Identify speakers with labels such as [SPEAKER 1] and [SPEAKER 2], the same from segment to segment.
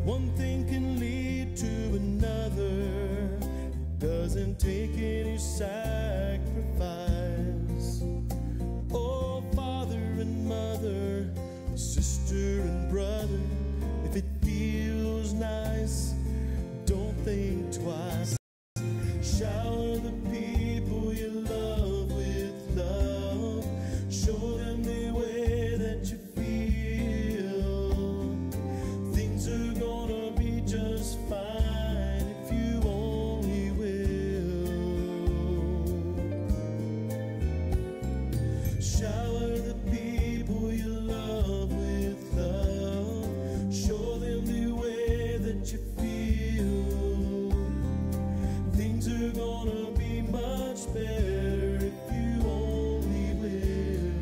[SPEAKER 1] One thing can lead to another. It doesn't take any sacrifice. Oh, father and mother, sister and brother, if it feels nice, don't think twice. Shower the people you love with love. Show them the way that you feel. Things are gonna be just fine if you only will. Shower the people you love with love. Show them the way that you feel. Things are gonna be much better if you only will.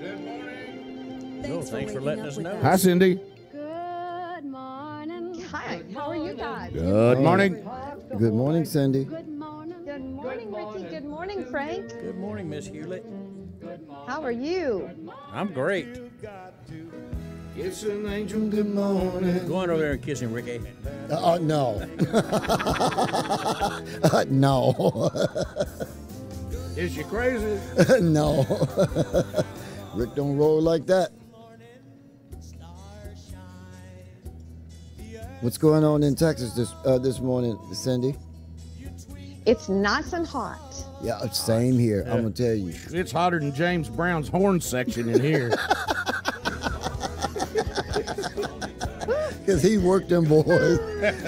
[SPEAKER 2] Good morning.
[SPEAKER 3] Thanks for letting us know.
[SPEAKER 2] Hi, Cindy.
[SPEAKER 4] Good morning.
[SPEAKER 5] Hi, how are you guys?
[SPEAKER 2] Good morning.
[SPEAKER 6] Good morning, Cindy.
[SPEAKER 4] Good morning.
[SPEAKER 5] Good morning, Ricky. Good morning, Frank.
[SPEAKER 3] Good morning, Miss Hewlett.
[SPEAKER 5] How are you?
[SPEAKER 3] I'm great.
[SPEAKER 2] It's an angel. Good morning.
[SPEAKER 3] Go on over there and kiss him, Ricky.
[SPEAKER 6] No. No.
[SPEAKER 2] Is she crazy?
[SPEAKER 6] No. Rick don't roll like that. What's going on in Texas this morning, Cindy?
[SPEAKER 5] It's nice and hot.
[SPEAKER 6] Yeah, same here. I'm gonna tell you.
[SPEAKER 2] It's hotter than James Brown's horn section in here.
[SPEAKER 6] Because he worked them boys.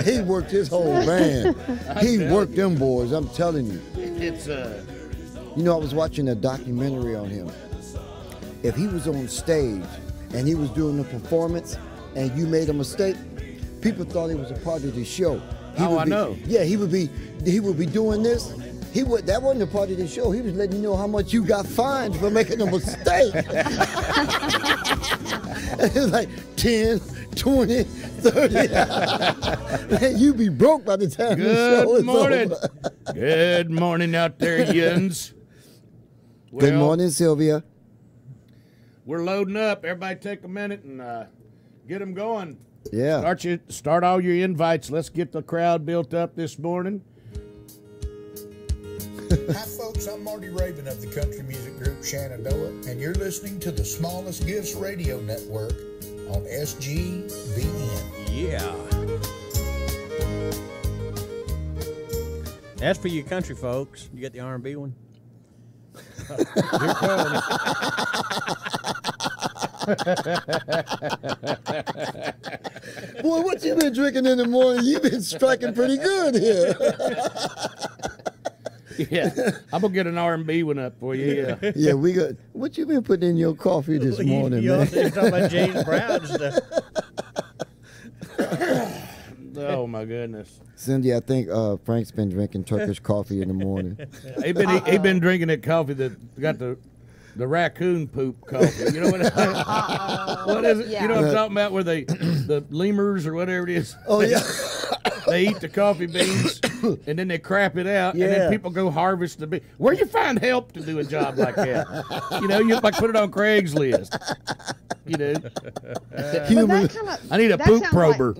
[SPEAKER 6] He worked his whole band. He worked them boys, I'm telling you.
[SPEAKER 2] It's
[SPEAKER 6] You know, I was watching a documentary on him. If he was on stage and he was doing a performance and you made a mistake, people thought he was a part of the show.
[SPEAKER 2] I know.
[SPEAKER 6] Yeah, he would be doing this. That wasn't a part of the show. He was letting you know how much you got fined for making a mistake. It was like 10, 20, 30. You be broke by the time the show is
[SPEAKER 2] morning.
[SPEAKER 6] over.
[SPEAKER 2] Good morning out there, yuns.
[SPEAKER 6] Good
[SPEAKER 2] Well,
[SPEAKER 6] morning, Sylvia.
[SPEAKER 2] We're loading up. Everybody take a minute and get them going.
[SPEAKER 6] Yeah.
[SPEAKER 2] Start all your invites. Let's get the crowd built up this morning.
[SPEAKER 7] Hi, folks. I'm Marty Raven of the country music group Shenandoah, and you're listening to the Smallest Gifts Radio Network on SGBN.
[SPEAKER 3] Yeah. As for you country folks, you got the R&B one?
[SPEAKER 2] Here it comes.
[SPEAKER 6] Boy, what you been drinking in the morning? You've been striking pretty good here.
[SPEAKER 2] Yeah, I'm gonna get an R&B one up for you. Yeah.
[SPEAKER 6] Yeah, we got. What you been putting in your coffee this morning,
[SPEAKER 3] you
[SPEAKER 6] man?
[SPEAKER 3] You're talking about James Brown and stuff.
[SPEAKER 2] Oh my goodness.
[SPEAKER 6] Cindy, I think Frank's been drinking Turkish coffee in the morning.
[SPEAKER 2] He been drinking that coffee that got the raccoon poop coffee. You know what? What is it?
[SPEAKER 5] Yeah.
[SPEAKER 2] You know what I'm talking about? Where the lemurs or whatever it is.
[SPEAKER 6] Oh yeah.
[SPEAKER 2] They eat the coffee beans and then they crap it out, and
[SPEAKER 6] Yeah.
[SPEAKER 2] then people go harvest the beans. Where you find help to do a job like that? You know, you like put it on Craigslist. You know,
[SPEAKER 6] Human.
[SPEAKER 2] I need a poop prober.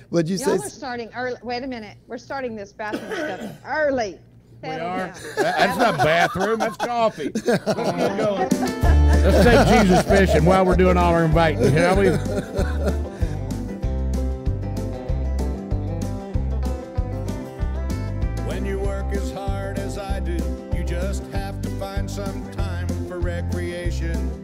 [SPEAKER 6] What'd you say?
[SPEAKER 5] Y'all are starting early. Wait a minute. We're starting this bathroom stuff early.
[SPEAKER 2] We
[SPEAKER 5] Settle
[SPEAKER 2] are.
[SPEAKER 5] down.
[SPEAKER 2] That's not bathroom. That's coffee. Let's get going. Let's take Jesus fishing while we're doing all our inviting, shall we?
[SPEAKER 1] When you work as hard as I do, you just have to find some time for recreation.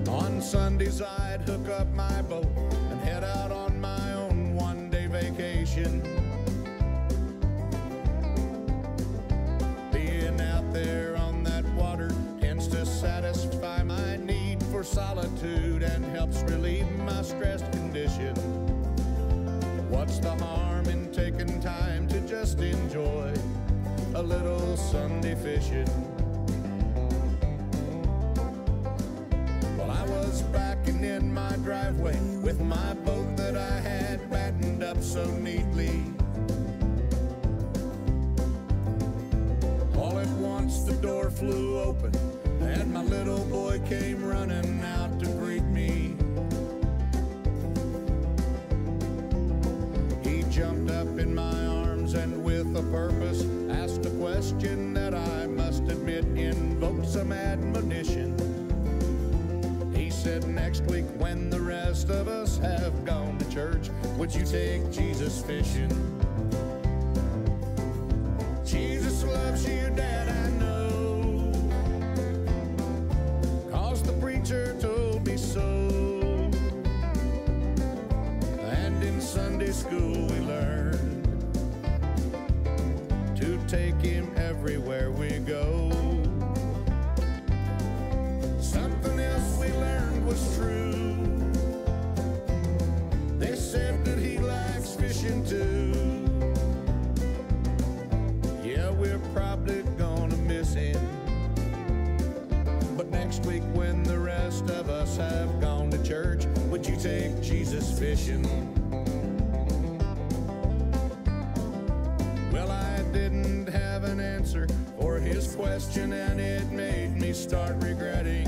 [SPEAKER 1] On Sundays I'd hook up my boat and head out on my own one-day vacation. Being out there on that water tends to satisfy my need for solitude and helps relieve my stressed condition. What's the harm in taking time to just enjoy a little Sunday fishing? Well, I was back in sitting in my driveway with my boat that I had battened up so neatly. All at once the door flew open and my little boy came running out to greet me. He jumped up in my arms and with a purpose asked a question that I must admit invoked some admonition. He said, next week when the rest of us have gone to church, would you take Jesus fishing? Jesus loves you, Dad, I know, 'cause the preacher told me so. And in Sunday school we learned to take him everywhere we go. Something else we learned was true. They said that he likes fishing too. Yeah, we're probably gonna miss him, but next week when the rest of us have gone to church, would you take Jesus fishing? Well, I didn't have an answer for his question, and it made me start regretting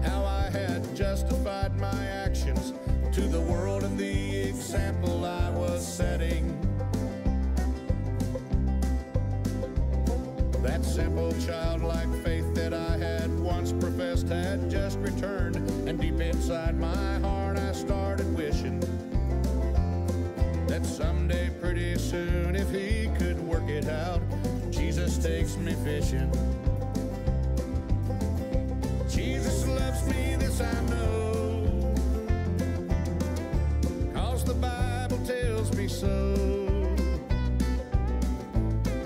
[SPEAKER 1] how I had justified my actions to the world and the example I was setting. That simple childlike faith that I had once professed had just returned, and deep inside my heart I started wishing that someday pretty soon, if he could work it out, Jesus takes me fishing. Jesus loves me, this I know, 'cause the Bible tells me so.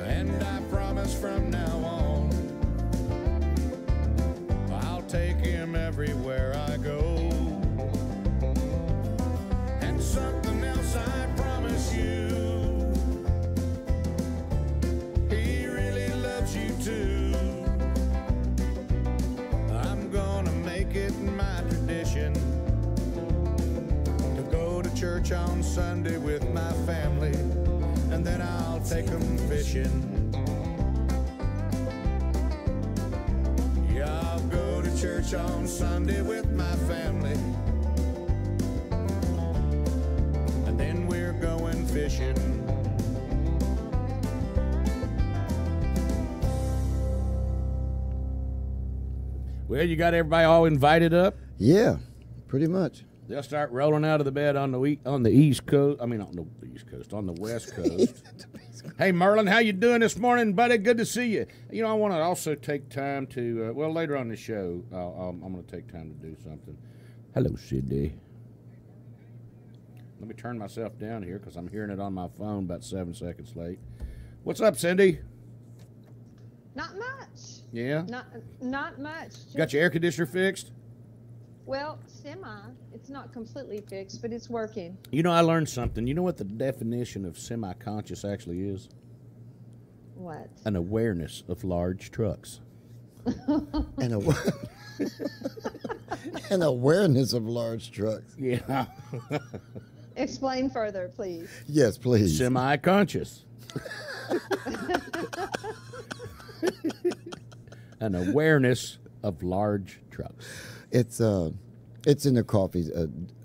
[SPEAKER 1] And I promise from now on, I'll take him everywhere I go. And something else I promise you, he really loves you too. I'm gonna make it my tradition to go to church on Sunday with my family, and then I'll take them fishing. Yeah, I'll go to church on Sunday with my family, and then we're going fishing.
[SPEAKER 2] Well, you got everybody all invited up.
[SPEAKER 6] Yeah, pretty much.
[SPEAKER 2] They'll start rolling out of the bed on the East Coast. I mean, on the East Coast, on the West Coast. Hey, Merlin, how you doing this morning, buddy? Good to see you. You know, I want to also take time to, well, later on the show, I'm going to take time to do something. Hello, Cindy. Let me turn myself down here because I'm hearing it on my phone about 7 seconds late. What's up, Cindy?
[SPEAKER 5] Not much.
[SPEAKER 2] Yeah?
[SPEAKER 5] Not much.
[SPEAKER 2] Got your air conditioner fixed?
[SPEAKER 5] Well, semi. It's not completely fixed, but it's working.
[SPEAKER 2] You know, I learned something. You know what the definition of semi-conscious actually is?
[SPEAKER 5] What?
[SPEAKER 2] An awareness of large trucks.
[SPEAKER 6] And an awareness of large trucks.
[SPEAKER 2] Yeah.
[SPEAKER 5] Explain further, please.
[SPEAKER 6] Yes, please.
[SPEAKER 2] Semi-conscious. An awareness of large trucks.
[SPEAKER 6] It's in the coffee,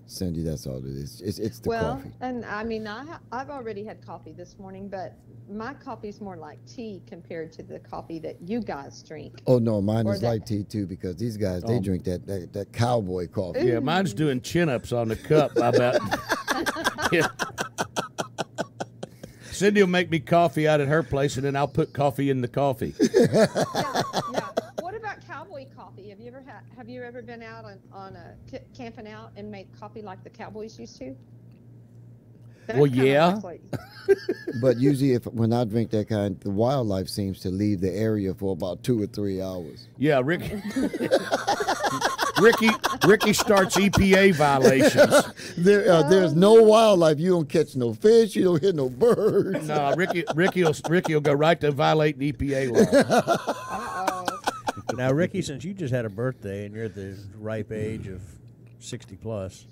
[SPEAKER 6] Cindy. That's all it is. It's the coffee.
[SPEAKER 5] And I mean, I've already had coffee this morning, but my coffee's more like tea compared to the coffee that you guys drink.
[SPEAKER 6] Oh no, mine
[SPEAKER 5] Or
[SPEAKER 6] is
[SPEAKER 5] that-
[SPEAKER 6] like tea too, because these guys they drink that cowboy coffee.
[SPEAKER 2] Yeah, mine's doing chin-ups on the cup. I bet. Yeah. Cindy will make me coffee out at her place, and then I'll put coffee in the coffee.
[SPEAKER 5] Yeah. What about cowboy coffee? Have you ever been out on camping out and made coffee like the cowboys used to? That
[SPEAKER 2] Well,
[SPEAKER 5] kinda
[SPEAKER 2] yeah.
[SPEAKER 5] looks like-
[SPEAKER 6] But usually, when I drink that kind, the wildlife seems to leave the area for about 2 or 3 hours.
[SPEAKER 2] Yeah, Ricky starts EPA violations.
[SPEAKER 6] There's no wildlife. You don't catch no fish. You don't hit no birds.
[SPEAKER 2] No, Ricky will go right to violate the EPA law.
[SPEAKER 5] Uh-oh.
[SPEAKER 3] Now, Ricky, since you just had a birthday and you're at the ripe age of 60 plus,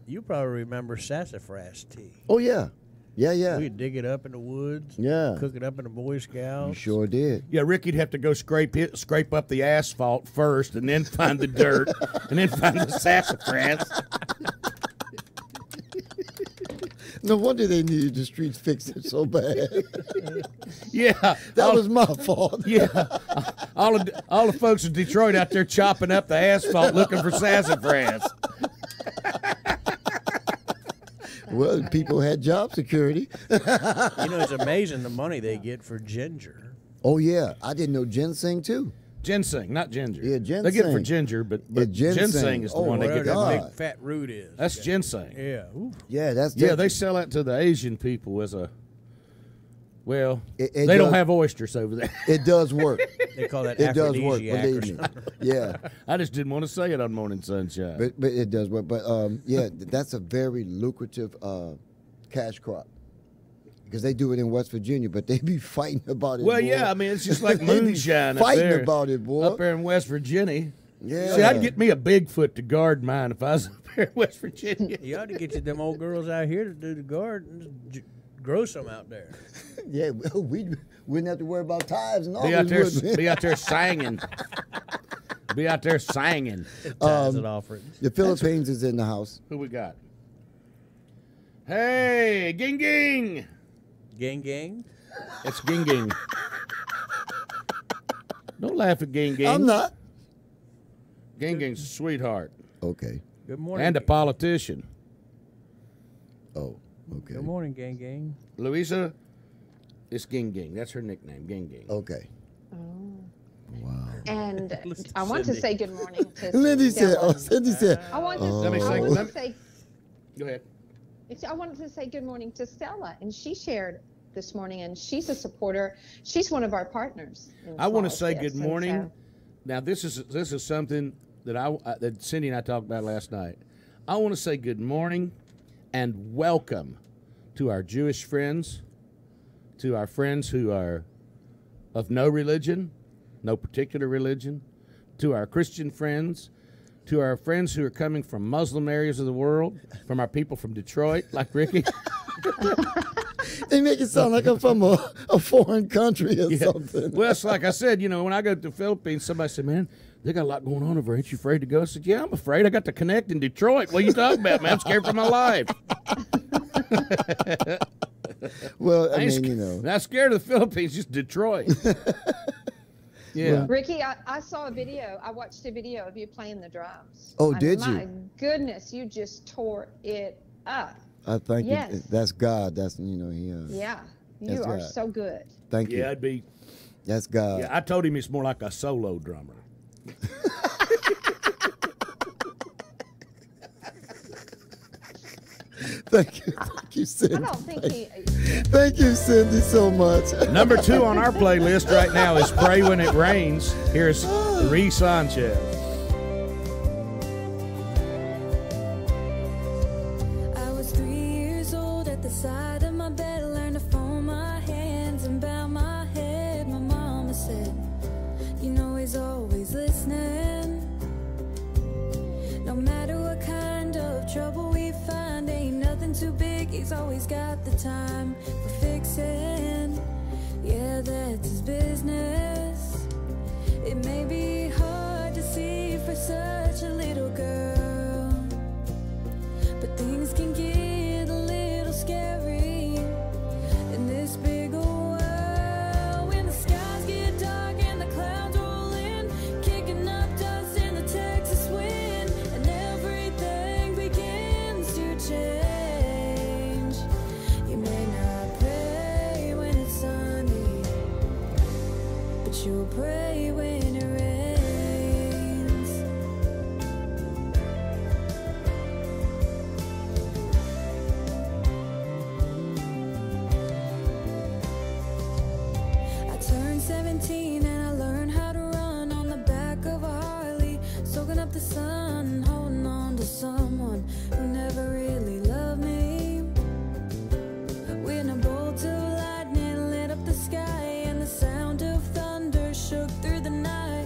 [SPEAKER 3] you probably remember sassafras tea.
[SPEAKER 6] Oh, yeah. Yeah.
[SPEAKER 3] We'd dig it up in the woods.
[SPEAKER 6] Yeah.
[SPEAKER 3] Cook it up in the Boy Scouts.
[SPEAKER 6] You sure did.
[SPEAKER 2] Yeah, Ricky'd have to go scrape up the asphalt first, and then find the dirt, and then find the sassafras.
[SPEAKER 6] No wonder they needed the streets fixed so bad.
[SPEAKER 2] Yeah,
[SPEAKER 6] That was my fault.
[SPEAKER 2] Yeah, all the folks in Detroit out there chopping up the asphalt looking for sassafras.
[SPEAKER 6] Well, people had job security.
[SPEAKER 3] You know, it's amazing the money they get for ginger.
[SPEAKER 6] Oh, yeah. I didn't know ginseng, too.
[SPEAKER 2] Ginseng, not ginger.
[SPEAKER 6] Yeah,
[SPEAKER 2] They get it for
[SPEAKER 6] ginseng.
[SPEAKER 2] ginger, but
[SPEAKER 6] Yeah, ginseng.
[SPEAKER 2] ginseng is the
[SPEAKER 6] Oh,
[SPEAKER 2] one they
[SPEAKER 3] Whatever
[SPEAKER 2] get.
[SPEAKER 3] that
[SPEAKER 6] God.
[SPEAKER 3] big fat root is.
[SPEAKER 2] That's ginseng.
[SPEAKER 3] Yeah. Ooh.
[SPEAKER 6] Yeah, that's
[SPEAKER 2] Yeah,
[SPEAKER 6] different.
[SPEAKER 2] they sell that to the Asian people as a. Well,
[SPEAKER 6] It
[SPEAKER 2] they don't
[SPEAKER 6] does-
[SPEAKER 2] have oysters over there.
[SPEAKER 6] It does work.
[SPEAKER 3] They call that
[SPEAKER 6] It does work,
[SPEAKER 3] aphrodisiac or
[SPEAKER 6] believe me.
[SPEAKER 3] something.
[SPEAKER 6] Yeah,
[SPEAKER 2] I just didn't want to say it on Morning Sunshine.
[SPEAKER 6] but it does work. But yeah, that's a very lucrative cash crop because they do it in West Virginia, but they be fighting about it.
[SPEAKER 2] well,
[SPEAKER 6] boy.
[SPEAKER 2] yeah, I mean it's just like
[SPEAKER 6] They be
[SPEAKER 2] moonshine up
[SPEAKER 6] fighting
[SPEAKER 2] there,
[SPEAKER 6] about it, boy.
[SPEAKER 2] up there in West Virginia.
[SPEAKER 6] Yeah.
[SPEAKER 2] See, I'd get me a Bigfoot to guard mine if I was up there in West Virginia.
[SPEAKER 3] You ought to get you them old girls out here to do the gardens. Grow some out there.
[SPEAKER 6] Yeah, we wouldn't have to worry about tithes and all
[SPEAKER 2] Be out there,
[SPEAKER 6] this. would we?
[SPEAKER 2] be out there singing. Be out there singing.
[SPEAKER 3] Tithes and offerings.
[SPEAKER 6] The Philippines is in the house.
[SPEAKER 2] Who we got? Hey, Ging Ging.
[SPEAKER 3] Gang, gang.
[SPEAKER 2] It's Ging Ging. Don't laugh at Ging Ging.
[SPEAKER 6] I'm not.
[SPEAKER 2] Ging Ging's a sweetheart
[SPEAKER 6] Okay.
[SPEAKER 3] Good morning.
[SPEAKER 2] and a politician.
[SPEAKER 6] Oh, okay.
[SPEAKER 3] Good morning, gang, gang.
[SPEAKER 2] Louisa, it's Ging Ging. That's her nickname, Ging Ging.
[SPEAKER 6] Okay. Wow.
[SPEAKER 5] And
[SPEAKER 3] Listen to
[SPEAKER 5] I want to
[SPEAKER 3] Cindy.
[SPEAKER 5] say good morning to
[SPEAKER 6] Lindy said,
[SPEAKER 5] Stella.
[SPEAKER 6] Cindy said,
[SPEAKER 5] I want to,
[SPEAKER 2] Let me
[SPEAKER 5] I
[SPEAKER 2] say-
[SPEAKER 5] want
[SPEAKER 2] let
[SPEAKER 5] to
[SPEAKER 2] me-
[SPEAKER 5] say
[SPEAKER 2] Go ahead.
[SPEAKER 5] I wanted to say good morning to Stella, and she shared this morning, and she's a supporter. She's one of our partners. in
[SPEAKER 2] I want to
[SPEAKER 5] Smallest
[SPEAKER 2] say
[SPEAKER 5] Gifts,
[SPEAKER 2] good
[SPEAKER 5] and
[SPEAKER 2] morning.
[SPEAKER 5] so-
[SPEAKER 2] Now this is something that that Cindy and I talked about last night. I want to say good morning and welcome to our Jewish friends, to our friends who are of no religion, no particular religion, to our Christian friends, to our friends who are coming from Muslim areas of the world, from our people from Detroit, like Ricky.
[SPEAKER 6] they make it sound like I'm from a foreign country or something.
[SPEAKER 2] Well, it's like I said, when I go to the Philippines, somebody said, man, they got a lot going on over there. Ain't you afraid to go? I said, yeah, I'm afraid. I got to connect in Detroit. What are you talking about, man? I'm scared for my life.
[SPEAKER 6] Well, I
[SPEAKER 2] ain't
[SPEAKER 6] mean,
[SPEAKER 2] Not scared of the Philippines, just Detroit. Yeah.
[SPEAKER 5] Ricky, I saw a video. I watched a video of you playing the drums.
[SPEAKER 6] Oh, did you?
[SPEAKER 5] My goodness, you just tore it up.
[SPEAKER 6] I think
[SPEAKER 5] Yes.
[SPEAKER 6] that's God. That's, he,
[SPEAKER 5] Yeah,
[SPEAKER 6] That's
[SPEAKER 5] you are
[SPEAKER 6] right.
[SPEAKER 5] so good.
[SPEAKER 6] thank you.
[SPEAKER 2] Yeah, it'd be.
[SPEAKER 6] That's God.
[SPEAKER 2] Yeah, I told him it's more like a solo drummer.
[SPEAKER 6] Thank you,
[SPEAKER 5] I
[SPEAKER 6] Cindy.
[SPEAKER 5] don't think he.
[SPEAKER 6] Thank you, Cindy, so much.
[SPEAKER 2] Number 2 on our playlist right now is Pray When It Rains. Here's Ree Sanchez.
[SPEAKER 8] I was 3 years old at the side of my bed, learned to fold my hands and bow my head. My mama said, you know he's always listening. No matter what kind of trouble we find, ain't nothing too big, he's always got the time for fixing. Yeah, that's his business. It may be hard to see for such a little girl, but things can get a little scary in this big old world. When the skies get dark and the clouds roll in, kicking up dust in the Texas wind, and everything begins to change. You may not pray when it's sunny, but you'll pray when it rains. I turned 17 and I learned how to run on the back of a Harley, soaking up the sun, holding on to someone who never really loved me. When a bolt of lightning lit up the sky and the sound of thunder shook through the night,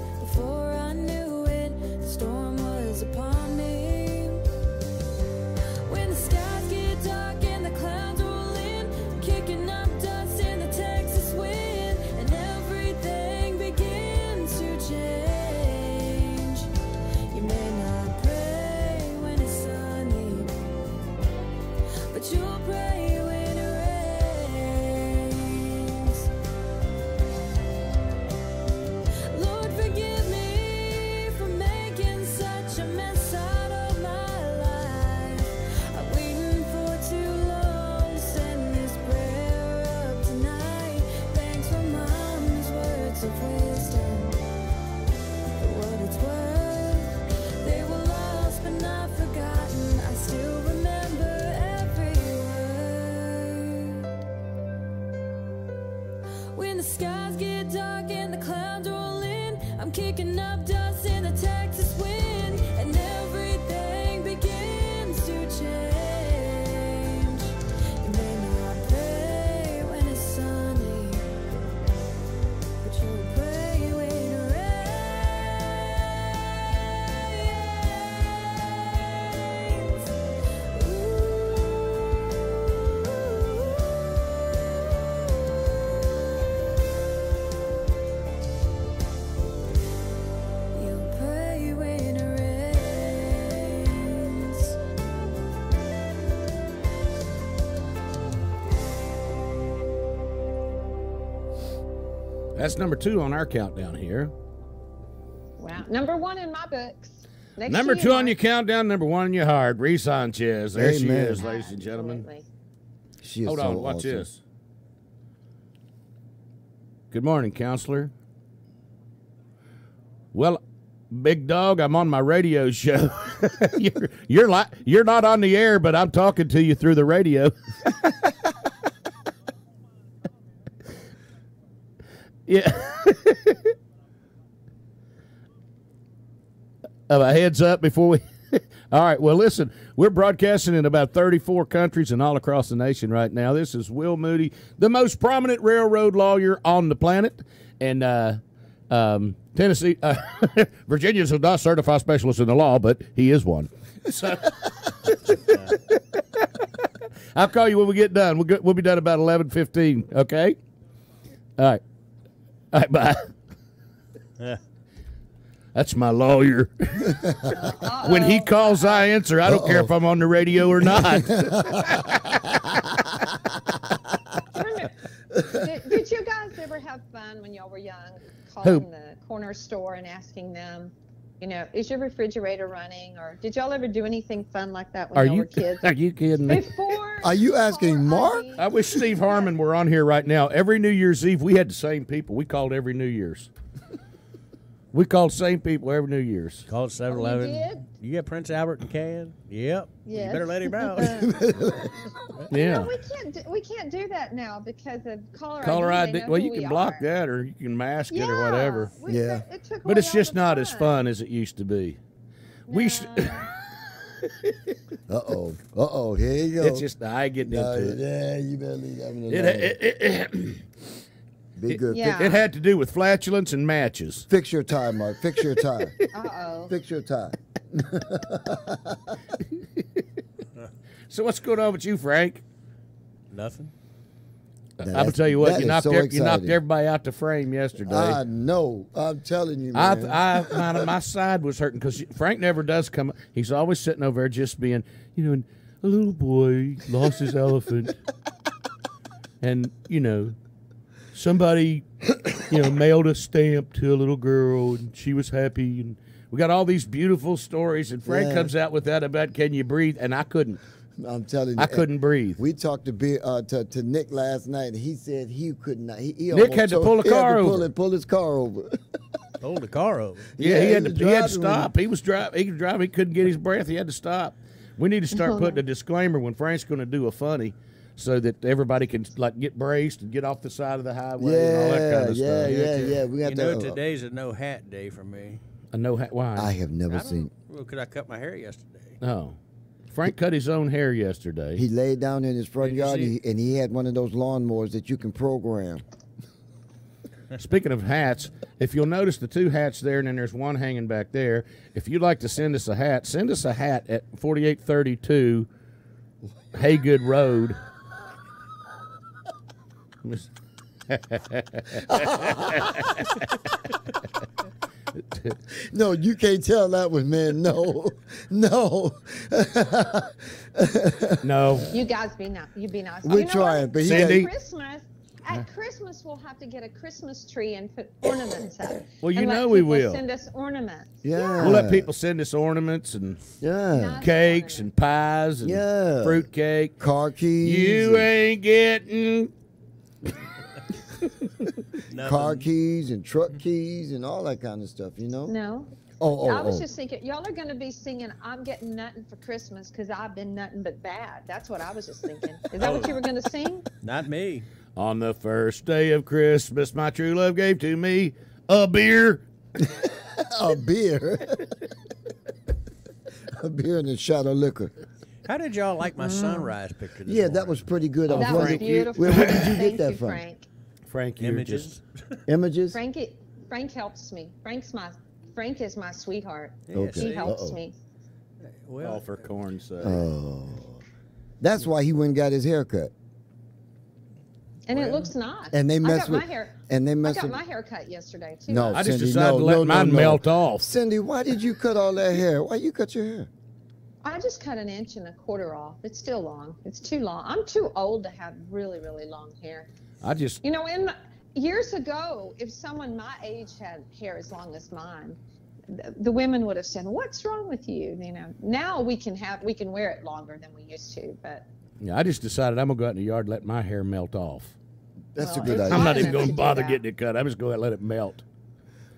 [SPEAKER 2] That's number 2 on our countdown here.
[SPEAKER 5] Wow. Number 1 in my books. Next
[SPEAKER 2] Number
[SPEAKER 5] to
[SPEAKER 2] 2 on
[SPEAKER 5] Mark.
[SPEAKER 2] your countdown, number 1 in your heart. Bree Sanchez. There she
[SPEAKER 6] Amen.
[SPEAKER 2] is, ladies and gentlemen.
[SPEAKER 5] Absolutely.
[SPEAKER 6] She is
[SPEAKER 2] Hold
[SPEAKER 6] so
[SPEAKER 2] on, watch
[SPEAKER 6] awesome.
[SPEAKER 2] this. Good morning, counselor. Well, big dog, I'm on my radio show. you're not on the air, but I'm talking to you through the radio. Yeah. A heads up before we. All right. Well, listen, we're broadcasting in about 34 countries and all across the nation right now. This is Will Moody, the most prominent railroad lawyer on the planet, and Tennessee, Virginians are not certified specialists in the law, but he is one. So I'll call you when we get done. We'll be done about 11:15. Okay. All right. All right. Bye.
[SPEAKER 3] Yeah.
[SPEAKER 2] That's my lawyer. When he calls, I answer. I don't care if I'm on the radio or not.
[SPEAKER 5] Did you guys ever have fun when y'all were young, calling the corner store and asking them, you know, is your refrigerator running? Or did y'all ever do anything fun like that when y'all were kids?
[SPEAKER 2] Are you kidding me?
[SPEAKER 6] Are you asking Mark?
[SPEAKER 2] I wish Steve Harmon were on here right now. Every New Year's Eve, we had the same people. We called every New Year's. We called the same people every New Year's.
[SPEAKER 3] Called 7-Eleven.
[SPEAKER 5] You did?
[SPEAKER 3] You get Prince Albert and Can? Yep.
[SPEAKER 5] Yes.
[SPEAKER 3] You better let him out.
[SPEAKER 2] Yeah.
[SPEAKER 5] No, we can't do that now because of caller
[SPEAKER 2] Caller
[SPEAKER 5] ID. They
[SPEAKER 2] ID.
[SPEAKER 5] know
[SPEAKER 2] Well,
[SPEAKER 5] who
[SPEAKER 2] you
[SPEAKER 5] we
[SPEAKER 2] can block
[SPEAKER 5] are.
[SPEAKER 2] that or you can mask it or whatever.
[SPEAKER 6] Yeah.
[SPEAKER 5] It took
[SPEAKER 2] But
[SPEAKER 5] away
[SPEAKER 2] it's
[SPEAKER 5] all
[SPEAKER 2] just
[SPEAKER 5] the
[SPEAKER 2] not as fun as it used to be. We should,
[SPEAKER 6] Uh-oh. Here you go.
[SPEAKER 2] it's just I ain't getting into it.
[SPEAKER 6] Yeah, you better leave that one alone.
[SPEAKER 2] It
[SPEAKER 6] Be good.
[SPEAKER 5] Yeah.
[SPEAKER 2] it had to do with flatulence and matches.
[SPEAKER 6] Fix your tie, Mark. Fix your tie.
[SPEAKER 5] Uh-oh.
[SPEAKER 6] Fix your tie.
[SPEAKER 2] So what's going on with you, Frank?
[SPEAKER 3] Nothing.
[SPEAKER 2] I'm gonna tell you what,
[SPEAKER 6] that
[SPEAKER 2] you
[SPEAKER 6] is
[SPEAKER 2] knocked
[SPEAKER 6] so
[SPEAKER 2] you knocked
[SPEAKER 6] exciting.
[SPEAKER 2] everybody out the frame yesterday.
[SPEAKER 6] I know. I'm telling you, man.
[SPEAKER 2] My side was hurting because Frank never does come. He's always sitting over there just being, you know, and a little boy lost his elephant, and you know, somebody, you know, mailed a stamp to a little girl, and she was happy, and we got all these beautiful stories. And Frank
[SPEAKER 6] Yeah.
[SPEAKER 2] comes out with that about can you breathe, and I couldn't.
[SPEAKER 6] I'm telling you.
[SPEAKER 2] I couldn't breathe.
[SPEAKER 6] We talked to Nick last night, and he said he could not. He
[SPEAKER 2] Nick
[SPEAKER 6] almost
[SPEAKER 2] had to
[SPEAKER 6] told-
[SPEAKER 2] pull the
[SPEAKER 6] he had
[SPEAKER 2] car
[SPEAKER 6] to
[SPEAKER 2] over.
[SPEAKER 6] pull his car over.
[SPEAKER 3] Hold the car over.
[SPEAKER 2] Yeah, he had
[SPEAKER 6] was
[SPEAKER 2] to
[SPEAKER 6] driving
[SPEAKER 2] stop. He was driving. He couldn't get his breath. He had to stop. We need to start putting a disclaimer when Frank's going to do a funny, so that everybody can like get braced and get off the side of the highway and all that kind of stuff.
[SPEAKER 6] Yeah. We got
[SPEAKER 3] You know,
[SPEAKER 6] to.
[SPEAKER 3] today's a no hat day for me.
[SPEAKER 2] I know why.
[SPEAKER 6] I have never seen.
[SPEAKER 3] Well, could I cut my hair yesterday?
[SPEAKER 2] Oh, Frank cut his own hair yesterday.
[SPEAKER 6] He laid down in his front
[SPEAKER 3] Did you
[SPEAKER 6] yard,
[SPEAKER 3] see?
[SPEAKER 6] and he had one of those lawnmowers that you can program.
[SPEAKER 2] Speaking of hats, if you'll notice the 2 hats there, and then there's one hanging back there. If you'd like to send us a hat at 4832 Haygood Road.
[SPEAKER 6] No, you can't tell that one, man. No.
[SPEAKER 2] No.
[SPEAKER 5] You guys be nice. You be nice.
[SPEAKER 6] We're
[SPEAKER 5] You know
[SPEAKER 6] trying,
[SPEAKER 5] what?
[SPEAKER 6] but he
[SPEAKER 2] Sandy?
[SPEAKER 5] At Christmas, we'll have to get a Christmas tree and put ornaments up.
[SPEAKER 2] Well, you
[SPEAKER 5] and let
[SPEAKER 2] know we
[SPEAKER 5] people
[SPEAKER 2] will.
[SPEAKER 5] Send us ornaments.
[SPEAKER 6] Yeah.
[SPEAKER 2] We'll let people send us ornaments and
[SPEAKER 6] Yeah.
[SPEAKER 5] Nice
[SPEAKER 2] cakes and
[SPEAKER 5] ornaments.
[SPEAKER 2] pies and
[SPEAKER 6] Yeah.
[SPEAKER 2] fruit cake.
[SPEAKER 6] Car keys.
[SPEAKER 2] You ain't getting.
[SPEAKER 6] car keys and truck keys and all that kind of stuff, you know?
[SPEAKER 5] No.
[SPEAKER 6] Oh.
[SPEAKER 5] I was just thinking, y'all are going to be singing I'm Getting Nothing for Christmas because I've been nothing but bad. That's what I was just thinking. Is that what you were going to sing?
[SPEAKER 3] Not me.
[SPEAKER 2] On the first day of Christmas, my true love gave to me a beer.
[SPEAKER 6] A beer. A beer and a shot of liquor.
[SPEAKER 3] How did y'all like my sunrise picture this
[SPEAKER 6] Yeah,
[SPEAKER 3] morning?
[SPEAKER 6] that was pretty good. I was
[SPEAKER 5] That was
[SPEAKER 6] wondering,
[SPEAKER 5] beautiful.
[SPEAKER 6] where did you
[SPEAKER 5] Thank
[SPEAKER 6] get that
[SPEAKER 5] you,
[SPEAKER 6] from?
[SPEAKER 5] Frank.
[SPEAKER 2] Frank, you're
[SPEAKER 3] Images.
[SPEAKER 2] just
[SPEAKER 6] Images?
[SPEAKER 5] Frank helps me. Frank is my sweetheart.
[SPEAKER 3] Yeah,
[SPEAKER 6] Okay.
[SPEAKER 5] He
[SPEAKER 3] see?
[SPEAKER 5] helps
[SPEAKER 6] Uh-oh.
[SPEAKER 5] me.
[SPEAKER 3] Well,
[SPEAKER 2] all for corn's sake.
[SPEAKER 6] Oh. That's why he went and got his hair cut.
[SPEAKER 5] And it looks nice.
[SPEAKER 6] And they mess
[SPEAKER 5] I got
[SPEAKER 6] with-
[SPEAKER 5] my hair.
[SPEAKER 6] and they
[SPEAKER 5] I
[SPEAKER 6] mess
[SPEAKER 5] got
[SPEAKER 6] with-
[SPEAKER 5] my hair cut yesterday too.
[SPEAKER 6] No.
[SPEAKER 2] I just
[SPEAKER 6] Cindy,
[SPEAKER 2] decided to let
[SPEAKER 6] no,
[SPEAKER 2] mine
[SPEAKER 6] no.
[SPEAKER 2] melt off.
[SPEAKER 6] Cindy, why did you cut all that hair? Why you cut your hair?
[SPEAKER 5] I just cut 1.25 inches off. It's still long. It's too long. I'm too old to have really, really long hair.
[SPEAKER 2] I just
[SPEAKER 5] You know, years ago, if someone my age had hair as long as mine, the women would have said, "What's wrong with you?" You know. Now we can wear it longer than we used to, but.
[SPEAKER 2] Yeah, I just decided I'm gonna go out in the yard and let my hair melt off.
[SPEAKER 6] That's
[SPEAKER 5] Well,
[SPEAKER 6] a good
[SPEAKER 5] it's
[SPEAKER 6] idea.
[SPEAKER 2] I'm not even
[SPEAKER 5] enough
[SPEAKER 2] going
[SPEAKER 5] to
[SPEAKER 2] to
[SPEAKER 5] do
[SPEAKER 2] bother
[SPEAKER 5] that.
[SPEAKER 2] getting it cut. I'm just going to let it melt.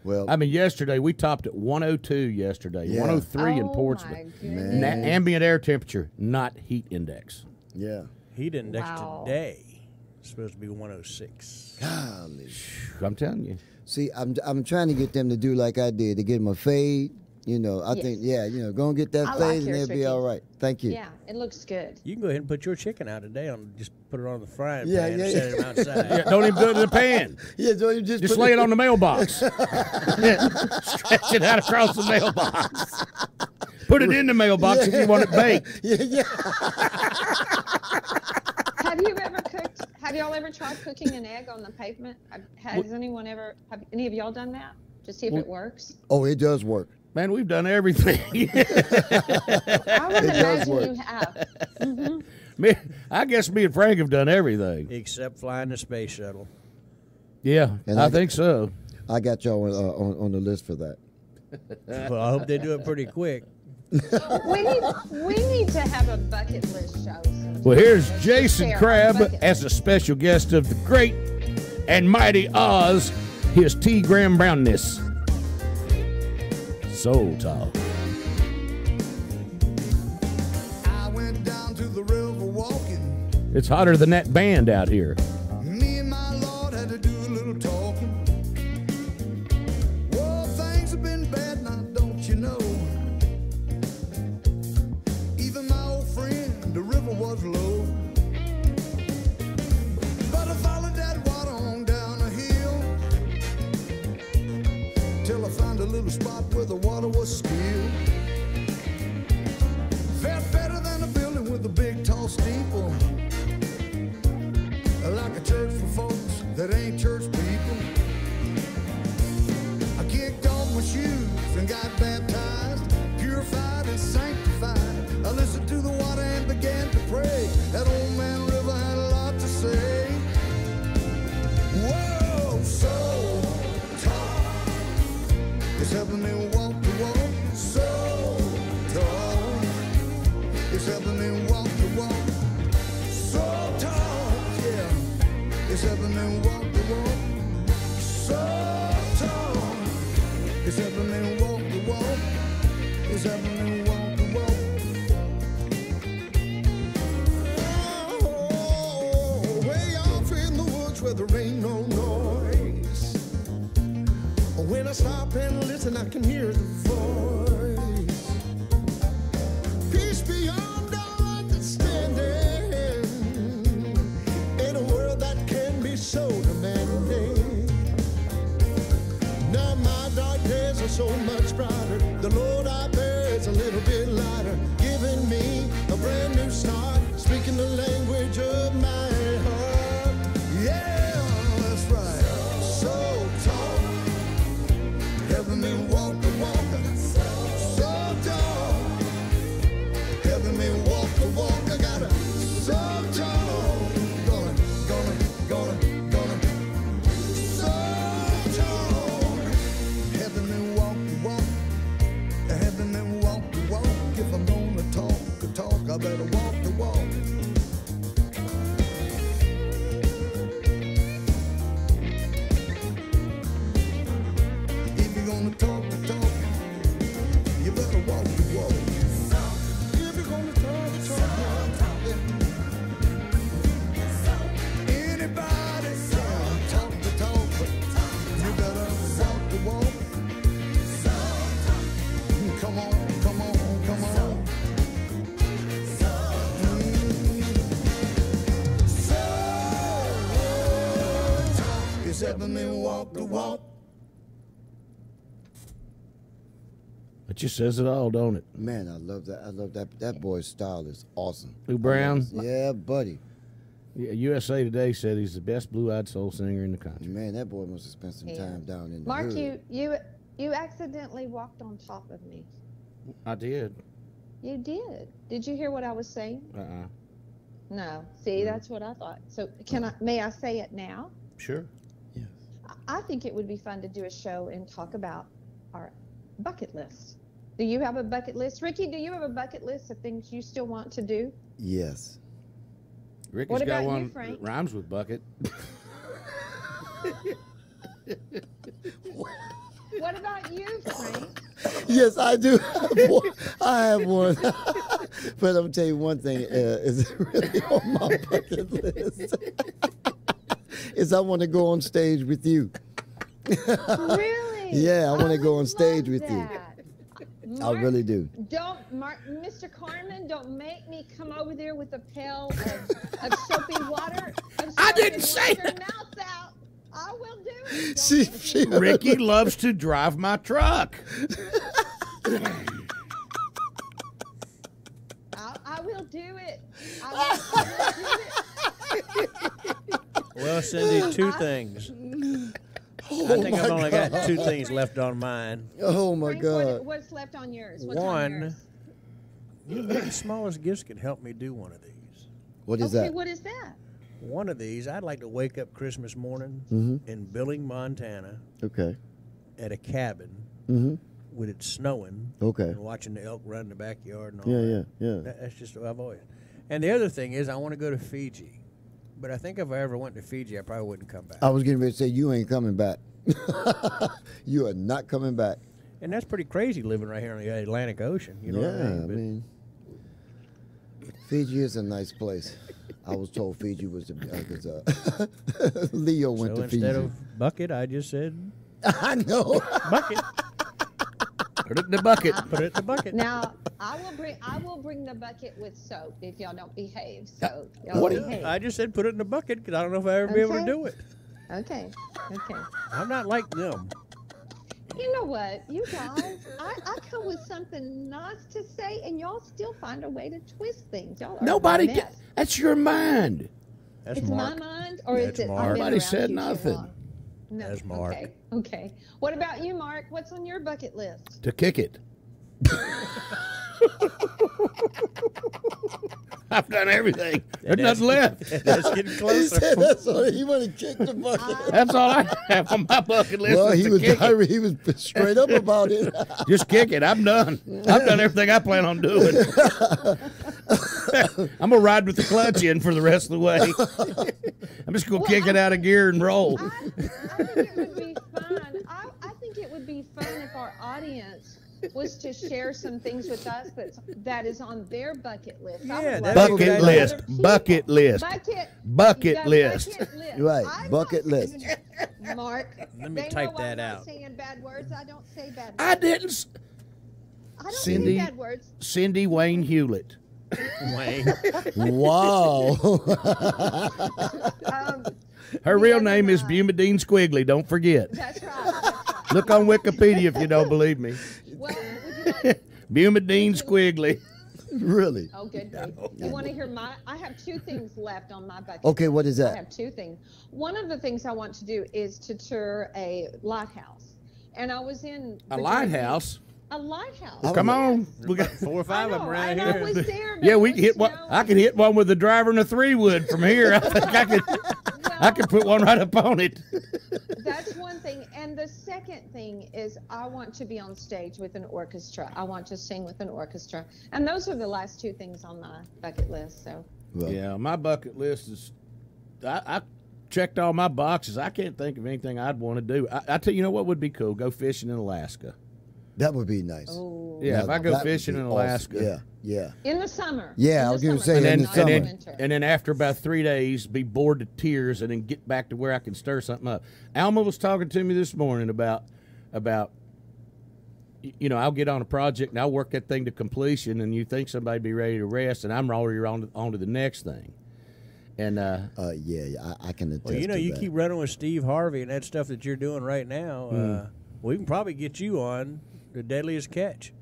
[SPEAKER 6] Well,
[SPEAKER 2] I mean, yesterday we topped at 102 yesterday,
[SPEAKER 6] Yeah.
[SPEAKER 2] 103 in
[SPEAKER 5] Oh,
[SPEAKER 2] Portsmouth.
[SPEAKER 5] my
[SPEAKER 6] Man.
[SPEAKER 5] goodness.
[SPEAKER 2] Ambient air temperature, not heat index.
[SPEAKER 6] yeah.
[SPEAKER 3] Heat index
[SPEAKER 5] Wow.
[SPEAKER 3] today is supposed to be 106.
[SPEAKER 6] Golly.
[SPEAKER 2] I'm telling you.
[SPEAKER 6] See, I'm trying to get them to do like I did, to get them a fade. You know, I think,
[SPEAKER 5] Yes.
[SPEAKER 6] go and get that
[SPEAKER 5] I like
[SPEAKER 6] fade and
[SPEAKER 5] yours,
[SPEAKER 6] they'll be
[SPEAKER 5] Ricky.
[SPEAKER 6] all right. Thank you.
[SPEAKER 5] Yeah, it looks good.
[SPEAKER 3] You can go ahead and put your chicken out today. Just put it on the frying
[SPEAKER 6] Yeah,
[SPEAKER 3] pan
[SPEAKER 6] yeah,
[SPEAKER 3] and set it outside.
[SPEAKER 2] Yeah, don't even do it in the pan.
[SPEAKER 6] Yeah, so you just
[SPEAKER 2] Just
[SPEAKER 6] put
[SPEAKER 2] lay it on the mailbox. Yeah, stretch it out across the mailbox. Put it in the mailbox if you want it baked.
[SPEAKER 6] Yeah.
[SPEAKER 5] Have y'all ever tried cooking an egg on the pavement? Have any of y'all done that? To see if it works?
[SPEAKER 6] Oh, it does work.
[SPEAKER 2] Man, we've done everything.
[SPEAKER 5] I would
[SPEAKER 6] does
[SPEAKER 5] imagine
[SPEAKER 6] work.
[SPEAKER 5] you have.
[SPEAKER 2] I guess me and Frank have done everything.
[SPEAKER 3] Except flying the space shuttle.
[SPEAKER 2] Yeah,
[SPEAKER 6] And
[SPEAKER 2] I think so.
[SPEAKER 6] I got y'all on the list for that.
[SPEAKER 3] Well, I hope they do it pretty quick.
[SPEAKER 5] We need to have a bucket list show.
[SPEAKER 2] Well, here's Jason
[SPEAKER 5] Share our
[SPEAKER 2] Crabb
[SPEAKER 5] bucket
[SPEAKER 2] as a special guest of the great and mighty Oz, his T. Graham Brownness. Soul Talk.
[SPEAKER 1] I went down to the river walking.
[SPEAKER 2] It's hotter than that band out here.
[SPEAKER 1] Me and my Lord had to do a little talking. Well, things have been bad now, don't you know? Even my old friend, the river was low. But I followed that water on down a hill till I found a little spot where the water was still. Felt better than a building with a big tall steeple. Like a church for folks that ain't church people. I kicked off my shoes and got baptized, purified and sanctified. I listened to the water and began to pray. That old man river had a lot to say. Whoa, so tall, it's helping me walk the walk. So tall, it's helping me walk the walk. So tall, yeah, it's helping me walk the walk. So tall, it's helping me walk the walk. It's helping me walk the walk. Oh, way off in the woods where there ain't no noise. When I stop and listen, I can hear the voice. Peace beyond all understanding. In a world that can be so demanding. Now my dark days are so much brighter. The load I bear is a little bit lighter. Giving me a brand new start. Speaking the language of my heart. Yeah, that's right. So tall, helping me walk the walk. So tall, helping me walk the walk. I got it. So tall, gonna. So tall, helping me walk the walk. Helping me walk the walk. If I'm gonna talk the talk, I better walk the walk. If you're gonna talk the talk, you better walk the walk. If you're gonna talk the talk, anybody can talk the talk, but you better walk the walk. Come on, come on, come on. It's helping me walk the walk.
[SPEAKER 2] It just says it all, don't it?
[SPEAKER 6] Man, I love that. I love that. That boy's style is awesome.
[SPEAKER 2] Lou Brown,
[SPEAKER 6] Yeah, buddy.
[SPEAKER 2] yeah, USA Today said he's the best blue-eyed soul singer in the country.
[SPEAKER 6] Man, that boy must have spent some
[SPEAKER 5] Yeah.
[SPEAKER 6] time down in the
[SPEAKER 5] Mark,
[SPEAKER 6] hood.
[SPEAKER 5] you accidentally walked on top of me.
[SPEAKER 2] I did.
[SPEAKER 5] You did. Did you hear what I was saying? No. See, that's what I thought. So may I say it now?
[SPEAKER 2] Sure.
[SPEAKER 5] I think it would be fun to do a show and talk about our bucket list. Do you have a bucket list? Ricky, do you have a bucket list of things you still want to do?
[SPEAKER 6] Yes.
[SPEAKER 2] Ricky's
[SPEAKER 5] What
[SPEAKER 2] got
[SPEAKER 5] about you,
[SPEAKER 2] one
[SPEAKER 5] Frank?
[SPEAKER 2] that rhymes with bucket.
[SPEAKER 5] What about you, Frank?
[SPEAKER 6] Yes, I do have one. I have one. But I'm going to tell you one thing is really on my bucket list. Is I want to go on stage with you.
[SPEAKER 5] Really?
[SPEAKER 6] Yeah, I want to go
[SPEAKER 5] would
[SPEAKER 6] on stage
[SPEAKER 5] love
[SPEAKER 6] with you.
[SPEAKER 5] that.
[SPEAKER 6] I really do.
[SPEAKER 5] Mr. Carmen, don't make me come over there with a pail of soapy water.
[SPEAKER 2] I didn't say
[SPEAKER 5] your mouth out. I will do it. Don't make me-
[SPEAKER 6] She
[SPEAKER 2] Ricky loves to drive my truck.
[SPEAKER 5] I will do it. I will do it.
[SPEAKER 3] Well, Cindy, two things. I think I've only got two things left on mine.
[SPEAKER 6] Oh my
[SPEAKER 5] Frank,
[SPEAKER 6] God.
[SPEAKER 5] what's left on yours? What's on
[SPEAKER 3] One,
[SPEAKER 5] yours?
[SPEAKER 3] the smallest gifts could help me do one of these.
[SPEAKER 6] What is
[SPEAKER 5] Okay,
[SPEAKER 6] that?
[SPEAKER 5] what is that?
[SPEAKER 3] One of these, I'd like to wake up Christmas morning in Billing, Montana,
[SPEAKER 6] Okay.
[SPEAKER 3] at a cabin
[SPEAKER 6] Mm-hmm.
[SPEAKER 3] with it snowing
[SPEAKER 6] Okay.
[SPEAKER 3] and watching the elk run in the backyard and all
[SPEAKER 6] Yeah,
[SPEAKER 3] that.
[SPEAKER 6] yeah.
[SPEAKER 3] That's just what I've always. And the other thing is, I want to go to Fiji, but I think if I ever went to Fiji, I probably wouldn't come back.
[SPEAKER 6] I was getting ready to say, you ain't coming back. You are not coming back.
[SPEAKER 3] And that's pretty crazy living right here on the Atlantic Ocean. You know
[SPEAKER 6] Yeah,
[SPEAKER 3] what I mean?
[SPEAKER 6] I
[SPEAKER 3] But
[SPEAKER 6] mean, Fiji is a nice place. I was told Fiji was because Leo went
[SPEAKER 3] so
[SPEAKER 6] to Fiji.
[SPEAKER 3] instead of bucket, I just said
[SPEAKER 6] I know.
[SPEAKER 3] bucket.
[SPEAKER 2] Put it in the bucket.
[SPEAKER 3] Put it in the bucket.
[SPEAKER 5] Now I will bring the bucket with soap if y'all don't behave. So y'all
[SPEAKER 2] What-
[SPEAKER 5] behave.
[SPEAKER 3] I just said put it in the bucket because I don't know if I ever be able to
[SPEAKER 5] Okay.
[SPEAKER 3] do it.
[SPEAKER 5] Okay. Okay.
[SPEAKER 3] I'm not like them.
[SPEAKER 5] You know what, you guys, I come with something nice to say, and y'all still find a way to twist things. Y'all are
[SPEAKER 2] Nobody
[SPEAKER 5] a mess.
[SPEAKER 2] get. That's your mind.
[SPEAKER 3] That's
[SPEAKER 5] It's
[SPEAKER 3] Mark.
[SPEAKER 5] my mind, or
[SPEAKER 3] That's
[SPEAKER 5] is it?
[SPEAKER 3] Mark.
[SPEAKER 5] I've been
[SPEAKER 2] Nobody
[SPEAKER 5] around
[SPEAKER 2] said
[SPEAKER 5] you too
[SPEAKER 2] nothing.
[SPEAKER 5] long? No.
[SPEAKER 3] That's Mark.
[SPEAKER 5] Okay. Okay. What about you, Mark? What's on your bucket list?
[SPEAKER 2] To kick it. I've done everything. There's nothing left.
[SPEAKER 3] That's getting
[SPEAKER 6] He
[SPEAKER 3] closer.
[SPEAKER 6] said that's all. He want to kick the bucket.
[SPEAKER 2] That's all I have on my bucket list.
[SPEAKER 6] Well,
[SPEAKER 2] is
[SPEAKER 6] he
[SPEAKER 2] to
[SPEAKER 6] was
[SPEAKER 2] kick it.
[SPEAKER 6] he was straight up about it.
[SPEAKER 2] Just kick it. I'm done. I've done everything I plan on doing. I'm gonna ride with the clutch in for the rest of the way. I'm just gonna kick it out of gear and roll.
[SPEAKER 5] I think it would be fun. I think it would be fun if our audience was to share some things with us that is on their bucket list. I would
[SPEAKER 3] Yeah,
[SPEAKER 5] love
[SPEAKER 3] that'd
[SPEAKER 5] to
[SPEAKER 3] be
[SPEAKER 2] Bucket
[SPEAKER 5] hear
[SPEAKER 3] good.
[SPEAKER 2] list.
[SPEAKER 5] other people.
[SPEAKER 2] Bucket list. Bucket
[SPEAKER 5] the
[SPEAKER 2] list.
[SPEAKER 5] bucket list.
[SPEAKER 6] Right,
[SPEAKER 5] I'm
[SPEAKER 6] bucket
[SPEAKER 5] not
[SPEAKER 6] list.
[SPEAKER 5] saying- Mark,
[SPEAKER 3] Let me
[SPEAKER 5] they
[SPEAKER 3] type
[SPEAKER 5] know
[SPEAKER 3] that
[SPEAKER 5] I'm not
[SPEAKER 3] out.
[SPEAKER 5] saying bad words. I don't say bad words.
[SPEAKER 2] I didn't.
[SPEAKER 5] I don't
[SPEAKER 2] Cindy-
[SPEAKER 5] say bad words.
[SPEAKER 2] Cindy Wayne Hewlett.
[SPEAKER 3] Wayne.
[SPEAKER 6] Wow.
[SPEAKER 2] Her
[SPEAKER 5] The
[SPEAKER 2] real
[SPEAKER 5] other
[SPEAKER 2] name is
[SPEAKER 5] one.
[SPEAKER 2] Bumadine Squiggly. Don't forget.
[SPEAKER 5] That's right. That's right.
[SPEAKER 2] Look on Wikipedia if you don't believe me.
[SPEAKER 5] Well, would you like?
[SPEAKER 2] Bumadine Squiggly.
[SPEAKER 6] Really?
[SPEAKER 5] Oh, good. You want to hear my? I have two things left on my bucket.
[SPEAKER 6] Okay, what is
[SPEAKER 5] I
[SPEAKER 6] that?
[SPEAKER 5] have two things. One of the things I want to do is to tour a lighthouse, and I was in
[SPEAKER 2] A
[SPEAKER 5] Virginia
[SPEAKER 2] lighthouse.
[SPEAKER 5] Beach. A lighthouse.
[SPEAKER 6] Oh,
[SPEAKER 2] Come on. We got.
[SPEAKER 3] 4 or 5
[SPEAKER 5] I
[SPEAKER 3] of them
[SPEAKER 5] know,
[SPEAKER 3] around
[SPEAKER 5] I
[SPEAKER 3] here.
[SPEAKER 5] was there. But
[SPEAKER 2] Yeah, we
[SPEAKER 5] it
[SPEAKER 2] can hit
[SPEAKER 5] was
[SPEAKER 2] one. I can hit one with a driver and a 3-wood from here. I think I could. I could put one right up on it.
[SPEAKER 5] That's one thing. And the second thing is I want to be on stage with an orchestra. I want to sing with an orchestra. And those are the last two things on my bucket list. So
[SPEAKER 6] Well,
[SPEAKER 2] Yeah, my bucket list is. I checked all my boxes. I can't think of anything I'd want to do. I tell you, know what would be cool? Go fishing in Alaska.
[SPEAKER 6] that would be nice.
[SPEAKER 5] oh,
[SPEAKER 2] Yeah, if I go
[SPEAKER 6] That would
[SPEAKER 2] fishing
[SPEAKER 6] be
[SPEAKER 2] in
[SPEAKER 6] awesome.
[SPEAKER 2] Alaska.
[SPEAKER 6] Yeah.
[SPEAKER 5] in the summer.
[SPEAKER 6] Yeah,
[SPEAKER 5] In
[SPEAKER 6] I
[SPEAKER 5] the
[SPEAKER 6] was gonna
[SPEAKER 5] summer,
[SPEAKER 6] say
[SPEAKER 5] not
[SPEAKER 6] in the
[SPEAKER 5] in
[SPEAKER 6] summer.
[SPEAKER 5] winter.
[SPEAKER 2] And then after about 3 days, be bored to tears, and then get back to where I can stir something up. Alma was talking to me this morning about, you know, I'll get on a project and I'll work that thing to completion, and you think somebody'd be ready to rest, and I'm already on to the next thing. And
[SPEAKER 6] I can attest
[SPEAKER 3] Well, you know,
[SPEAKER 6] to
[SPEAKER 3] you
[SPEAKER 6] that.
[SPEAKER 3] keep running with Steve Harvey and that stuff that you're doing right now. We can probably get you on The Deadliest Catch.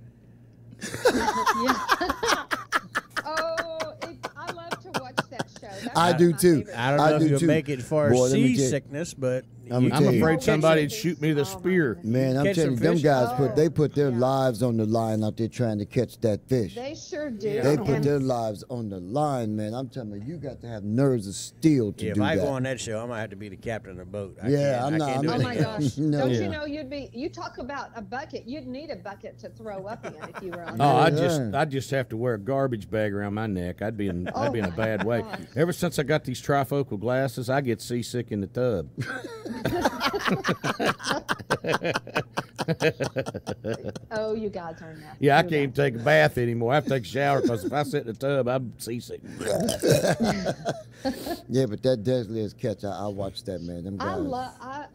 [SPEAKER 5] Oh, I love to watch that show. That's
[SPEAKER 6] I
[SPEAKER 5] one of
[SPEAKER 6] do
[SPEAKER 5] my
[SPEAKER 6] too.
[SPEAKER 5] favorite
[SPEAKER 3] I don't
[SPEAKER 6] I
[SPEAKER 3] know
[SPEAKER 6] do
[SPEAKER 3] if you'll
[SPEAKER 6] too.
[SPEAKER 3] make it as far
[SPEAKER 6] Boy,
[SPEAKER 3] as
[SPEAKER 6] let me tell you.
[SPEAKER 3] seasickness, but
[SPEAKER 6] I'm
[SPEAKER 2] I'm
[SPEAKER 6] telling you.
[SPEAKER 2] afraid somebody'd shoot me with a spear.
[SPEAKER 6] Man, I'm
[SPEAKER 3] Catch
[SPEAKER 6] telling you,
[SPEAKER 3] some
[SPEAKER 6] them
[SPEAKER 3] fish?
[SPEAKER 6] guys
[SPEAKER 5] Oh,
[SPEAKER 6] put their
[SPEAKER 5] yeah.
[SPEAKER 6] lives on the line out there trying to catch that fish.
[SPEAKER 5] They sure do.
[SPEAKER 6] They put
[SPEAKER 5] And
[SPEAKER 6] their lives on the line, man. I'm telling you, you got to have nerves of steel to
[SPEAKER 3] Yeah, if
[SPEAKER 6] do
[SPEAKER 3] I
[SPEAKER 6] that.
[SPEAKER 3] go on that show, I might have to be the captain of the boat. I
[SPEAKER 6] Yeah,
[SPEAKER 3] can't,
[SPEAKER 6] I'm
[SPEAKER 3] I
[SPEAKER 6] not-
[SPEAKER 3] can't
[SPEAKER 6] I'm
[SPEAKER 3] do
[SPEAKER 6] not-
[SPEAKER 5] oh my
[SPEAKER 3] anything else.
[SPEAKER 5] gosh!
[SPEAKER 6] No.
[SPEAKER 5] Don't
[SPEAKER 2] Yeah.
[SPEAKER 5] you know you talk about a bucket? You'd need a bucket to throw up in if you were on.
[SPEAKER 2] Oh,
[SPEAKER 5] there.
[SPEAKER 2] I'd just have to wear a garbage bag around my neck. I'd be in
[SPEAKER 5] Oh
[SPEAKER 2] a
[SPEAKER 5] my
[SPEAKER 2] bad way.
[SPEAKER 5] gosh.
[SPEAKER 2] Ever since I got these trifocal glasses, I get seasick in the tub.
[SPEAKER 5] Oh, you guys are nuts.
[SPEAKER 2] Yeah, I
[SPEAKER 5] You
[SPEAKER 2] can't even
[SPEAKER 5] guys-
[SPEAKER 2] take a bath anymore. I have to take a shower because if I sit in the tub, I'm seasick.
[SPEAKER 6] Yeah, but that Deadliest Catch, I watched that, man. Them guys.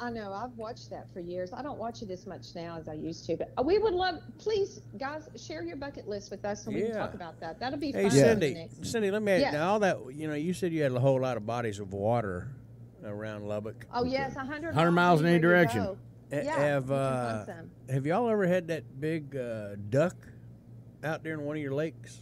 [SPEAKER 5] I know. I've watched that for years. I don't watch it as much now as I used to, but we would love. Please, guys, share your bucket list with us, and we can
[SPEAKER 3] Yeah.
[SPEAKER 5] talk about that. That'll be
[SPEAKER 3] Hey,
[SPEAKER 5] fun.
[SPEAKER 3] Cindy,
[SPEAKER 5] Next.
[SPEAKER 3] Cindy, let me ask
[SPEAKER 5] Yes.
[SPEAKER 3] now all that, you said you had a whole lot of bodies of water around Lubbock.
[SPEAKER 5] Oh yes, 100
[SPEAKER 2] 100 miles in any
[SPEAKER 5] ready to
[SPEAKER 2] direction.
[SPEAKER 5] go.
[SPEAKER 3] Ha-
[SPEAKER 5] Yeah,
[SPEAKER 3] have
[SPEAKER 5] you can find some.
[SPEAKER 3] have y'all ever had that big duck out there in one of your lakes?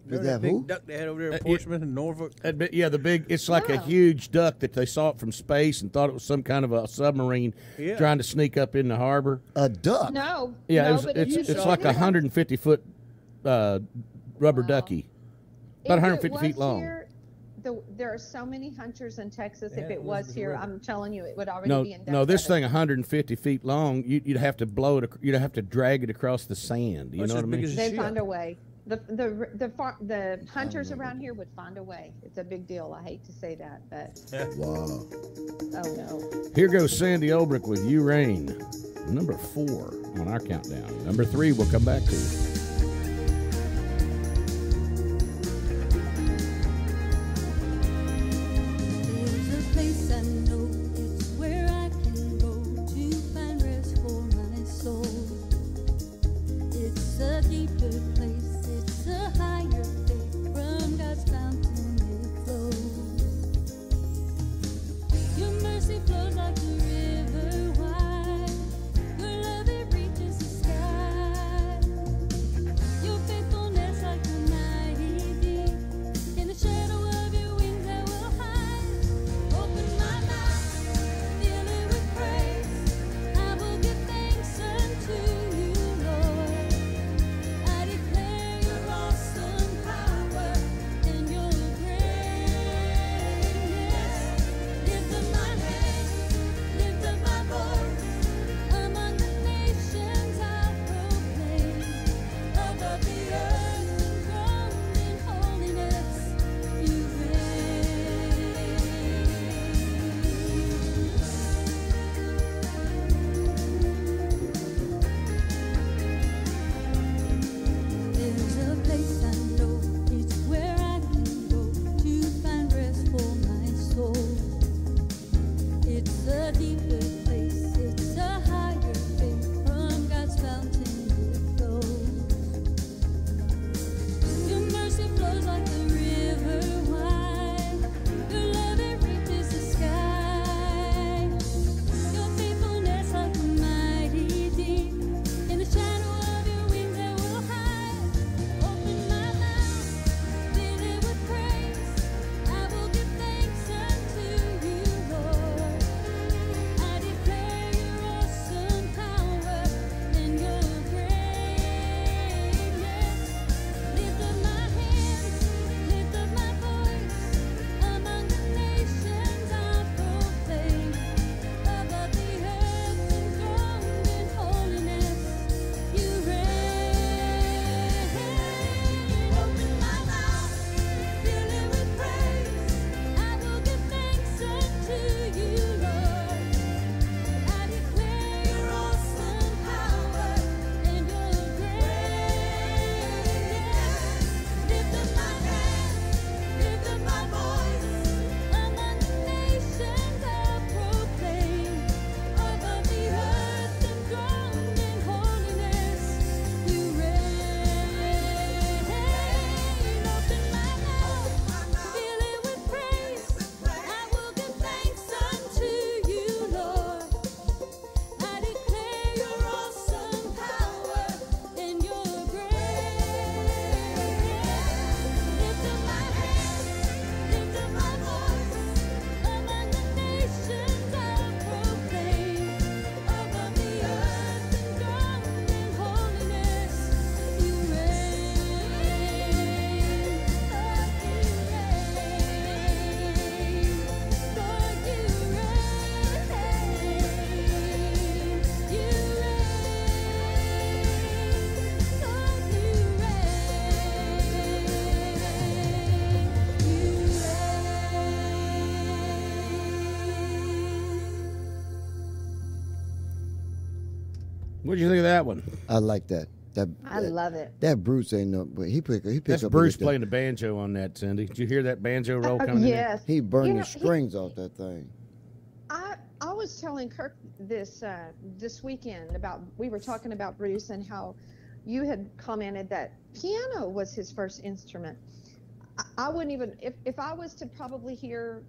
[SPEAKER 6] Did
[SPEAKER 3] Remember
[SPEAKER 6] they
[SPEAKER 3] that
[SPEAKER 6] have
[SPEAKER 3] big
[SPEAKER 6] who?
[SPEAKER 3] duck they had over there in
[SPEAKER 2] yeah.
[SPEAKER 3] Portsmouth and Norfolk?
[SPEAKER 2] Yeah, it's like a
[SPEAKER 5] Wow.
[SPEAKER 2] huge duck that they saw it from space and thought it was some kind of a submarine
[SPEAKER 3] Yeah.
[SPEAKER 2] trying to sneak up in the harbor.
[SPEAKER 6] A duck.
[SPEAKER 5] No.
[SPEAKER 2] Yeah,
[SPEAKER 5] no, but if
[SPEAKER 2] it's
[SPEAKER 5] you
[SPEAKER 2] like
[SPEAKER 5] saw
[SPEAKER 2] a
[SPEAKER 5] it-
[SPEAKER 2] 150-foot rubber
[SPEAKER 5] Wow.
[SPEAKER 2] ducky.
[SPEAKER 5] if
[SPEAKER 2] About
[SPEAKER 5] it
[SPEAKER 2] 150 feet
[SPEAKER 5] was
[SPEAKER 2] long.
[SPEAKER 5] here, there are so many hunters in Texas.
[SPEAKER 3] Yeah,
[SPEAKER 5] if it
[SPEAKER 3] Elizabeth
[SPEAKER 5] was here,
[SPEAKER 3] River.
[SPEAKER 5] I'm telling you, it would already
[SPEAKER 2] No,
[SPEAKER 5] be in.
[SPEAKER 2] no, this
[SPEAKER 5] Death Valley.
[SPEAKER 2] thing 150 feet long. You'd have to blow it. You'd have to drag it across the sand. You
[SPEAKER 3] It's
[SPEAKER 2] know
[SPEAKER 3] as
[SPEAKER 2] what I
[SPEAKER 3] big
[SPEAKER 2] mean?
[SPEAKER 3] as a
[SPEAKER 5] They'd
[SPEAKER 3] ship.
[SPEAKER 5] find a way. The hunters around here would find a way. It's a big deal. I hate to say that, but
[SPEAKER 6] Wow.
[SPEAKER 5] oh no.
[SPEAKER 2] Here goes Sandy Olbrich with "You Rain," number 4 on our countdown. Number 3 we'll come back to.
[SPEAKER 8] There's a place I know, it's where I can go to find rest for my soul. It's a deeper place, it's a higher faith, from God's fountain it flows. Your mercy flows like a river wide, your love it reaches the sky.
[SPEAKER 2] What'd you think of that one?
[SPEAKER 6] I like that.
[SPEAKER 5] I love it.
[SPEAKER 6] That Bruce ain't no, but he picked
[SPEAKER 2] That's
[SPEAKER 6] up.
[SPEAKER 2] Bruce playing the banjo on that, Cindy. Did you hear that banjo roll coming in?
[SPEAKER 5] Yes.
[SPEAKER 6] He burned
[SPEAKER 5] You
[SPEAKER 6] the
[SPEAKER 5] know,
[SPEAKER 6] strings off that thing.
[SPEAKER 5] I was telling Kirk this weekend we were talking about Bruce and how you had commented that piano was his first instrument. I wouldn't even if I was to probably hear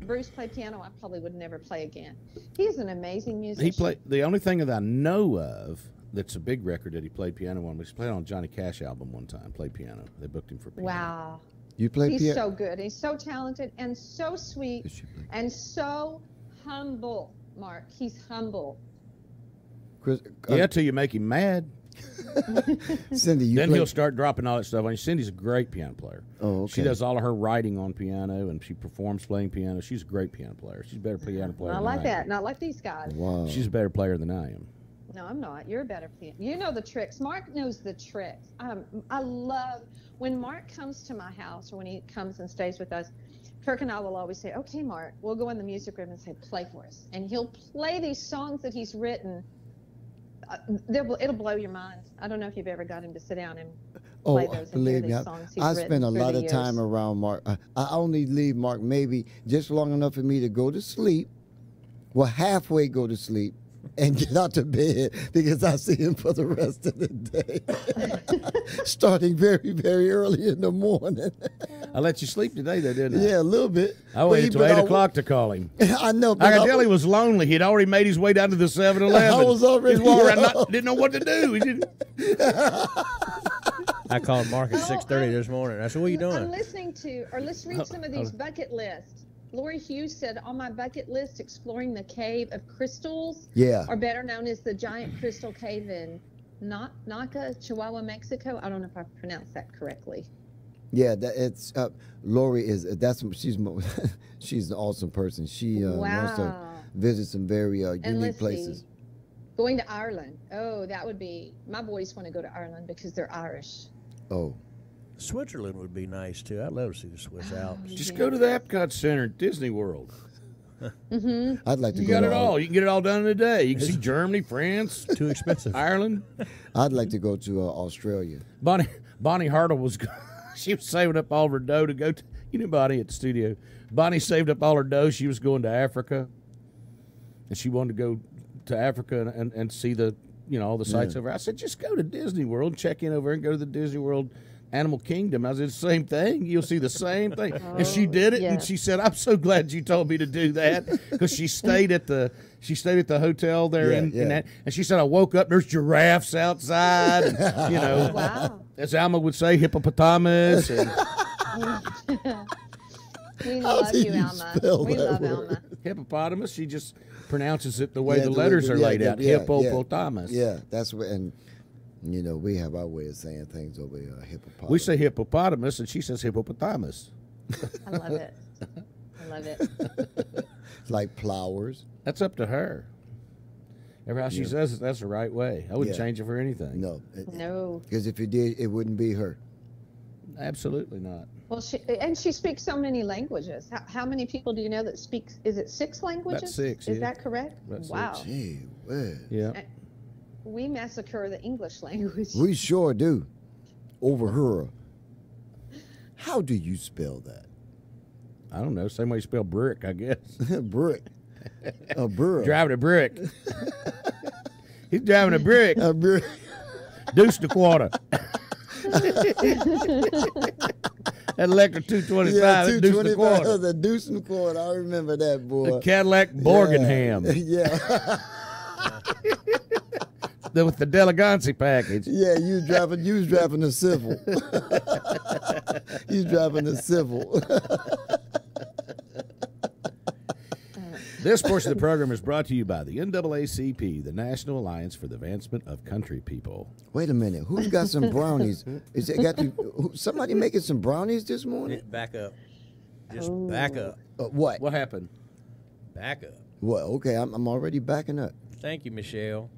[SPEAKER 5] Bruce play piano, I probably would never play again. He's an amazing musician.
[SPEAKER 2] He played. The only thing that I know of that's a big record that he played piano on was he played on Johnny Cash album one time. Played piano. They booked him for piano.
[SPEAKER 5] Wow.
[SPEAKER 6] You play
[SPEAKER 5] He's
[SPEAKER 6] piano?
[SPEAKER 5] so good. He's so talented and so sweet and so humble, Mark. He's humble.
[SPEAKER 6] Chris,
[SPEAKER 2] Yeah, till you make him mad.
[SPEAKER 6] Cindy, you
[SPEAKER 2] Then
[SPEAKER 6] play?
[SPEAKER 2] he'll start dropping all that stuff on you. Cindy's a great piano player.
[SPEAKER 6] Oh, okay.
[SPEAKER 2] She does all of her writing on piano, and she performs playing piano. She's a great piano player. She's a better piano player
[SPEAKER 5] Not
[SPEAKER 2] than
[SPEAKER 5] like
[SPEAKER 2] I am.
[SPEAKER 5] that. Not like these guys.
[SPEAKER 6] Wow.
[SPEAKER 2] She's a better player than I am.
[SPEAKER 5] No, I'm not. You're a better pianist. You know the tricks. Mark knows the tricks. I love when Mark comes to my house or when he comes and stays with us. Kirk and I will always say, "Okay, Mark, we'll go in the music room and say, play for us." And he'll play these songs that he's written. It'll blow your mind. I don't know if you've ever got him to sit down and play those and hear
[SPEAKER 6] believe me,
[SPEAKER 5] these songs he's
[SPEAKER 6] I
[SPEAKER 5] written
[SPEAKER 6] spend a
[SPEAKER 5] through
[SPEAKER 6] lot
[SPEAKER 5] the
[SPEAKER 6] of time
[SPEAKER 5] years.
[SPEAKER 6] around Mark. I only leave Mark maybe just long enough for me to go to sleep. Well, halfway go to sleep and get out to bed because I see him for the rest of the day, starting very, very early in the morning.
[SPEAKER 2] I let you sleep today, though, didn't I?
[SPEAKER 6] Yeah, a little bit.
[SPEAKER 2] I waited till 8 o'clock to call him.
[SPEAKER 6] I know.
[SPEAKER 2] I
[SPEAKER 6] But
[SPEAKER 2] could tell he was lonely. He'd already made his way down to the 7-Eleven.
[SPEAKER 6] I was already
[SPEAKER 2] He was walking around,
[SPEAKER 6] up.
[SPEAKER 2] didn't know what to do. He didn't.
[SPEAKER 3] I called Mark at 6:30 this morning. I said, "What are you
[SPEAKER 5] I'm
[SPEAKER 3] doing?"
[SPEAKER 5] listening to, or let's read some of these bucket lists. Lori Hughes said, on my bucket list, exploring the Cave of Crystals,
[SPEAKER 6] Yeah.
[SPEAKER 5] or better known as the Giant Crystal Cave in Naca, Chihuahua, Mexico. I don't know if I pronounced that correctly.
[SPEAKER 6] Yeah, it's Lori is she's an awesome person. She wants to
[SPEAKER 5] Wow.
[SPEAKER 6] visit some very
[SPEAKER 5] And
[SPEAKER 6] unique
[SPEAKER 5] let's
[SPEAKER 6] places.
[SPEAKER 5] see, going to Ireland. Oh, that would be, my boys want to go to Ireland because they're Irish.
[SPEAKER 6] Oh,
[SPEAKER 3] Switzerland would be nice too. I'd love to see the Swiss Alps.
[SPEAKER 2] Just go to the Epcot Center at Disney World.
[SPEAKER 6] I'd like to
[SPEAKER 2] You
[SPEAKER 6] go
[SPEAKER 2] got
[SPEAKER 6] to
[SPEAKER 2] it all. You can get it all done in a day. You can see Germany, France,
[SPEAKER 3] Too expensive.
[SPEAKER 2] Ireland.
[SPEAKER 6] I'd like to go to Australia.
[SPEAKER 2] Bonnie Hartle was she was saving up all her dough to go to. You knew Bonnie at the studio. Bonnie saved up all her dough. She was going to Africa, and she wanted to go to Africa and see the all the sights over. I said, just go to Disney World, check in over and go to the Disney World Animal Kingdom. I said, it's the same thing. You'll see the same thing. And she did it, and
[SPEAKER 5] yes.
[SPEAKER 2] she said, I'm so glad you told me to do that, because she stayed at the hotel there in that, and she said, I woke up, there's giraffes outside, and,
[SPEAKER 5] Wow.
[SPEAKER 2] as Alma would say, hippopotamus, and
[SPEAKER 5] We love
[SPEAKER 6] do
[SPEAKER 5] you,
[SPEAKER 6] you
[SPEAKER 5] Alma.
[SPEAKER 6] spell
[SPEAKER 5] We
[SPEAKER 6] that
[SPEAKER 5] love
[SPEAKER 6] word?
[SPEAKER 5] Alma.
[SPEAKER 2] hippopotamus. She just pronounces it the way
[SPEAKER 6] Yeah,
[SPEAKER 2] the
[SPEAKER 6] the way
[SPEAKER 2] letters
[SPEAKER 6] the-
[SPEAKER 2] are
[SPEAKER 6] yeah,
[SPEAKER 2] laid
[SPEAKER 6] the-
[SPEAKER 2] out.
[SPEAKER 6] yeah,
[SPEAKER 2] Hippopotamus.
[SPEAKER 6] Yeah, that's what, and we have our way of saying things over here. Hippopotamus.
[SPEAKER 2] We say hippopotamus, and she says hippopotamus.
[SPEAKER 5] I love it. I love it.
[SPEAKER 6] It's like flowers.
[SPEAKER 2] That's up to her. Every how she says it, that's the right way. I wouldn't
[SPEAKER 6] Yeah.
[SPEAKER 2] change it for anything.
[SPEAKER 6] No,
[SPEAKER 5] No.
[SPEAKER 6] because if you did, it wouldn't be her.
[SPEAKER 2] Absolutely not.
[SPEAKER 5] Well, she speaks so many languages. How many people do you know that speaks? Is it 6 languages?
[SPEAKER 2] About 6,
[SPEAKER 5] Is
[SPEAKER 2] yeah.
[SPEAKER 5] that correct?
[SPEAKER 2] About 6.
[SPEAKER 5] Wow.
[SPEAKER 6] Gee whiz.
[SPEAKER 2] Yeah.
[SPEAKER 5] We massacre the English language.
[SPEAKER 6] We sure do. Over her. How do you spell that?
[SPEAKER 2] I don't know. Same way you spell brick, I guess.
[SPEAKER 6] Brick. A brick.
[SPEAKER 2] Driving a brick. He's driving a brick.
[SPEAKER 6] A brick.
[SPEAKER 2] Deuce the quarter. That electric 225,
[SPEAKER 6] Yeah,
[SPEAKER 2] that deuce the quarter.
[SPEAKER 6] The deuce and quarter. I remember that, boy.
[SPEAKER 2] The Cadillac Borgenham.
[SPEAKER 6] Yeah.
[SPEAKER 2] With the Delegancy package.
[SPEAKER 6] Yeah, you was driving a civil. You was driving a civil.
[SPEAKER 2] This portion of the program is brought to you by the NAACP, the National Alliance for the Advancement of Country People.
[SPEAKER 6] Wait a minute. Who's got some brownies? Is it got somebody making some brownies this morning?
[SPEAKER 3] Back up. Just back up.
[SPEAKER 6] What?
[SPEAKER 2] What happened?
[SPEAKER 3] Back up.
[SPEAKER 6] Well, okay, I'm already backing up.
[SPEAKER 3] Thank you, Michelle.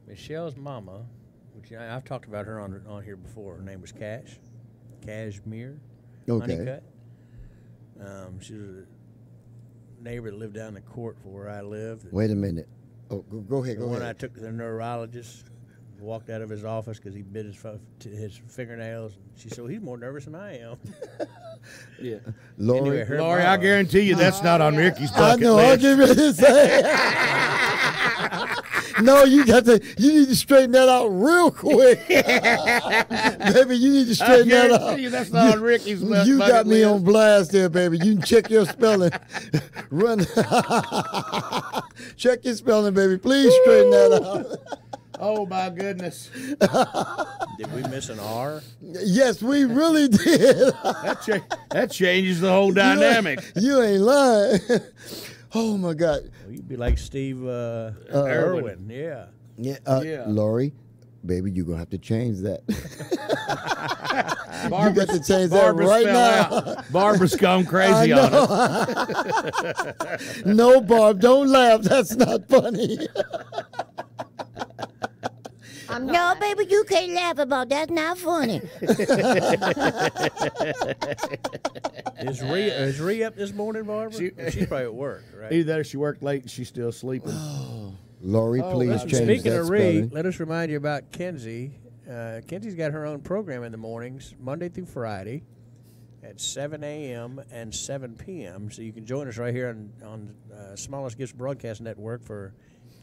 [SPEAKER 3] Michelle's mama, which I've talked about her on here before. Her name was Cashmere.
[SPEAKER 6] Okay.
[SPEAKER 3] Honeycutt. She was a neighbor that lived down the court for where I lived.
[SPEAKER 6] Wait a minute. Oh, go ahead.
[SPEAKER 3] The
[SPEAKER 6] Go
[SPEAKER 3] one I
[SPEAKER 6] ahead.
[SPEAKER 3] took to the neurologist, walked out of his office because he bit his fingernails. She said, well, he's more nervous than I am.
[SPEAKER 2] Yeah.
[SPEAKER 6] Lori.
[SPEAKER 3] Anyway, her
[SPEAKER 2] Lori,
[SPEAKER 3] mom-
[SPEAKER 2] I guarantee you that's not on Ricky's
[SPEAKER 6] I
[SPEAKER 2] bucket
[SPEAKER 6] know. I was
[SPEAKER 2] list.
[SPEAKER 6] getting ready to say. No, you need to straighten that out real quick, baby. You need to
[SPEAKER 2] I
[SPEAKER 6] straighten that out.
[SPEAKER 2] guarantee you that's not on Ricky's bucket
[SPEAKER 6] You got me
[SPEAKER 2] list.
[SPEAKER 6] on blast there, baby. You can check your spelling. Run. Check your spelling, baby. Please straighten that out.
[SPEAKER 2] Oh my goodness.
[SPEAKER 3] Did we miss an R?
[SPEAKER 6] Yes, we really did.
[SPEAKER 2] That changes the whole dynamic.
[SPEAKER 6] You ain't lying. Oh my God.
[SPEAKER 3] Well, you'd be like Steve Irwin. Yeah.
[SPEAKER 6] Yeah,
[SPEAKER 2] Yeah.
[SPEAKER 6] Lori, baby, you're gonna have to change that.
[SPEAKER 2] Barbara,
[SPEAKER 6] you got to change that
[SPEAKER 2] Barbara's
[SPEAKER 6] right
[SPEAKER 2] fell
[SPEAKER 6] now.
[SPEAKER 2] out. Barbara's gone crazy on it.
[SPEAKER 6] No, Barb, don't laugh. That's not funny.
[SPEAKER 5] I'm
[SPEAKER 9] No,
[SPEAKER 5] not.
[SPEAKER 9] baby, you can't laugh about that. That's not funny.
[SPEAKER 3] Is Ree up this morning, Barbara? She's probably at work, right?
[SPEAKER 2] Either that or she worked late and she's still sleeping.
[SPEAKER 6] Lori, please
[SPEAKER 3] Listen,
[SPEAKER 6] change
[SPEAKER 3] speaking
[SPEAKER 6] that
[SPEAKER 3] of Ree,
[SPEAKER 6] spelling.
[SPEAKER 3] let us remind you about Kenzie. Kenzie's got her own program in the mornings, Monday through Friday, at 7 a.m. and 7 p.m. So you can join us right here on Smallest Gifts Broadcast Network for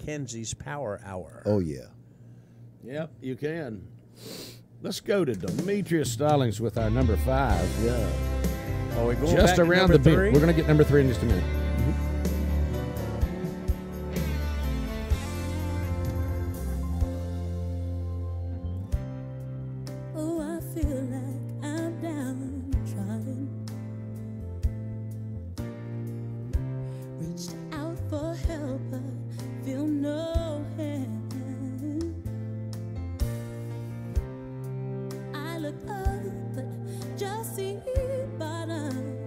[SPEAKER 3] Kenzie's Power Hour.
[SPEAKER 6] Oh yeah.
[SPEAKER 2] Yep, you can. Let's go to Demetrius Stallings with our number 5.
[SPEAKER 6] Yeah.
[SPEAKER 3] Are we going
[SPEAKER 2] Just
[SPEAKER 3] back to
[SPEAKER 2] around
[SPEAKER 3] number
[SPEAKER 2] the bend.
[SPEAKER 3] 3?
[SPEAKER 2] We're going to get number 3 in just a minute.
[SPEAKER 8] Oh, I feel like I'm downtrodden. Reached out for help, but feel no hand. I look up, but just see bottom.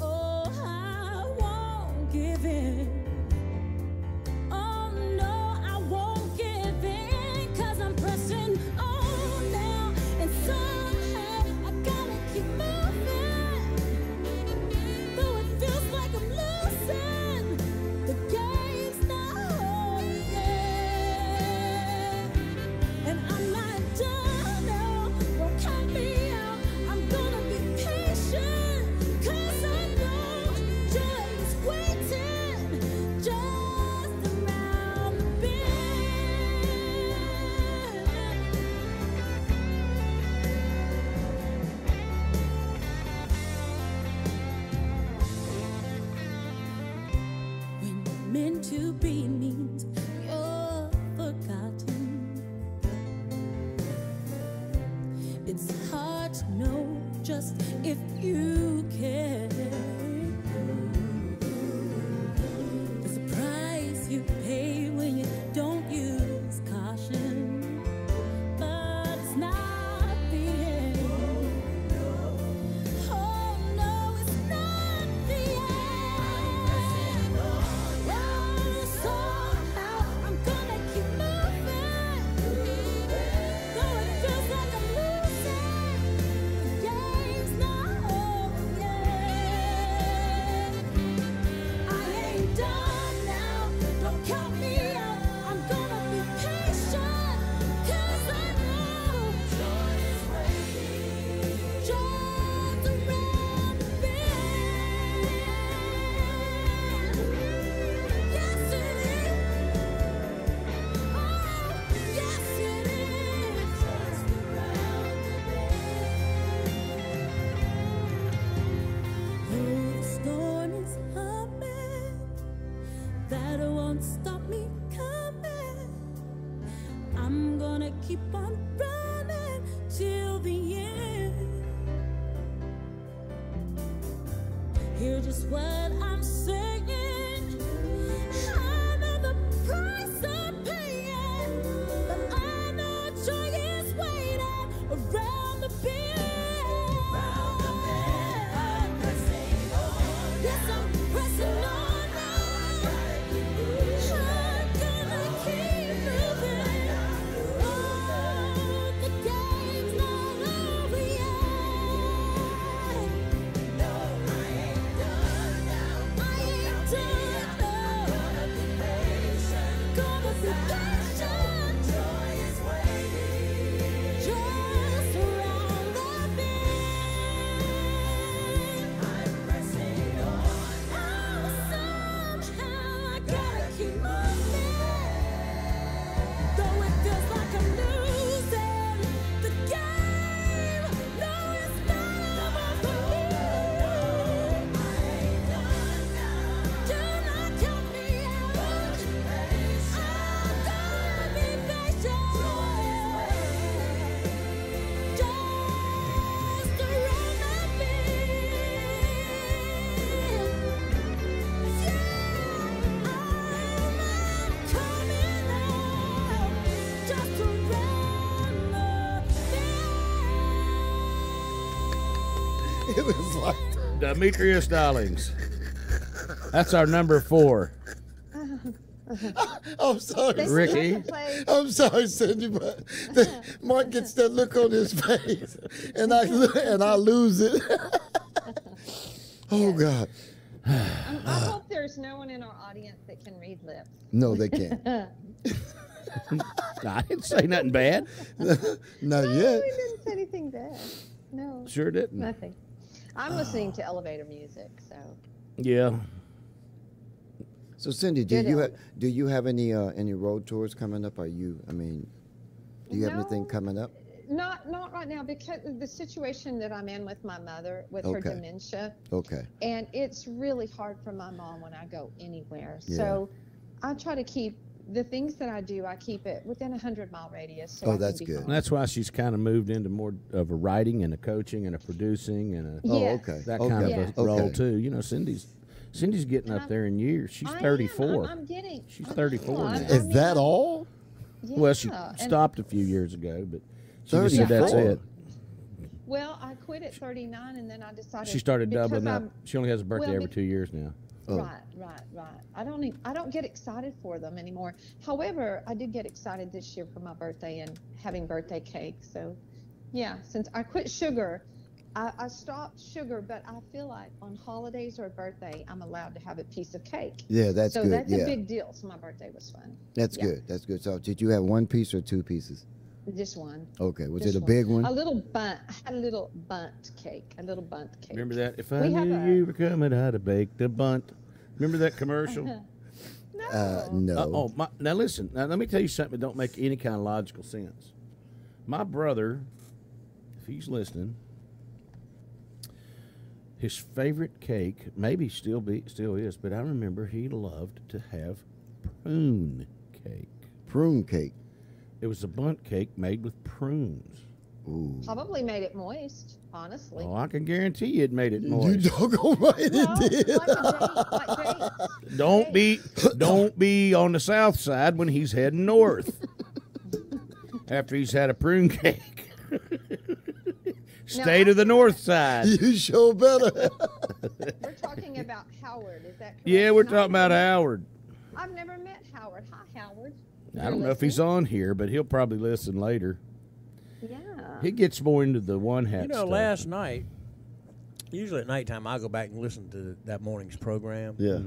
[SPEAKER 8] Oh, I won't give in. Oh no, I won't give in, 'cause I'm pressing on now, and somehow I gotta keep moving. Though it feels like I'm losing, the game's not over yet. And I'm not done now, don't count me out. I'm gonna be patient, 'cause I know joy is waiting just around the bend. When meant to be means you're forgotten, it's hard to know just if you care. There's a price you pay when you don't use caution, but it's not the end. Oh no, it's not the end. Oh, somehow I'm gonna keep moving. Though it feels like I'm losing, the game's not over yet. I ain't done now, don't count me out. I'm gonna be patient, 'cause I know joy is waiting just around the bend. Yes it is. Oh, yes it is. Just around the bend. Though the storm is humming, that won't stop me coming. I'm gonna keep on running till the end. Hear just what I'm saying. I know the price I'm paying, but I know joy is waiting around the bend. Yes, I'm pressing on now. I'm gonna keep moving. Oh, the game's not over yet. No, I ain't done now. I
[SPEAKER 6] It was like,
[SPEAKER 2] Demetrius Stallings. That's our number 4.
[SPEAKER 6] I'm sorry,
[SPEAKER 5] They
[SPEAKER 2] Ricky.
[SPEAKER 5] have to play-
[SPEAKER 6] I'm sorry, Cindy, but Mark gets that look on his face, and I lose it. Oh God,
[SPEAKER 5] I hope there's no one in our audience that can read lips.
[SPEAKER 6] no, they can't.
[SPEAKER 2] I didn't say nothing bad.
[SPEAKER 6] Not
[SPEAKER 5] No,
[SPEAKER 6] yet.
[SPEAKER 5] we didn't say anything bad. No,
[SPEAKER 2] Sure didn't.
[SPEAKER 5] nothing. I'm listening to elevator music, so.
[SPEAKER 2] Yeah.
[SPEAKER 6] So Cindy,
[SPEAKER 5] Good
[SPEAKER 6] do you have any road tours coming up? Do you have anything
[SPEAKER 5] No.
[SPEAKER 6] coming up?
[SPEAKER 5] Not right now because of the situation that I'm in with my mother with her
[SPEAKER 6] Okay.
[SPEAKER 5] dementia,
[SPEAKER 6] Okay.
[SPEAKER 5] and it's really hard for my mom when I go anywhere.
[SPEAKER 6] Yeah.
[SPEAKER 5] So I try to keep the things that I do. I keep it within a 100-mile radius. So
[SPEAKER 6] Oh,
[SPEAKER 5] I can
[SPEAKER 6] that's
[SPEAKER 5] be
[SPEAKER 6] good.
[SPEAKER 2] And
[SPEAKER 5] home.
[SPEAKER 2] that's why she's kind of moved into more of a writing and a coaching and a producing and a
[SPEAKER 6] Oh,
[SPEAKER 5] Yes.
[SPEAKER 6] okay.
[SPEAKER 2] that
[SPEAKER 6] okay.
[SPEAKER 2] kind of
[SPEAKER 5] Yes.
[SPEAKER 2] a role
[SPEAKER 6] Okay.
[SPEAKER 2] too. You know, Cindy's getting
[SPEAKER 5] And
[SPEAKER 2] up there in years. She's
[SPEAKER 5] I am.
[SPEAKER 2] 34.
[SPEAKER 5] I'm getting.
[SPEAKER 2] She's
[SPEAKER 5] I know.
[SPEAKER 2] 34 now.
[SPEAKER 6] Is that all?
[SPEAKER 2] Well, she
[SPEAKER 5] Yeah, and-
[SPEAKER 2] stopped a few years ago, but she just said that's
[SPEAKER 6] 34?
[SPEAKER 2] it.
[SPEAKER 5] Well, I quit at 39, and then I decided
[SPEAKER 2] She started
[SPEAKER 5] because
[SPEAKER 2] doubling up.
[SPEAKER 5] I'm-
[SPEAKER 2] She only has a birthday
[SPEAKER 5] well,
[SPEAKER 2] every 2 years now.
[SPEAKER 6] Oh.
[SPEAKER 5] Right. I don't get excited for them anymore. However, I did get excited this year for my birthday and having birthday cake. So, yeah, since I quit sugar, I stopped sugar, but I feel like on holidays or birthday, I'm allowed to have a piece of cake.
[SPEAKER 6] Yeah, that's
[SPEAKER 5] so
[SPEAKER 6] good.
[SPEAKER 5] that's
[SPEAKER 6] yeah,
[SPEAKER 5] a big deal. So my birthday was fun.
[SPEAKER 6] that's
[SPEAKER 5] yeah.
[SPEAKER 6] good. That's good. So did you have one piece or 2 pieces?
[SPEAKER 5] Just one.
[SPEAKER 6] Okay. Was
[SPEAKER 5] Just
[SPEAKER 6] it a big one?
[SPEAKER 5] A little bunt. I had a little bunt cake. A little bunt cake.
[SPEAKER 2] Remember that? If I
[SPEAKER 5] We have
[SPEAKER 2] knew
[SPEAKER 5] a-
[SPEAKER 2] you were coming, I'd have baked a bunt. Remember that commercial?
[SPEAKER 5] No.
[SPEAKER 6] No.
[SPEAKER 2] Now listen. Now let me tell you something that don't make any kind of logical sense. My brother, if he's listening, his favorite cake, maybe still is, but I remember he loved to have prune cake.
[SPEAKER 6] Prune cake.
[SPEAKER 2] It was a bundt cake made with prunes.
[SPEAKER 6] Ooh.
[SPEAKER 5] Probably made it moist, honestly.
[SPEAKER 2] Oh, I can guarantee you it made it
[SPEAKER 6] You
[SPEAKER 2] moist.
[SPEAKER 6] doggone right it
[SPEAKER 5] Well,
[SPEAKER 6] did.
[SPEAKER 5] like a date.
[SPEAKER 2] Don't be on the south side when he's heading north. After he's had a prune cake. Stay to the north side.
[SPEAKER 6] You sure better.
[SPEAKER 5] We're talking about Howard, is that correct?
[SPEAKER 2] Yeah, we're
[SPEAKER 5] And
[SPEAKER 2] talking about Howard.
[SPEAKER 5] I've never met Howard. Hi, Howard.
[SPEAKER 2] I don't know if he's on here, but he'll probably listen later.
[SPEAKER 5] Yeah.
[SPEAKER 2] He gets more into the one hat
[SPEAKER 3] You know,
[SPEAKER 2] stuff.
[SPEAKER 3] last night, usually at nighttime, I go back and listen to that morning's program.
[SPEAKER 6] Yeah.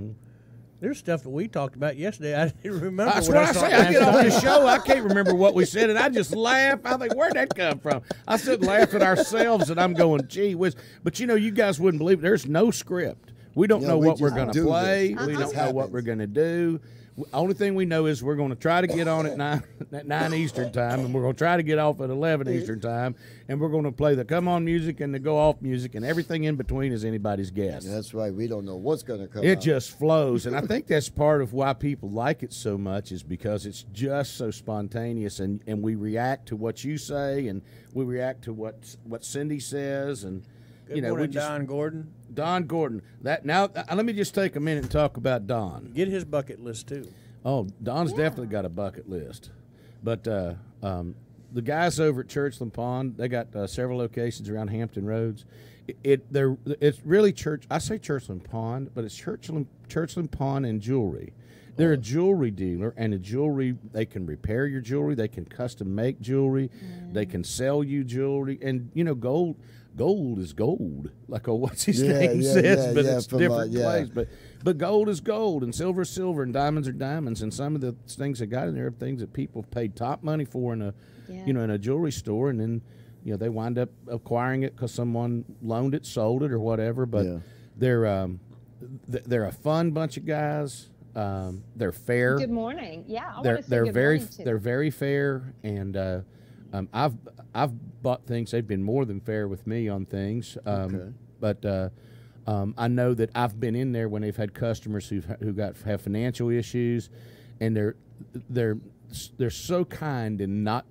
[SPEAKER 3] There's stuff that we talked about yesterday. I didn't remember.
[SPEAKER 2] That's
[SPEAKER 3] what
[SPEAKER 2] what I
[SPEAKER 3] saw
[SPEAKER 2] say. I
[SPEAKER 3] last
[SPEAKER 2] get off the
[SPEAKER 3] night.
[SPEAKER 2] show. I can't remember what we said, and I just laugh. I think, where'd that come from? I sit and laugh at ourselves, and I'm going, gee whiz. But, you know, you guys wouldn't believe it. There's no script. We don't
[SPEAKER 6] Yeah,
[SPEAKER 2] know
[SPEAKER 6] we
[SPEAKER 2] what we're
[SPEAKER 6] just
[SPEAKER 2] going to
[SPEAKER 6] do
[SPEAKER 2] play.
[SPEAKER 6] this.
[SPEAKER 2] We
[SPEAKER 6] It
[SPEAKER 2] don't
[SPEAKER 6] just
[SPEAKER 2] know what
[SPEAKER 6] happens.
[SPEAKER 2] we're going to do. Only thing we know is we're going to try to get on at 9 Eastern time, and we're going to try to get off at 11 Eastern time, and we're going to play the come on music and the go off music, and everything in between is anybody's guess.
[SPEAKER 6] That's right. We don't know what's going to come
[SPEAKER 2] It
[SPEAKER 6] out.
[SPEAKER 2] just flows, and I think that's part of why people like it so much is because it's just so spontaneous, and we react to what you say, and we react to what Cindy says, and
[SPEAKER 3] Good
[SPEAKER 2] you know,
[SPEAKER 3] morning,
[SPEAKER 2] we just
[SPEAKER 3] Don Gordon.
[SPEAKER 2] Don Gordon. That now, let me just take a minute and talk about Don.
[SPEAKER 3] Get his bucket list too.
[SPEAKER 2] Oh, Don's definitely got a bucket list, but the guys over at Churchland Pond, they got several locations around Hampton Roads. It's really church. I say Churchland Pond, but it's Churchland Pond and Jewelry. They're a jewelry dealer, and they can repair your jewelry. They can custom make jewelry. They can sell you jewelry, and you know, gold is gold. Like what's his name says, but it's
[SPEAKER 6] from,
[SPEAKER 2] different ways. But gold is gold, and silver is silver, and diamonds are diamonds. And some of the things that got in there are things that people paid top money for in a jewelry store, and then they wind up acquiring it because someone loaned it, sold it, or whatever. But they're a fun bunch of guys. They're fair.
[SPEAKER 5] Good morning. Yeah, I
[SPEAKER 2] They're
[SPEAKER 5] want to say good
[SPEAKER 2] very
[SPEAKER 5] morning to
[SPEAKER 2] they're
[SPEAKER 5] them.
[SPEAKER 2] very fair, and I've bought things. They've been more than fair with me on things. But I know that I've been in there when they've had customers who have financial issues, and they're so kind and not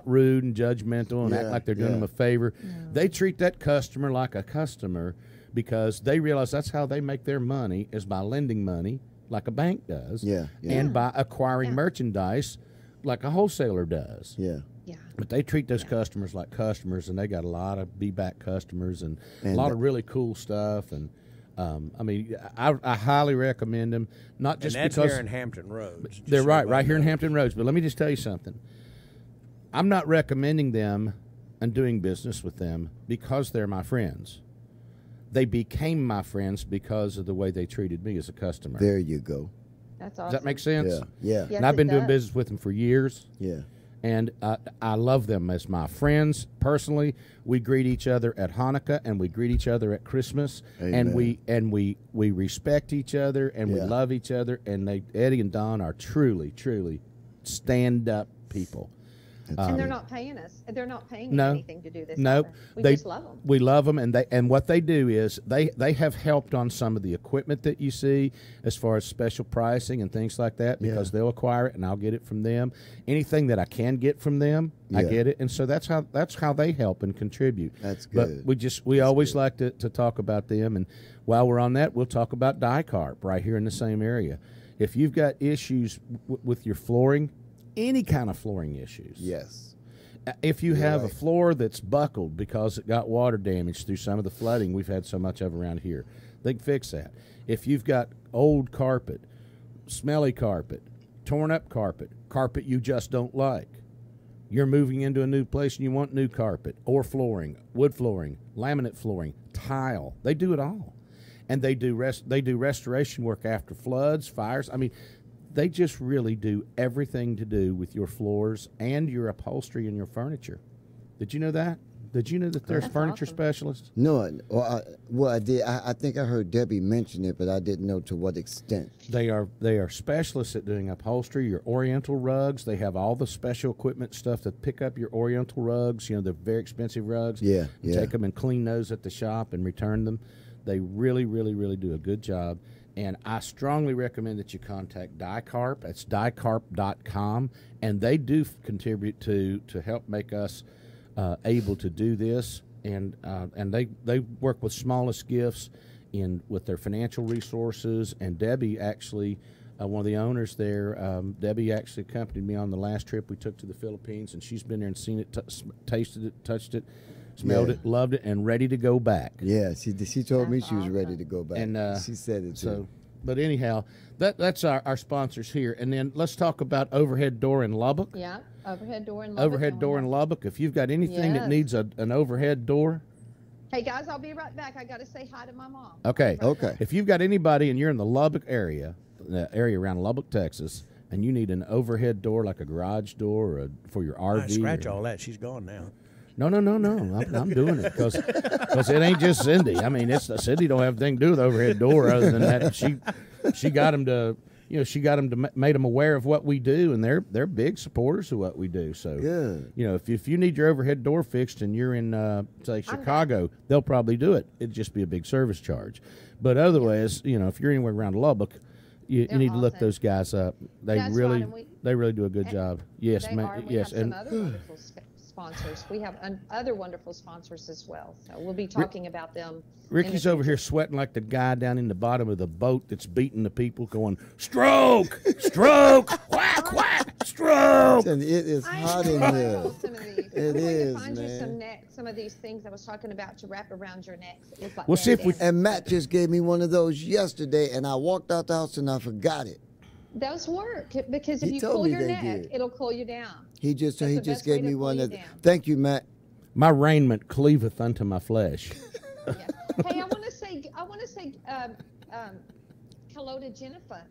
[SPEAKER 2] rude and judgmental and act like they're doing them a favor. They treat that customer like a customer because they realize that's how they make their money is by lending money like a bank does, and by acquiring merchandise like a wholesaler does.
[SPEAKER 5] Yeah.
[SPEAKER 2] But they treat those customers like customers, and they got a lot of be-back customers and a
[SPEAKER 6] And
[SPEAKER 2] lot of really cool stuff. And I mean, I highly recommend them. Not just
[SPEAKER 3] and that's
[SPEAKER 2] because
[SPEAKER 3] here in Hampton Roads. just
[SPEAKER 2] they're
[SPEAKER 3] so
[SPEAKER 2] right
[SPEAKER 3] everybody
[SPEAKER 2] here in
[SPEAKER 3] knows.
[SPEAKER 2] Hampton Roads. But let me just tell you something. I'm not recommending them and doing business with them because they're my friends. They became my friends because of the way they treated me as a customer.
[SPEAKER 6] There you go.
[SPEAKER 5] That's awesome.
[SPEAKER 2] Does that make sense?
[SPEAKER 6] Yeah, yeah,
[SPEAKER 5] Yes,
[SPEAKER 2] And I've been
[SPEAKER 5] it
[SPEAKER 2] doing
[SPEAKER 5] does.
[SPEAKER 2] business with them for years.
[SPEAKER 6] yeah.
[SPEAKER 2] And I love them as my friends personally. We greet each other at Hanukkah and we greet each other at Christmas,
[SPEAKER 6] Amen.
[SPEAKER 2] and we respect each other and we
[SPEAKER 6] Yeah.
[SPEAKER 2] love each other. And Eddie and Don are truly stand up people.
[SPEAKER 5] And they're not paying us. They're not paying
[SPEAKER 2] No.
[SPEAKER 5] us anything to do this.
[SPEAKER 2] Nope.
[SPEAKER 5] either. We
[SPEAKER 2] They-
[SPEAKER 5] just love them.
[SPEAKER 2] We love them, and what they do is they have helped on some of the equipment that you see as far as special pricing and things like that because they'll acquire it and I'll get it from them. Anything that I can get from them, I
[SPEAKER 6] Yeah.
[SPEAKER 2] get it, and so that's how they help and contribute.
[SPEAKER 6] That's
[SPEAKER 2] But
[SPEAKER 6] good.
[SPEAKER 2] we always like to talk about them, and while we're on that, we'll talk about DICARP right here in the same area. If you've got issues with your flooring, any kind of flooring issues,
[SPEAKER 6] Yes.
[SPEAKER 2] if you have a
[SPEAKER 6] right.
[SPEAKER 2] floor that's buckled because it got water damage through some of the flooding we've had so much of around here, they can fix that. If you've got old carpet, smelly carpet, torn up carpet, carpet you just don't like, you're moving into a new place and you want new carpet or flooring, wood flooring, laminate flooring, tile, they do it all. And they do restoration work after floods, fires. I mean, they just really do everything to do with your floors and your upholstery and your furniture. Did you know that? Did you know that there's
[SPEAKER 5] That's
[SPEAKER 2] furniture
[SPEAKER 5] awesome.
[SPEAKER 2] specialists?
[SPEAKER 6] No, I did. I think I heard Debbie mention it, but I didn't know to what extent.
[SPEAKER 2] They are specialists at doing upholstery, your oriental rugs. They have all the special equipment stuff to pick up your oriental rugs, the very expensive rugs.
[SPEAKER 6] Yeah,
[SPEAKER 2] and
[SPEAKER 6] yeah.
[SPEAKER 2] take them and clean those at the shop and return them. They really do a good job. And I strongly recommend that you contact DICARP. That's DICARP.com. And they do contribute to help make us able to do this. And they work with smallest gifts with their financial resources. And Debbie actually, one of the owners there, Debbie actually accompanied me on the last trip we took to the Philippines. And she's been there and seen it, tasted it, touched it, smelled
[SPEAKER 6] Yeah.
[SPEAKER 2] it, loved it, and ready to go back.
[SPEAKER 6] Yeah, she told me
[SPEAKER 5] That's
[SPEAKER 6] she was ready
[SPEAKER 5] awesome.
[SPEAKER 6] to go back.
[SPEAKER 2] And
[SPEAKER 6] she said it
[SPEAKER 2] so,
[SPEAKER 6] too.
[SPEAKER 2] but anyhow, that's our sponsors here. And then let's talk about Overhead Door in Lubbock.
[SPEAKER 5] Yeah. Overhead door in Lubbock.
[SPEAKER 2] Overhead
[SPEAKER 5] and
[SPEAKER 2] Door
[SPEAKER 5] we
[SPEAKER 2] in
[SPEAKER 5] have-
[SPEAKER 2] Lubbock. If you've got anything that
[SPEAKER 5] Yes.
[SPEAKER 2] needs an overhead door,
[SPEAKER 5] Hey guys, I'll be right back. I got to say hi to my mom.
[SPEAKER 2] okay.
[SPEAKER 6] Okay.
[SPEAKER 2] If you've got anybody and you're in the Lubbock area, the area around Lubbock, Texas, and you need an overhead door like a garage door or for your RV.
[SPEAKER 3] Scratch
[SPEAKER 2] or-
[SPEAKER 3] all that. She's gone now.
[SPEAKER 2] No. I'm doing it because it ain't just Cindy. I mean, Cindy don't have anything to do with overhead door other than that she got him to made them aware of what we do, and they're big supporters of what we do. So
[SPEAKER 6] Good.
[SPEAKER 2] if you need your overhead door fixed and you're in say Chicago, they'll probably do it. It'd just be a big service charge. But otherwise, if you're anywhere around Lubbock, you
[SPEAKER 5] They're
[SPEAKER 2] need to look
[SPEAKER 5] awesome.
[SPEAKER 2] those guys up. They
[SPEAKER 5] That's
[SPEAKER 2] really
[SPEAKER 5] right, and
[SPEAKER 2] they really do a good job. Yes,
[SPEAKER 5] They are. We
[SPEAKER 2] yes,
[SPEAKER 5] have some
[SPEAKER 2] and
[SPEAKER 5] other wonderful sponsors. We have other wonderful sponsors as well. So we'll be talking about them. in
[SPEAKER 2] Ricky's
[SPEAKER 5] the
[SPEAKER 2] over here sweating like the guy down in the bottom of the boat that's beating the people, going stroke, stroke, whack, whack, stroke.
[SPEAKER 6] And it is
[SPEAKER 5] I
[SPEAKER 6] hot
[SPEAKER 5] am
[SPEAKER 6] in
[SPEAKER 5] going
[SPEAKER 6] here.
[SPEAKER 5] to find some of these.
[SPEAKER 6] It
[SPEAKER 5] I'm going
[SPEAKER 6] is,
[SPEAKER 5] to find you
[SPEAKER 6] man.
[SPEAKER 5] some of these things I was talking about to wrap around your necks. It looks like
[SPEAKER 2] We'll see if we-
[SPEAKER 5] bandanas.
[SPEAKER 6] And Matt just gave me one of those yesterday, and I walked out the house and I forgot it.
[SPEAKER 5] Those work because if
[SPEAKER 6] He
[SPEAKER 5] you
[SPEAKER 6] told
[SPEAKER 5] cool
[SPEAKER 6] me
[SPEAKER 5] your
[SPEAKER 6] they
[SPEAKER 5] neck,
[SPEAKER 6] did.
[SPEAKER 5] it'll cool you down.
[SPEAKER 6] He just
[SPEAKER 5] That's the best way
[SPEAKER 6] gave
[SPEAKER 5] to
[SPEAKER 6] me
[SPEAKER 5] cool
[SPEAKER 6] one
[SPEAKER 5] you
[SPEAKER 6] of.
[SPEAKER 5] down.
[SPEAKER 6] Thank you, Matt.
[SPEAKER 2] My raiment cleaveth unto my flesh.
[SPEAKER 5] Yeah. Hey, I want to say hello to Jennifer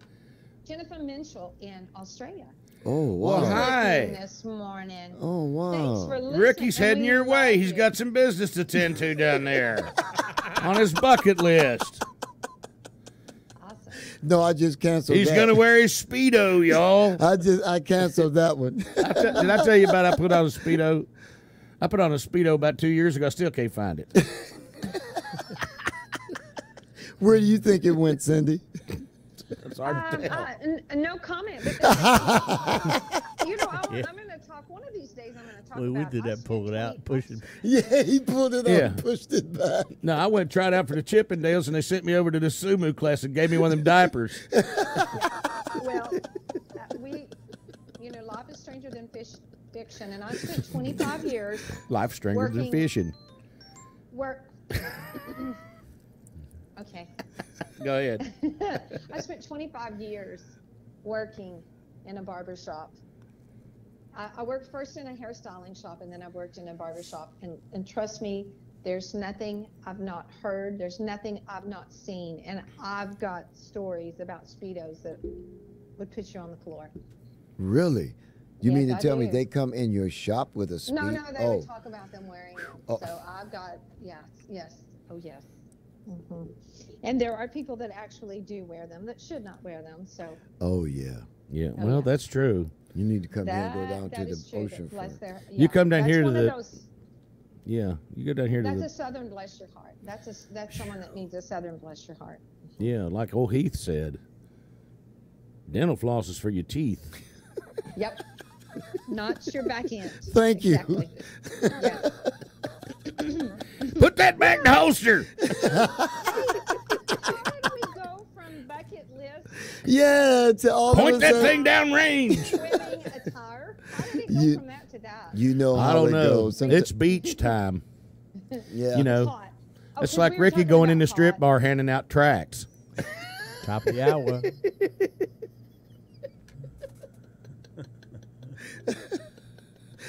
[SPEAKER 5] Minshall in Australia.
[SPEAKER 6] Oh wow.
[SPEAKER 2] Well, hi.
[SPEAKER 5] Listening this morning.
[SPEAKER 6] Oh wow.
[SPEAKER 5] Thanks for listening.
[SPEAKER 2] Ricky's
[SPEAKER 5] and
[SPEAKER 2] heading
[SPEAKER 5] we
[SPEAKER 2] your way.
[SPEAKER 5] love
[SPEAKER 2] He's
[SPEAKER 5] you.
[SPEAKER 2] got some business to tend to down there on his bucket list.
[SPEAKER 5] Awesome.
[SPEAKER 6] No, I just canceled.
[SPEAKER 2] He's
[SPEAKER 6] that.
[SPEAKER 2] gonna wear his Speedo, y'all.
[SPEAKER 6] I canceled that one.
[SPEAKER 2] Did I tell you about I put on a Speedo? I put on a Speedo about 2 years ago. I still can't find it.
[SPEAKER 6] Where do you think it went, Cindy?
[SPEAKER 2] It's hard to tell.
[SPEAKER 5] No comment. But I'm going to talk one of these days. I'm going to talk
[SPEAKER 3] We
[SPEAKER 5] about.
[SPEAKER 3] did
[SPEAKER 5] I
[SPEAKER 3] that, pull it
[SPEAKER 5] spent
[SPEAKER 3] out,
[SPEAKER 5] 20
[SPEAKER 3] push it.
[SPEAKER 6] Yeah, he pulled it up
[SPEAKER 2] Yeah.
[SPEAKER 6] and pushed it back.
[SPEAKER 2] No, I went and tried out for the Chippendales, and they sent me over to the Sumu class and gave me one of them diapers.
[SPEAKER 5] Well, life is stranger than addiction, and I spent 25 years
[SPEAKER 2] Life stranger than
[SPEAKER 5] working-
[SPEAKER 2] fishing.
[SPEAKER 5] work. Okay.
[SPEAKER 2] Go ahead.
[SPEAKER 5] I spent 25 years working in a barber shop. I worked first in a hairstyling shop, and then I worked in a barber shop. And trust me, there's nothing I've not heard. There's nothing I've not seen. And I've got stories about Speedos that would put you on the floor.
[SPEAKER 6] Really? You
[SPEAKER 5] Yes,
[SPEAKER 6] mean to
[SPEAKER 5] I
[SPEAKER 6] tell me
[SPEAKER 5] do.
[SPEAKER 6] they come in your shop with a speed?
[SPEAKER 5] No, they
[SPEAKER 6] oh.
[SPEAKER 5] would talk about them wearing them.
[SPEAKER 6] Oh.
[SPEAKER 5] So I've got, yes. Oh, yes. hmm And there are people that actually do wear them that should not wear them. So
[SPEAKER 6] Oh, yeah.
[SPEAKER 2] Yeah,
[SPEAKER 5] Oh,
[SPEAKER 2] well,
[SPEAKER 5] yeah.
[SPEAKER 2] that's true.
[SPEAKER 6] You need to come here and
[SPEAKER 5] that,
[SPEAKER 6] go down
[SPEAKER 5] that
[SPEAKER 6] to
[SPEAKER 5] is
[SPEAKER 6] the
[SPEAKER 5] true.
[SPEAKER 6] ocean
[SPEAKER 5] Bless
[SPEAKER 6] front.
[SPEAKER 5] their,
[SPEAKER 2] You come down
[SPEAKER 5] that's
[SPEAKER 2] here to
[SPEAKER 5] one of
[SPEAKER 2] the-
[SPEAKER 5] those-
[SPEAKER 2] Yeah, you go down here to
[SPEAKER 5] That's
[SPEAKER 2] the
[SPEAKER 5] a Southern bless your heart. That's someone that needs a Southern bless your heart.
[SPEAKER 2] yeah, like old Heath said. Dental floss is for your teeth.
[SPEAKER 5] Yep. Not your back end.
[SPEAKER 6] Thank you.
[SPEAKER 5] Exactly. Yeah.
[SPEAKER 2] Put that back in the holster.
[SPEAKER 5] How did we go from bucket list
[SPEAKER 6] Yeah, to all
[SPEAKER 2] Point
[SPEAKER 6] of a
[SPEAKER 2] that
[SPEAKER 6] sudden-
[SPEAKER 2] thing down range.
[SPEAKER 5] trimming attire? How did it go
[SPEAKER 6] You-
[SPEAKER 5] from that to that?
[SPEAKER 6] You know how
[SPEAKER 2] I don't
[SPEAKER 6] it
[SPEAKER 2] know.
[SPEAKER 6] goes. Someti-
[SPEAKER 2] It's beach time.
[SPEAKER 6] yeah.
[SPEAKER 2] You know,
[SPEAKER 5] Hot. Oh,
[SPEAKER 2] it's
[SPEAKER 5] 'cause
[SPEAKER 2] like
[SPEAKER 5] we were
[SPEAKER 2] Ricky
[SPEAKER 5] talking
[SPEAKER 2] going in
[SPEAKER 5] about
[SPEAKER 2] the strip
[SPEAKER 5] hot.
[SPEAKER 2] bar handing out tracts.
[SPEAKER 3] Top of the hour.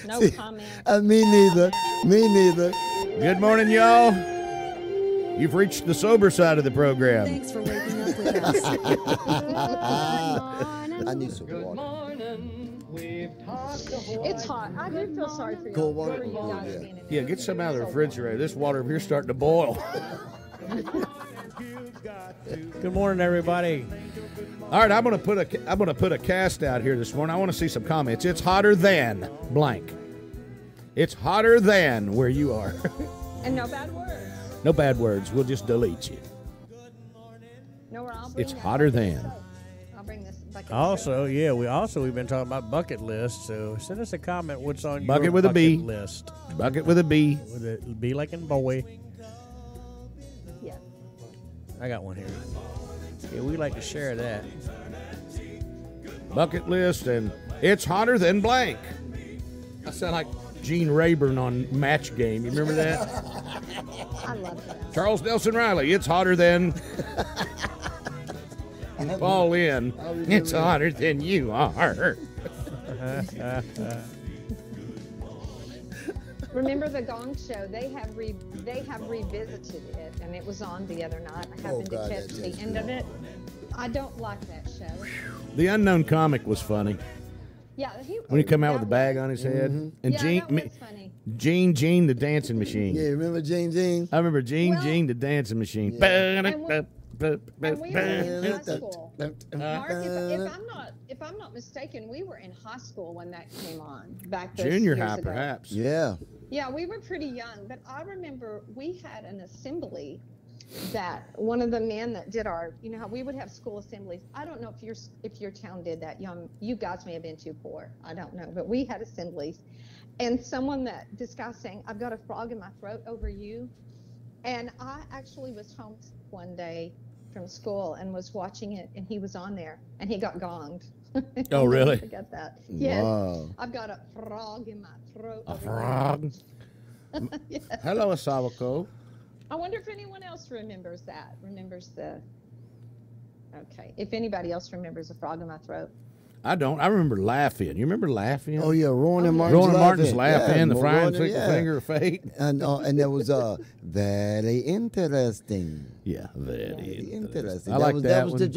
[SPEAKER 5] No comment.
[SPEAKER 6] Me neither. Me neither.
[SPEAKER 2] Good morning, y'all. You've reached the sober side of the program.
[SPEAKER 8] Thanks for waking up with us.
[SPEAKER 6] I need some water.
[SPEAKER 5] It's hot. I do feel sorry for you.
[SPEAKER 6] Cold water?
[SPEAKER 5] For you
[SPEAKER 6] Oh,
[SPEAKER 5] guys
[SPEAKER 6] yeah.
[SPEAKER 5] being in
[SPEAKER 2] Yeah,
[SPEAKER 5] there.
[SPEAKER 2] get some out of the refrigerator. This water over here is starting to boil.
[SPEAKER 3] Good morning, everybody.
[SPEAKER 2] All right, I'm gonna put a cast out here this morning. I want to see some comments. It's hotter than blank. It's hotter than where you are.
[SPEAKER 5] And no bad words.
[SPEAKER 2] No bad words. We'll just delete you.
[SPEAKER 5] No, I'll bring
[SPEAKER 2] It's
[SPEAKER 5] that
[SPEAKER 2] hotter
[SPEAKER 5] bucket of
[SPEAKER 2] than.
[SPEAKER 5] soap. I'll bring this bucket. of
[SPEAKER 3] Also, yeah, we've been talking about bucket lists. So send us a comment. What's on
[SPEAKER 2] Bucket
[SPEAKER 3] your
[SPEAKER 2] with a
[SPEAKER 3] bucket
[SPEAKER 2] B.
[SPEAKER 3] list?
[SPEAKER 2] Bucket with a B.
[SPEAKER 3] With a B like in boy.
[SPEAKER 5] soap. Yeah.
[SPEAKER 3] I got one here. Yeah, we like to share that.
[SPEAKER 2] Bucket list, and it's hotter than blank. I sound like Gene Rayburn on Match Game. You remember that?
[SPEAKER 5] I love that.
[SPEAKER 2] Charles Nelson Riley. It's hotter than. Fall in. It's hotter than you are.
[SPEAKER 5] Remember the Gong Show? They have revisited it, and it was on the other night. I happened
[SPEAKER 6] God,
[SPEAKER 5] to catch
[SPEAKER 6] that
[SPEAKER 5] the
[SPEAKER 6] takes
[SPEAKER 5] end
[SPEAKER 6] me
[SPEAKER 5] of it. I don't like that show.
[SPEAKER 2] The unknown comic was funny
[SPEAKER 5] Yeah,
[SPEAKER 2] when he come out with a
[SPEAKER 5] that
[SPEAKER 2] bag
[SPEAKER 5] was-
[SPEAKER 2] on his head. And
[SPEAKER 5] Yeah,
[SPEAKER 2] Gene,
[SPEAKER 5] that was funny.
[SPEAKER 2] Gene, the dancing machine.
[SPEAKER 6] Yeah, remember Jane?
[SPEAKER 2] I remember Gene,
[SPEAKER 5] Well-
[SPEAKER 2] the dancing machine.
[SPEAKER 5] And we were in high school. Mark, if I'm not mistaken, we were in high school when that came on back those
[SPEAKER 2] Junior
[SPEAKER 5] years
[SPEAKER 2] high,
[SPEAKER 5] ago.
[SPEAKER 2] perhaps.
[SPEAKER 6] Yeah.
[SPEAKER 5] Yeah, we were pretty young, but I remember we had an assembly that one of the men that did our, you know how we would have school assemblies. I don't know if your town did that. You guys may have been too poor. I don't know, but we had assemblies, and this guy saying, "I've got a frog in my throat over you," and I actually was home one day from school and was watching it, and he was on there, and he got gonged.
[SPEAKER 2] Oh,
[SPEAKER 5] I'll never
[SPEAKER 2] really?
[SPEAKER 5] forget that. Yes.
[SPEAKER 6] Wow.
[SPEAKER 5] I've got a frog in my throat.
[SPEAKER 2] A
[SPEAKER 5] over you."
[SPEAKER 2] frog.
[SPEAKER 5] Yes.
[SPEAKER 2] Hello, Asawako.
[SPEAKER 5] I wonder if anyone else remembers that. Okay. If anybody else remembers a frog in my throat.
[SPEAKER 2] I don't. I remember laughing. You remember laughing?
[SPEAKER 6] Oh, yeah, Rowan and Martin's
[SPEAKER 2] Rowan and Martin's
[SPEAKER 6] laughing.
[SPEAKER 2] laughing. The frying
[SPEAKER 6] Rowan and-
[SPEAKER 2] finger of fate.
[SPEAKER 6] And there was very interesting.
[SPEAKER 2] Yeah, very
[SPEAKER 6] Interesting.
[SPEAKER 2] I like that
[SPEAKER 6] was
[SPEAKER 2] one.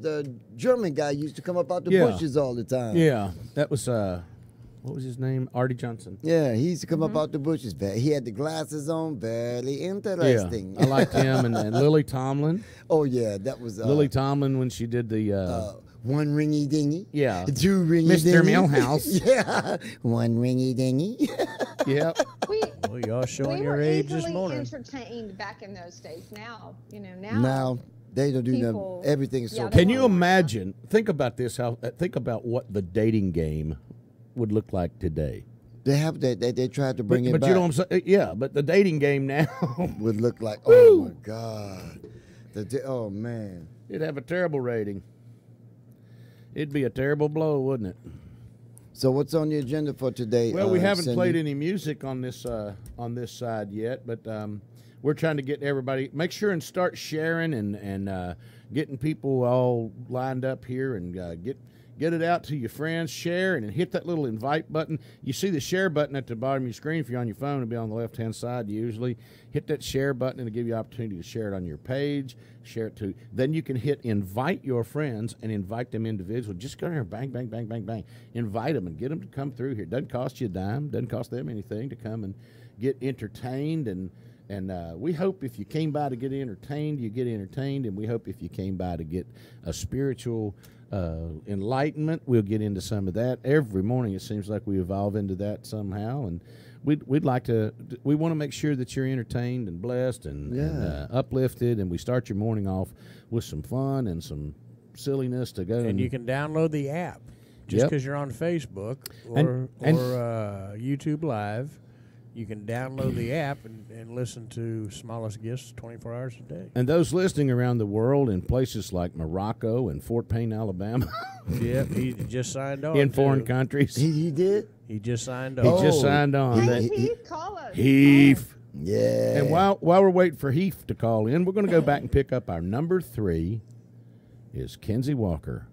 [SPEAKER 6] the German guy used to come up out the
[SPEAKER 2] Yeah.
[SPEAKER 6] bushes all the time.
[SPEAKER 2] Yeah, that was what was his name? Artie Johnson.
[SPEAKER 6] Yeah, he used to come up out the bushes. He had the glasses on. Very interesting.
[SPEAKER 2] Yeah, I liked him and Lily Tomlin.
[SPEAKER 6] Oh yeah, that was
[SPEAKER 2] Lily Tomlin when she did the
[SPEAKER 6] one ringy dingy.
[SPEAKER 2] yeah,
[SPEAKER 6] Two ringy
[SPEAKER 2] Mr.
[SPEAKER 6] dingy.
[SPEAKER 2] Millhouse.
[SPEAKER 6] Yeah, one ringy dingy.
[SPEAKER 2] yeah.
[SPEAKER 3] Well, y'all showing
[SPEAKER 5] We
[SPEAKER 3] your
[SPEAKER 5] were
[SPEAKER 3] age this
[SPEAKER 5] easily
[SPEAKER 3] morning.
[SPEAKER 5] entertained back in those days. Now,
[SPEAKER 6] Now they don't do
[SPEAKER 5] People-
[SPEAKER 6] them. Everything's so.
[SPEAKER 5] Yeah, they
[SPEAKER 2] Can you
[SPEAKER 5] won't.
[SPEAKER 2] imagine? Think about this. Think about what the dating game would look like today.
[SPEAKER 6] They have that. They tried to bring it
[SPEAKER 2] but
[SPEAKER 6] back.
[SPEAKER 2] you know what I'm saying? Yeah, but the dating game now,
[SPEAKER 6] Would look like. Oh my God. Oh man.
[SPEAKER 2] it'd have a terrible rating. It'd be a terrible blow, wouldn't it?
[SPEAKER 6] So what's on the agenda for today?
[SPEAKER 2] Well, we haven't
[SPEAKER 6] Cindy?
[SPEAKER 2] played any music on this side yet, but we're trying to get everybody. Make sure and start sharing and getting people all lined up here and get it out to your friends. Share and hit that little invite button. You see the share button at the bottom of your screen. If you're on your phone, it'll be on the left-hand side usually. Hit that share button and it'll give you opportunity to share it on your page. Share it to. Then you can hit invite your friends and invite them individually. Just go there, bang, bang, bang, bang, bang. Invite them and get them to come through here. Doesn't cost you a dime. Doesn't cost them anything to come and get entertained. And we hope if you came by to get entertained, you get entertained. And we hope if you came by to get a spiritual enlightenment, we'll get into some of that. Every morning it seems like we evolve into that somehow. And we'd like to, we want to make sure that you're entertained and blessed and uplifted. And we start your morning off with some fun and some silliness to go.
[SPEAKER 3] And you can download the app just because you're on Facebook or YouTube Live. You can download the app and listen to Smallest Gifts 24 hours a day.
[SPEAKER 2] And those listening around the world in places like Morocco and Fort Payne, Alabama.
[SPEAKER 3] Yep, he just signed on.
[SPEAKER 2] In foreign countries.
[SPEAKER 6] He did?
[SPEAKER 3] He just signed on.
[SPEAKER 2] He just signed on.
[SPEAKER 5] Hey, Heath, call us.
[SPEAKER 2] Heath.
[SPEAKER 6] Yeah.
[SPEAKER 2] And while we're waiting for Heath to call in, we're going to go back and pick up our number 3 is Kenzie Walker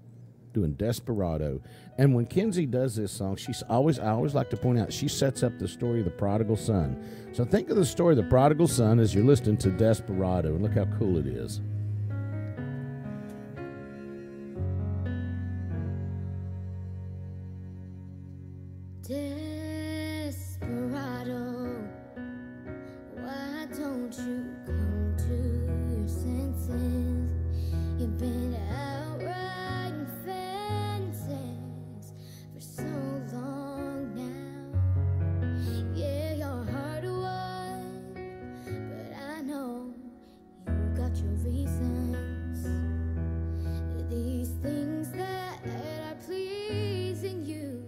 [SPEAKER 2] doing Desperado. And when Kenzie does this song, I always like to point out, she sets up the story of the prodigal son. So think of the story of the prodigal son as you're listening to Desperado, and look how cool it is.
[SPEAKER 8] Desperado, why don't you come to your senses? You've been out riding fences for so long now. Yeah, your heart won, but I know you got your reasons. These things that are pleasing you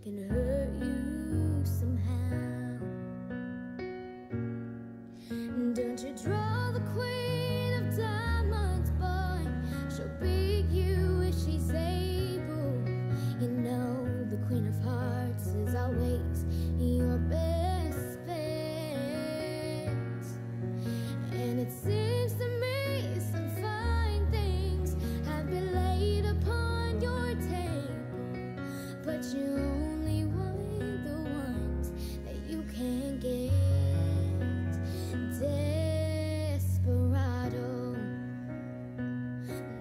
[SPEAKER 8] can hurt you somehow. Don't you draw the queen of diamonds, boy? She'll beat you if she's able. You know the queen of hearts is always your best bet. And it seems to me some fine things have been laid upon your table, but you only want the ones that you can get. Desperado,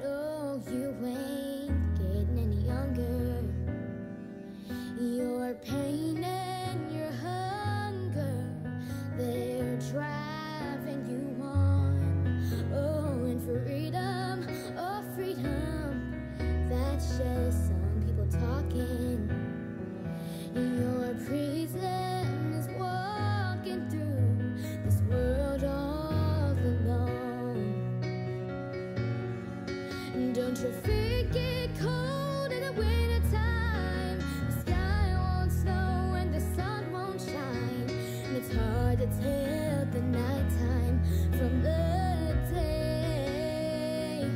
[SPEAKER 8] no, you ain't getting any younger. Your pain and your hunger, they're driving you on. Oh, and freedom, oh freedom, that's just some people talking. Your prison is walking through this world all alone. Don't your feet get cold in the wintertime? The sky won't snow and the sun won't shine, and it's hard to tell the nighttime from the day.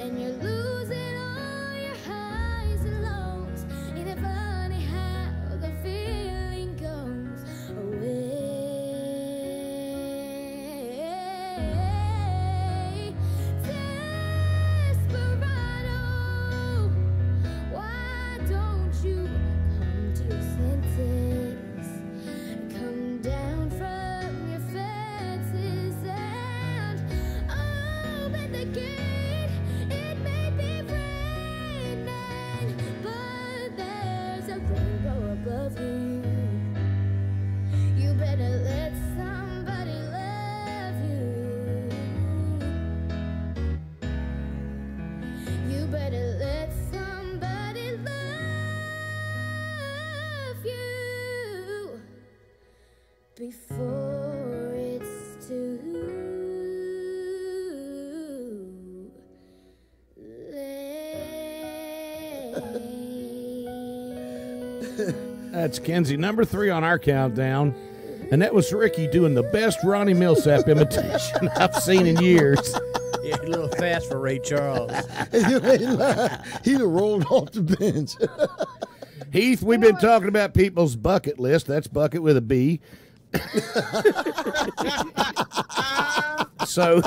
[SPEAKER 8] And you're losing all your highs and lows. Ain't it funny how the feeling goes away? Desperado, why don't you come to your senses? Come down from your fences and open the gate. It may be raining, but there's a rainbow above you. You better let somebody love you. You better let somebody love you before it's too late.
[SPEAKER 2] That's Kenzie, number 3 on our countdown. And that was Ricky doing the best Ronnie Millsap imitation I've seen in years.
[SPEAKER 3] Yeah, a little fast for Ray Charles.
[SPEAKER 6] He'd have rolled off the bench.
[SPEAKER 2] Heath, we've been talking about people's bucket list. That's bucket with a B. So,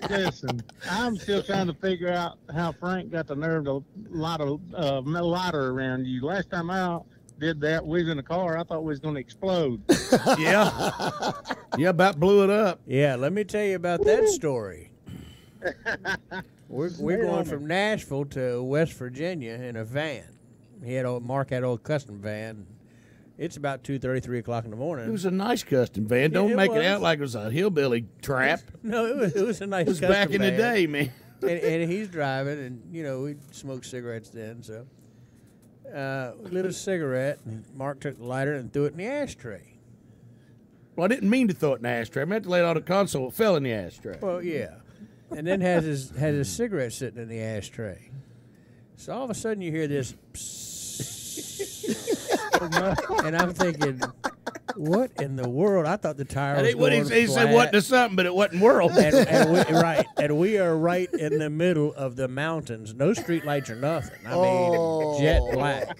[SPEAKER 10] Listen, I'm still trying to figure out how Frank got the nerve to light a lighter around you. Last time I did that, we was in a car. I thought we was going to explode.
[SPEAKER 2] yeah. Yeah, about blew it up.
[SPEAKER 3] Yeah, let me tell you about that story. We're going from Nashville to West Virginia in a van. Mark had an old custom van. It's about 2:30, 3 o'clock in the morning.
[SPEAKER 2] It was a nice custom van. Don't
[SPEAKER 3] it
[SPEAKER 2] make it
[SPEAKER 3] was.
[SPEAKER 2] out like it was a hillbilly trap.
[SPEAKER 3] No, it was a nice
[SPEAKER 2] It was
[SPEAKER 3] custom
[SPEAKER 2] back in the
[SPEAKER 3] van.
[SPEAKER 2] day, man.
[SPEAKER 3] And he's driving, and, we smoked cigarettes then, so. Lit a cigarette, and Mark took the lighter and threw it in the ashtray.
[SPEAKER 2] Well, I didn't mean to throw it in the ashtray. I meant to lay it on the console. It fell in the ashtray.
[SPEAKER 3] Well, yeah. And then has his cigarette sitting in the ashtray. So all of a sudden you hear this and I'm thinking, what in the world? I thought the tire was going
[SPEAKER 2] he said
[SPEAKER 3] flat.
[SPEAKER 2] what to something, but it wasn't world.
[SPEAKER 3] and we are right in the middle of the mountains. No street lights or nothing. I mean, jet black.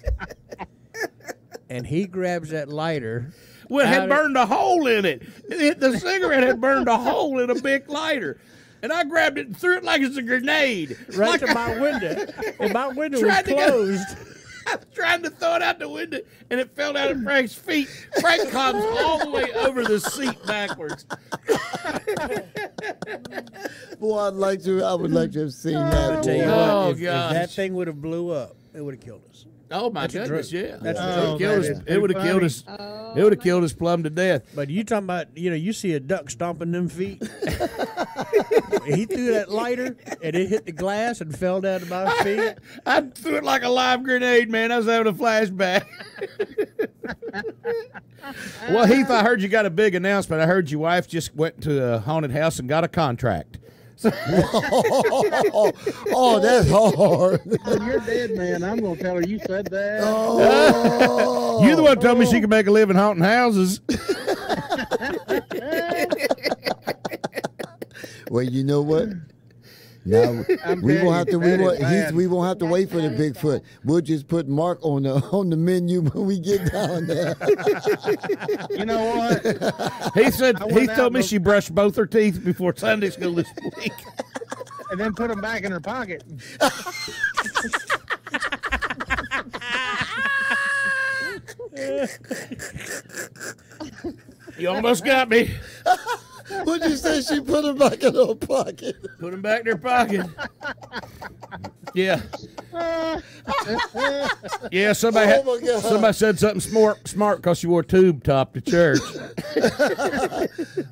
[SPEAKER 3] And he grabs that lighter.
[SPEAKER 2] Well, it had burned a hole in it. The cigarette had burned a hole in a big lighter. And I grabbed it and threw it like it's a grenade.
[SPEAKER 3] Right to my window. And my window was closed.
[SPEAKER 2] I was trying to throw it out the window, and it fell down at Frank's feet. Frank climbs all the way over the seat backwards.
[SPEAKER 6] Boy, I would like to have seen that.
[SPEAKER 3] I'll tell you
[SPEAKER 2] Oh,
[SPEAKER 3] what, if
[SPEAKER 2] gosh.
[SPEAKER 3] that thing would have blew up, it would have killed us.
[SPEAKER 2] Oh my
[SPEAKER 3] That's a
[SPEAKER 2] goodness!
[SPEAKER 3] drug.
[SPEAKER 2] Yeah,
[SPEAKER 3] That's
[SPEAKER 2] it would have killed us. It would have killed us plumb to death.
[SPEAKER 3] But you talking about, you see a duck stomping them feet. He threw that lighter, and it hit the glass and fell down to my feet.
[SPEAKER 2] I threw it like a live grenade, man. I was having a flashback. Well, Heath, I heard you got a big announcement. I heard your wife just went to a haunted house and got a contract.
[SPEAKER 6] Oh, that's hard.
[SPEAKER 10] When you're dead, man, I'm going to tell her you said that.
[SPEAKER 6] Oh.
[SPEAKER 2] You're the one who told me she could make a living haunting houses.
[SPEAKER 6] Well, you know what? Now we won't have to. We won't have to wait for the Bigfoot. We'll just put Mark on the menu when we get down there.
[SPEAKER 10] You know what?
[SPEAKER 2] He told me she brushed both her teeth before Sunday school this week.
[SPEAKER 10] And then put them back in her pocket.
[SPEAKER 2] You almost got me.
[SPEAKER 6] What'd you say? She put them back in her pocket.
[SPEAKER 2] Put them back in her pocket. Yeah. Yeah, somebody said something smart because she wore a tube top to church.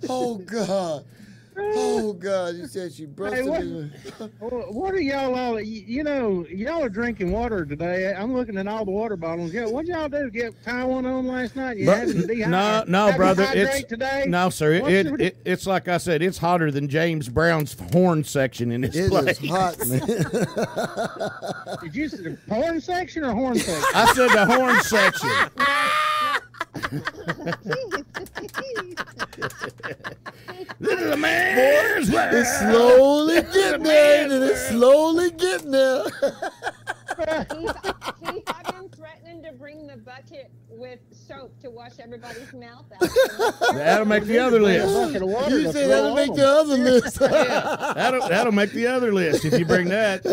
[SPEAKER 6] Oh, God. Oh, God. You said she brushed
[SPEAKER 10] Hey,
[SPEAKER 6] them.
[SPEAKER 10] what are y'all all, y'all are drinking water today. I'm looking at all the water bottles. Yeah, what'd y'all do? Tie one on last night? You having
[SPEAKER 2] No, brother.
[SPEAKER 10] It's today?
[SPEAKER 2] No, sir. It's like I said. It's hotter than James Brown's horn section in this place.
[SPEAKER 6] It is hot, man.
[SPEAKER 10] Did you say the porn section or horn section?
[SPEAKER 2] I said the horn section. This is a man's world.
[SPEAKER 6] It's slowly getting there, and it's slowly getting there.
[SPEAKER 5] I've been threatening to bring the bucket with soap to wash everybody's mouth out.
[SPEAKER 2] That'll make the other list.
[SPEAKER 6] You say that'll make the other list.
[SPEAKER 2] That'll make the other list if you bring that.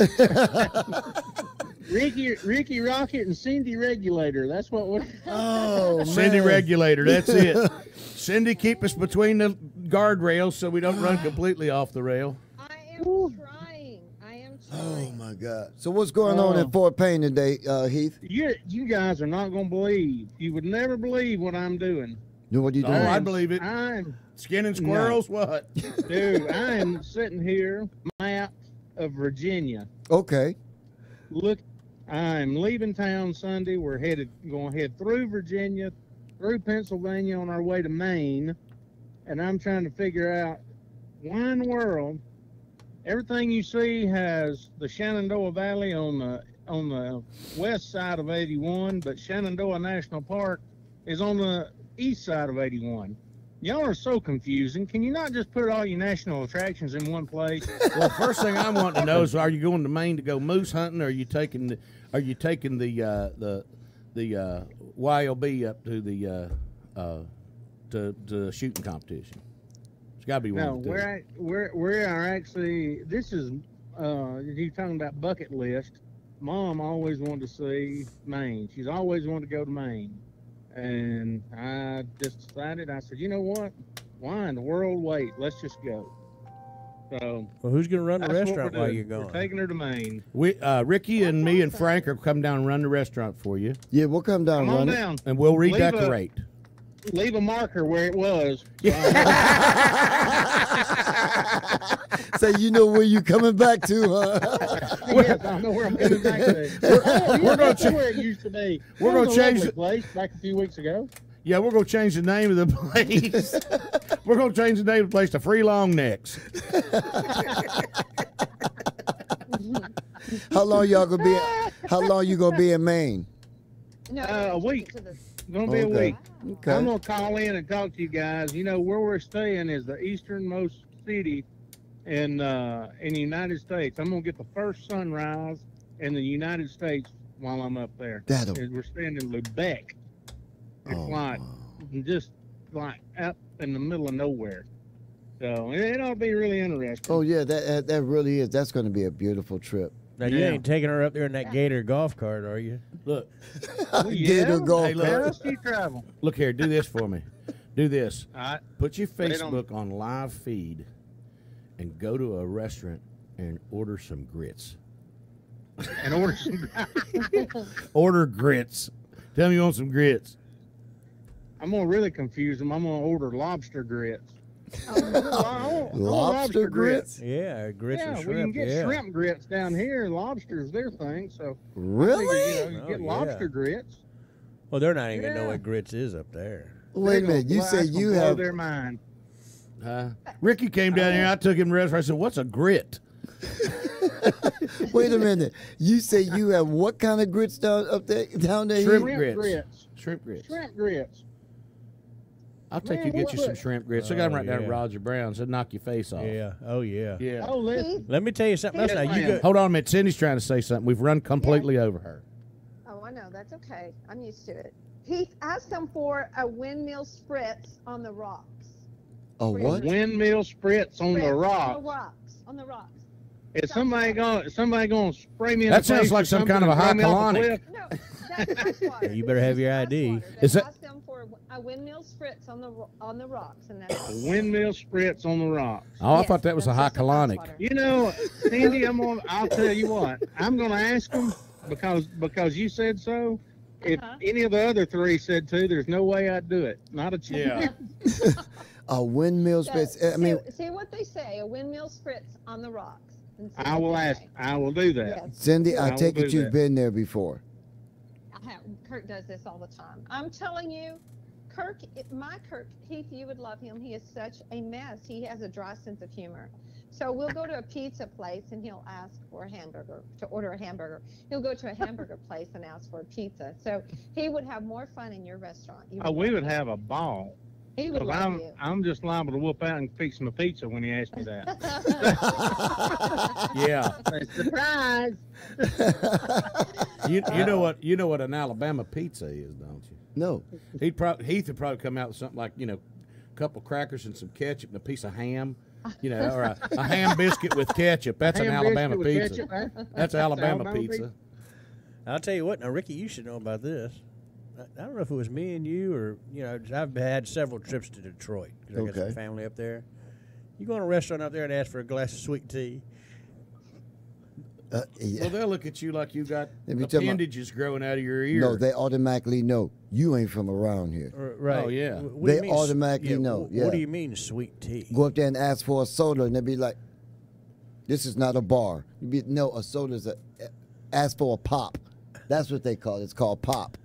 [SPEAKER 10] Ricky Rocket and Cindy Regulator. That's what we're...
[SPEAKER 6] Oh, man.
[SPEAKER 2] Cindy Regulator, that's it. Cindy, keep us between the guardrails so we don't run completely off the rail.
[SPEAKER 5] I am trying.
[SPEAKER 6] Oh, my God. So what's going on in Fort Payne today, Heath?
[SPEAKER 10] You guys are not going to believe. You would never believe what I'm doing.
[SPEAKER 6] What are you doing?
[SPEAKER 2] Oh, I believe it.
[SPEAKER 10] I'm
[SPEAKER 2] Skinning squirrels, what?
[SPEAKER 10] Dude, I am sitting here, map of Virginia.
[SPEAKER 6] Okay.
[SPEAKER 10] Look, I'm leaving town Sunday. We're going to head through Virginia, through Pennsylvania on our way to Maine, and I'm trying to figure out why in the world everything you see has the Shenandoah Valley on the west side of 81, but Shenandoah National Park is on the east side of 81. Y'all are so confusing. Can you not just put all your national attractions in one place?
[SPEAKER 2] Well, first thing I want to know is, are you going to Maine to go moose hunting, or are you taking the YLB up to the to shooting competition? It's got to be one
[SPEAKER 10] No,
[SPEAKER 2] of the two.
[SPEAKER 10] we are actually. This is you talking about bucket list. Mom always wanted to see Maine. She's always wanted to go to Maine, and I just decided. I said, you know what? Why in the world wait? Let's just go. So,
[SPEAKER 3] Well, who's going to run the
[SPEAKER 10] that's what
[SPEAKER 3] restaurant
[SPEAKER 10] we're
[SPEAKER 3] while
[SPEAKER 10] doing.
[SPEAKER 3] you're going?
[SPEAKER 10] We're taking her to Maine.
[SPEAKER 2] We Ricky and me and Frank are come down and run the restaurant for you,
[SPEAKER 6] Yeah, we'll come down
[SPEAKER 10] Come
[SPEAKER 6] and
[SPEAKER 10] on
[SPEAKER 6] run it.
[SPEAKER 10] down.
[SPEAKER 2] and we'll
[SPEAKER 10] Leave a-
[SPEAKER 2] redecorate.
[SPEAKER 10] Leave a marker where it was.
[SPEAKER 6] So you know where you coming back to, huh?
[SPEAKER 10] Yes, I know where I'm coming back to.
[SPEAKER 2] We're gonna
[SPEAKER 10] That's where it used to be.
[SPEAKER 2] we're
[SPEAKER 10] It
[SPEAKER 2] gonna
[SPEAKER 10] was a
[SPEAKER 2] change
[SPEAKER 10] lovely
[SPEAKER 2] it.
[SPEAKER 10] place back a few weeks ago.
[SPEAKER 2] Yeah, we're gonna change the name of the place. We're gonna change the name of the place to Free Long Necks.
[SPEAKER 6] How long y'all gonna be? How long you gonna be in Maine?
[SPEAKER 5] No,
[SPEAKER 10] A week.
[SPEAKER 5] to the-
[SPEAKER 10] Gonna be a
[SPEAKER 6] Okay.
[SPEAKER 10] week.
[SPEAKER 6] Okay.
[SPEAKER 10] I'm gonna call in and talk to you guys. You know where we're staying is the easternmost city in the United States. I'm gonna get the first sunrise in the United States while I'm up there.
[SPEAKER 6] That'll-
[SPEAKER 10] And we're staying in Lubeck. It's
[SPEAKER 6] Oh,
[SPEAKER 10] like
[SPEAKER 6] wow.
[SPEAKER 10] just like up in the middle of nowhere. So it ought to be really interesting.
[SPEAKER 6] Oh yeah, that really is. That's gonna be a beautiful trip.
[SPEAKER 3] Now, you
[SPEAKER 10] Yeah.
[SPEAKER 3] ain't taking her up there in that Gator golf cart, are you?
[SPEAKER 2] Look,
[SPEAKER 10] Well,
[SPEAKER 6] Gator golf
[SPEAKER 2] Hey, look.
[SPEAKER 10] Where
[SPEAKER 6] cart.
[SPEAKER 10] else do you travel?
[SPEAKER 2] look here. Do this for me. Do this.
[SPEAKER 10] All right.
[SPEAKER 2] Put your
[SPEAKER 10] Put it on.
[SPEAKER 2] Facebook on live feed, and go to a restaurant and order some grits.
[SPEAKER 10] And order some.
[SPEAKER 2] Order grits. Tell me you want some grits.
[SPEAKER 10] I'm gonna really confuse them. I'm gonna order lobster grits.
[SPEAKER 6] Lobster grits?
[SPEAKER 3] Yeah, grits
[SPEAKER 10] Yeah,
[SPEAKER 3] and
[SPEAKER 10] we
[SPEAKER 3] shrimp.
[SPEAKER 10] can get
[SPEAKER 3] yeah.
[SPEAKER 10] shrimp grits down here. Lobster's their thing, so
[SPEAKER 6] Really?
[SPEAKER 10] you
[SPEAKER 3] Oh,
[SPEAKER 10] get
[SPEAKER 3] yeah.
[SPEAKER 10] lobster grits.
[SPEAKER 3] Well, they're not even going to know
[SPEAKER 10] Yeah.
[SPEAKER 3] what grits is up there.
[SPEAKER 6] Wait a minute. You say you have.
[SPEAKER 10] their mind.
[SPEAKER 2] Ricky came down here. I took him to the restaurant. I said, "What's a grit?"
[SPEAKER 6] Wait a minute. You say you have what kind of grits down there?
[SPEAKER 2] Shrimp grits. Shrimp grits.
[SPEAKER 10] Shrimp grits.
[SPEAKER 2] I'll take
[SPEAKER 10] Man,
[SPEAKER 2] you get
[SPEAKER 10] what
[SPEAKER 2] you some
[SPEAKER 10] the-
[SPEAKER 2] shrimp grits. I got them right down
[SPEAKER 3] yeah.
[SPEAKER 2] at Roger Brown's. It'll knock your face off.
[SPEAKER 3] Yeah. Oh, yeah.
[SPEAKER 2] Yeah.
[SPEAKER 10] Oh, listen.
[SPEAKER 3] Let me tell you something else. Now, you
[SPEAKER 10] Yes,
[SPEAKER 3] go.
[SPEAKER 10] ma'am.
[SPEAKER 2] Hold on a minute. Cindy's trying to say something. We've run completely over her.
[SPEAKER 5] Oh, I know. That's okay. I'm used to it. He asked them for a windmill spritz on the rocks.
[SPEAKER 6] Oh what?
[SPEAKER 10] Windmill spritz on the
[SPEAKER 5] Spritz
[SPEAKER 10] rock.
[SPEAKER 5] On the rocks. On the rocks.
[SPEAKER 10] Is somebody gonna spray me in
[SPEAKER 2] That
[SPEAKER 10] the
[SPEAKER 2] sounds
[SPEAKER 10] face
[SPEAKER 2] like
[SPEAKER 10] or
[SPEAKER 2] some
[SPEAKER 10] something
[SPEAKER 2] kind of a
[SPEAKER 10] and throw me off
[SPEAKER 2] high
[SPEAKER 10] cliff?
[SPEAKER 5] No, that's ice water.
[SPEAKER 3] You better have your
[SPEAKER 5] That's
[SPEAKER 3] ID.
[SPEAKER 5] ice water.
[SPEAKER 2] Is
[SPEAKER 5] They
[SPEAKER 2] that-
[SPEAKER 5] asked them for a windmill spritz on the rocks, and that's
[SPEAKER 10] Windmill spritz on the rocks.
[SPEAKER 2] Oh, I
[SPEAKER 5] Yes,
[SPEAKER 2] thought that was a
[SPEAKER 5] that's just ice
[SPEAKER 2] hycolonic.
[SPEAKER 5] water.
[SPEAKER 10] You know, Cindy, I'll tell you what. I'm gonna ask them because you said so. If
[SPEAKER 5] Uh-huh.
[SPEAKER 10] any of the other three said to, there's no way I'd do it. Not a chance.
[SPEAKER 2] Yeah.
[SPEAKER 6] A windmill
[SPEAKER 5] So,
[SPEAKER 6] spritz. I mean,
[SPEAKER 5] see what they say. A windmill spritz on the rocks. and see
[SPEAKER 10] I
[SPEAKER 5] what
[SPEAKER 10] will
[SPEAKER 5] they
[SPEAKER 10] ask.
[SPEAKER 5] say.
[SPEAKER 10] I will do that.
[SPEAKER 5] Yes.
[SPEAKER 6] Cindy,
[SPEAKER 10] I
[SPEAKER 6] I
[SPEAKER 10] will
[SPEAKER 6] take
[SPEAKER 10] do
[SPEAKER 6] it you've
[SPEAKER 10] that.
[SPEAKER 6] been there before.
[SPEAKER 5] Kirk does this all the time. I'm telling you, my Kirk, Heath, you would love him. He is such a mess. He has a dry sense of humor. So we'll go to a pizza place and he'll ask for a hamburger, to order a hamburger. He'll go to a hamburger place and ask for a pizza. So he would have more fun in your restaurant. You
[SPEAKER 10] Oh, we
[SPEAKER 5] love
[SPEAKER 10] would
[SPEAKER 5] him.
[SPEAKER 10] have a ball.
[SPEAKER 5] He would
[SPEAKER 10] 'Cause
[SPEAKER 5] love
[SPEAKER 10] I'm
[SPEAKER 5] you.
[SPEAKER 10] I'm just liable to whoop out and fix my pizza when he asks me that.
[SPEAKER 2] Yeah.
[SPEAKER 10] Surprise!
[SPEAKER 2] You know what an Alabama pizza is, don't you?
[SPEAKER 6] No.
[SPEAKER 2] Heath would probably come out with something like, a couple crackers and some ketchup and a piece of ham, or a ham biscuit with ketchup. That's an
[SPEAKER 10] Ham
[SPEAKER 2] Alabama
[SPEAKER 10] biscuit with
[SPEAKER 2] pizza.
[SPEAKER 10] ketchup, huh?
[SPEAKER 2] That's Alabama
[SPEAKER 10] Alabama
[SPEAKER 2] pizza.
[SPEAKER 3] I'll tell you what. Now, Ricky, you should know about this. I don't know if it was me and you or, I've had several trips to Detroit because I got
[SPEAKER 6] Okay.
[SPEAKER 3] some family up there. You go in a restaurant up there and ask for a glass of sweet tea.
[SPEAKER 6] Yeah.
[SPEAKER 2] Well, they'll look at you like you got
[SPEAKER 6] Let me tell my-
[SPEAKER 2] appendages growing out of your ear.
[SPEAKER 6] No, they automatically know you ain't from around here.
[SPEAKER 3] Right.
[SPEAKER 2] Oh, yeah.
[SPEAKER 3] What do you
[SPEAKER 6] They
[SPEAKER 3] mean,
[SPEAKER 6] automatically know,
[SPEAKER 3] What
[SPEAKER 6] yeah.
[SPEAKER 3] do you mean sweet tea?
[SPEAKER 6] Go up there and ask for a soda, and they'll be like, "This is not a bar." No, a soda's ask for a pop. That's what they call it. It's called pop.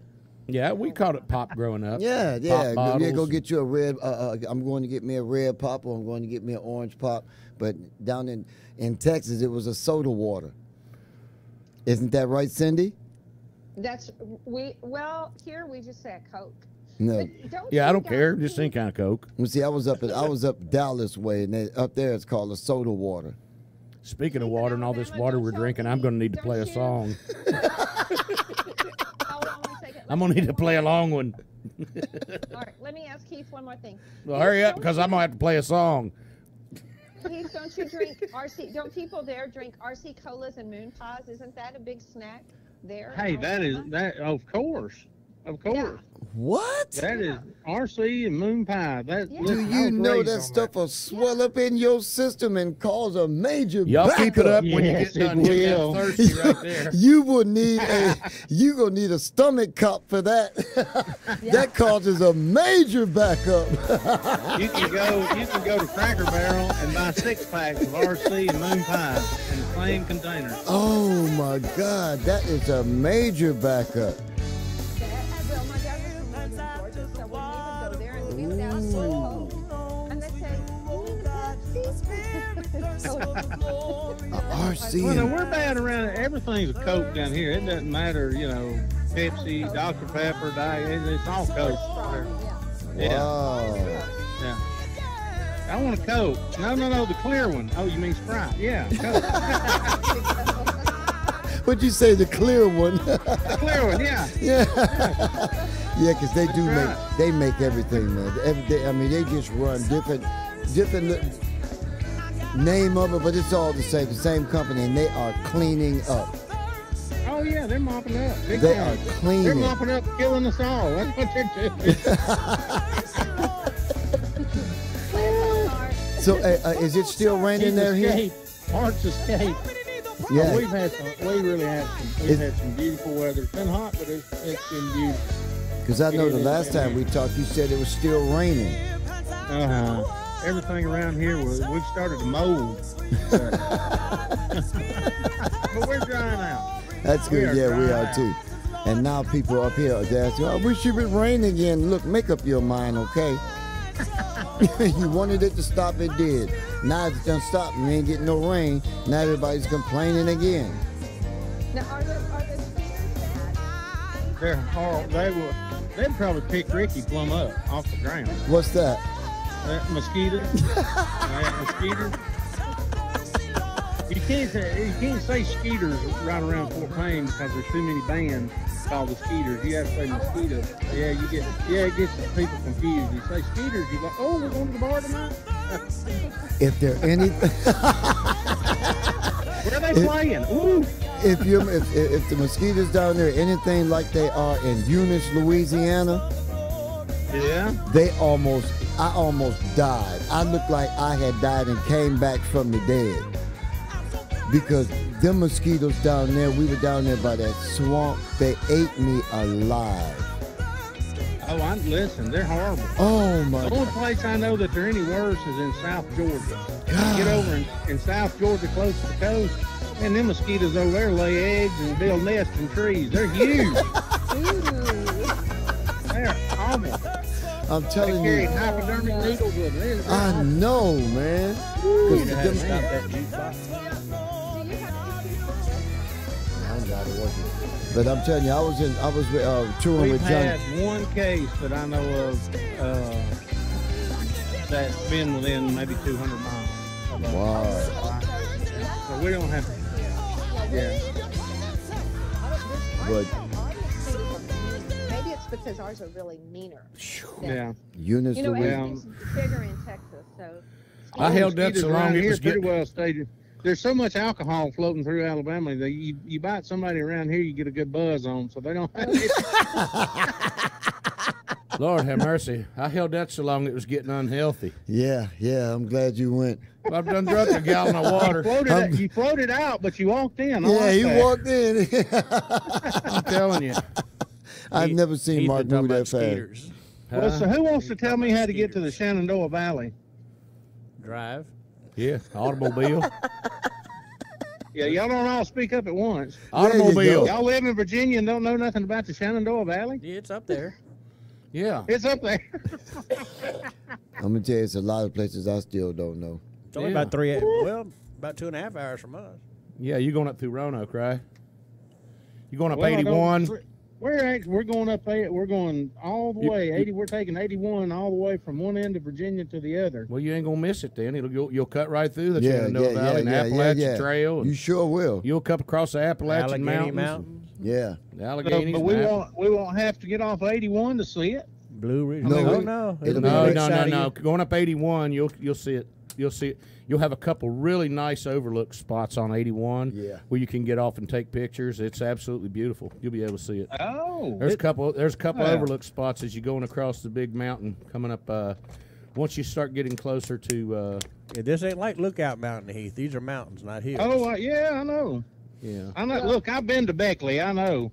[SPEAKER 2] Yeah, we called it pop growing up.
[SPEAKER 6] Yeah,
[SPEAKER 2] Pop
[SPEAKER 6] yeah. Go
[SPEAKER 2] bottles.
[SPEAKER 6] get you a red. I'm going to get me a red pop, or I'm going to get me an orange pop. But down in Texas, it was a soda water. Isn't that right, Cindy?
[SPEAKER 5] Here we just say a Coke.
[SPEAKER 6] No.
[SPEAKER 2] Yeah, I don't care. Just any kind of Coke.
[SPEAKER 6] You see, I was up Dallas way, and up there it's called a soda water.
[SPEAKER 2] Speaking of water and all this water we're drinking, I'm going to need to play a song. I'm going to need to play a long one.
[SPEAKER 5] All right, let me ask Keith one more thing.
[SPEAKER 2] Well, hurry up, because I'm going to have to play a song.
[SPEAKER 5] Keith, don't you drink RC? Don't people there drink RC colas and moon pies? Isn't that a big snack there?
[SPEAKER 10] Hey, that of course. Of course.
[SPEAKER 5] Yeah.
[SPEAKER 6] What?
[SPEAKER 10] That is RC and moon pie.
[SPEAKER 6] Do you know that stuff will swell up in your system and cause a major
[SPEAKER 2] Y'all
[SPEAKER 6] backup?
[SPEAKER 2] keep it up when you get done. You get thirsty right there.
[SPEAKER 6] You will need gonna need a stomach cup for that. That causes a major backup.
[SPEAKER 10] You can go to Cracker Barrel and buy 6 packs of RC and moon pie in the same container.
[SPEAKER 6] Oh my God, that is a major backup.
[SPEAKER 5] Well, my dad was from Georgia, so when we would go there and we would ask for a Coke, and they'd say, "You need a Pepsi?"
[SPEAKER 6] RC.
[SPEAKER 10] Well, no, we're bad around it. Everything's a Coke down here. It doesn't matter, Pepsi, Dr. Pepper, Diet. It's all Coke. Yeah.
[SPEAKER 6] Wow.
[SPEAKER 10] Yeah. I want a Coke. No, the clear one. Oh, you mean Sprite? Yeah, Coke.
[SPEAKER 6] What'd you say? The clear one?
[SPEAKER 10] The clear one, yeah.
[SPEAKER 6] Yeah. Yeah, because they make everything, man. I mean, they just run different name of it, but it's all the same company, and they are cleaning up.
[SPEAKER 10] Oh yeah, they're mopping up.
[SPEAKER 6] They are cleaning.
[SPEAKER 10] They're mopping up, killing us all. That's what they're doing.
[SPEAKER 6] So, is it still raining there here?
[SPEAKER 10] Mark's escape.
[SPEAKER 6] Yeah.
[SPEAKER 10] We really had some beautiful weather. It's been hot, but it's been beautiful.
[SPEAKER 6] Because I know the last time we talked, you said it was still raining.
[SPEAKER 10] Everything around here we've started to mold. But we're drying out.
[SPEAKER 6] That's good. Yeah, we are too. And now people up here are asking, I wish it would rain again. Look, make up your mind, okay? You wanted it to stop, it did. Now it's done stopped. We ain't getting no rain. Now everybody's complaining again.
[SPEAKER 5] Now, are the skiers bad?
[SPEAKER 10] They're horrible. They'd probably pick Ricky plumb up off the ground.
[SPEAKER 6] What's that?
[SPEAKER 10] That mosquito. Mosquito. You can't say skeeters right around Fort Payne because there's too many bands called the skeeters. You have to say mosquito. Yeah, it gets people confused. You say skeeters, you go, oh, we're going to the bar tonight.
[SPEAKER 6] If there any,
[SPEAKER 10] where are they playing? Ooh.
[SPEAKER 6] If the mosquitoes down there are anything like they are in Eunice, Louisiana,
[SPEAKER 10] yeah,
[SPEAKER 6] I almost died. I looked like I had died and came back from the dead. Because them mosquitoes down there, we were down there by that swamp, they ate me alive.
[SPEAKER 10] Oh, listen, they're horrible.
[SPEAKER 6] Oh, my
[SPEAKER 10] The only place I know that they're any worse is in South Georgia. You get over in South Georgia close to the coast, and them mosquitoes over there lay eggs and build nests in trees. They're huge. They're awful.
[SPEAKER 6] I'm telling
[SPEAKER 10] they carry
[SPEAKER 6] you.
[SPEAKER 10] hypodermic needles with them.
[SPEAKER 6] I know, man. But I'm telling you, I was touring with John.
[SPEAKER 10] We've had one case that I know of that's been within maybe 200 miles.
[SPEAKER 6] Wow.
[SPEAKER 10] So we don't have to. Yeah.
[SPEAKER 6] But
[SPEAKER 5] maybe it's because ours are really meaner.
[SPEAKER 10] Yeah.
[SPEAKER 6] Eunice,
[SPEAKER 5] it's bigger in Texas, so.
[SPEAKER 2] I held that so long it was
[SPEAKER 10] pretty well stayed. There's so much alcohol floating through Alabama that you bite somebody around here, you get a good buzz on, so they don't have it.
[SPEAKER 2] Lord have mercy. I held that so long it was getting unhealthy.
[SPEAKER 6] Yeah, I'm glad you went.
[SPEAKER 2] I've done drunk a gallon of water.
[SPEAKER 10] You floated out, but you walked in.
[SPEAKER 6] Yeah, he walked in.
[SPEAKER 2] I'm telling you.
[SPEAKER 6] I've never seen Mark move that fast.
[SPEAKER 10] Well, so who wants to tell me how to get to the Shenandoah Valley?
[SPEAKER 3] Drive.
[SPEAKER 2] Yeah, automobile.
[SPEAKER 10] Yeah, y'all don't all speak up at once.
[SPEAKER 2] Automobile.
[SPEAKER 10] Y'all live in Virginia and don't know nothing about the Shenandoah Valley?
[SPEAKER 3] Yeah, it's up there.
[SPEAKER 2] Yeah.
[SPEAKER 10] It's up there.
[SPEAKER 6] I'm going to tell you, it's a lot of places I still don't know.
[SPEAKER 3] It's only about about 2.5 hours from us.
[SPEAKER 2] Yeah, you're going up through Roanoke, right? You going up 81?
[SPEAKER 10] we're going up there. We're going all the
[SPEAKER 2] You-
[SPEAKER 10] way
[SPEAKER 2] you-
[SPEAKER 10] 80. We're taking 81 all the way from one end of Virginia to the other.
[SPEAKER 2] Well, you ain't gonna miss it then. You'll cut right through the
[SPEAKER 6] Yeah,
[SPEAKER 2] Shenandoah
[SPEAKER 6] yeah,
[SPEAKER 2] Valley and
[SPEAKER 6] yeah,
[SPEAKER 2] Appalachian
[SPEAKER 6] yeah.
[SPEAKER 2] Trail. And
[SPEAKER 6] You sure will.
[SPEAKER 2] you'll come across the Appalachian
[SPEAKER 3] Allegheny
[SPEAKER 2] Mountains.
[SPEAKER 3] Mountains.
[SPEAKER 6] Yeah.
[SPEAKER 2] The Alleghenies.
[SPEAKER 10] But we
[SPEAKER 2] and
[SPEAKER 10] won't have to get off 81 to see it.
[SPEAKER 3] Blue Ridge.
[SPEAKER 6] No,
[SPEAKER 3] Oh,
[SPEAKER 6] we-
[SPEAKER 3] no.
[SPEAKER 6] it'll
[SPEAKER 3] It'll
[SPEAKER 6] be
[SPEAKER 3] be
[SPEAKER 2] No,
[SPEAKER 3] right
[SPEAKER 2] no,
[SPEAKER 3] side
[SPEAKER 2] no,
[SPEAKER 3] of
[SPEAKER 2] no. Going up 81, you'll see it. You'll see it. You'll have a couple really nice overlook spots on 81
[SPEAKER 6] Yeah.
[SPEAKER 2] where you can get off and take pictures. It's absolutely beautiful. You'll be able to see it.
[SPEAKER 10] Oh,
[SPEAKER 2] There's a couple
[SPEAKER 10] Yeah.
[SPEAKER 2] overlook spots as you're going across the big mountain coming up. Once you start getting closer to,
[SPEAKER 3] Yeah, this ain't like Lookout Mountain, Heath. These are mountains, not hills.
[SPEAKER 10] yeah, I know.
[SPEAKER 2] yeah.
[SPEAKER 10] I know. Look, I've been to Beckley. I know.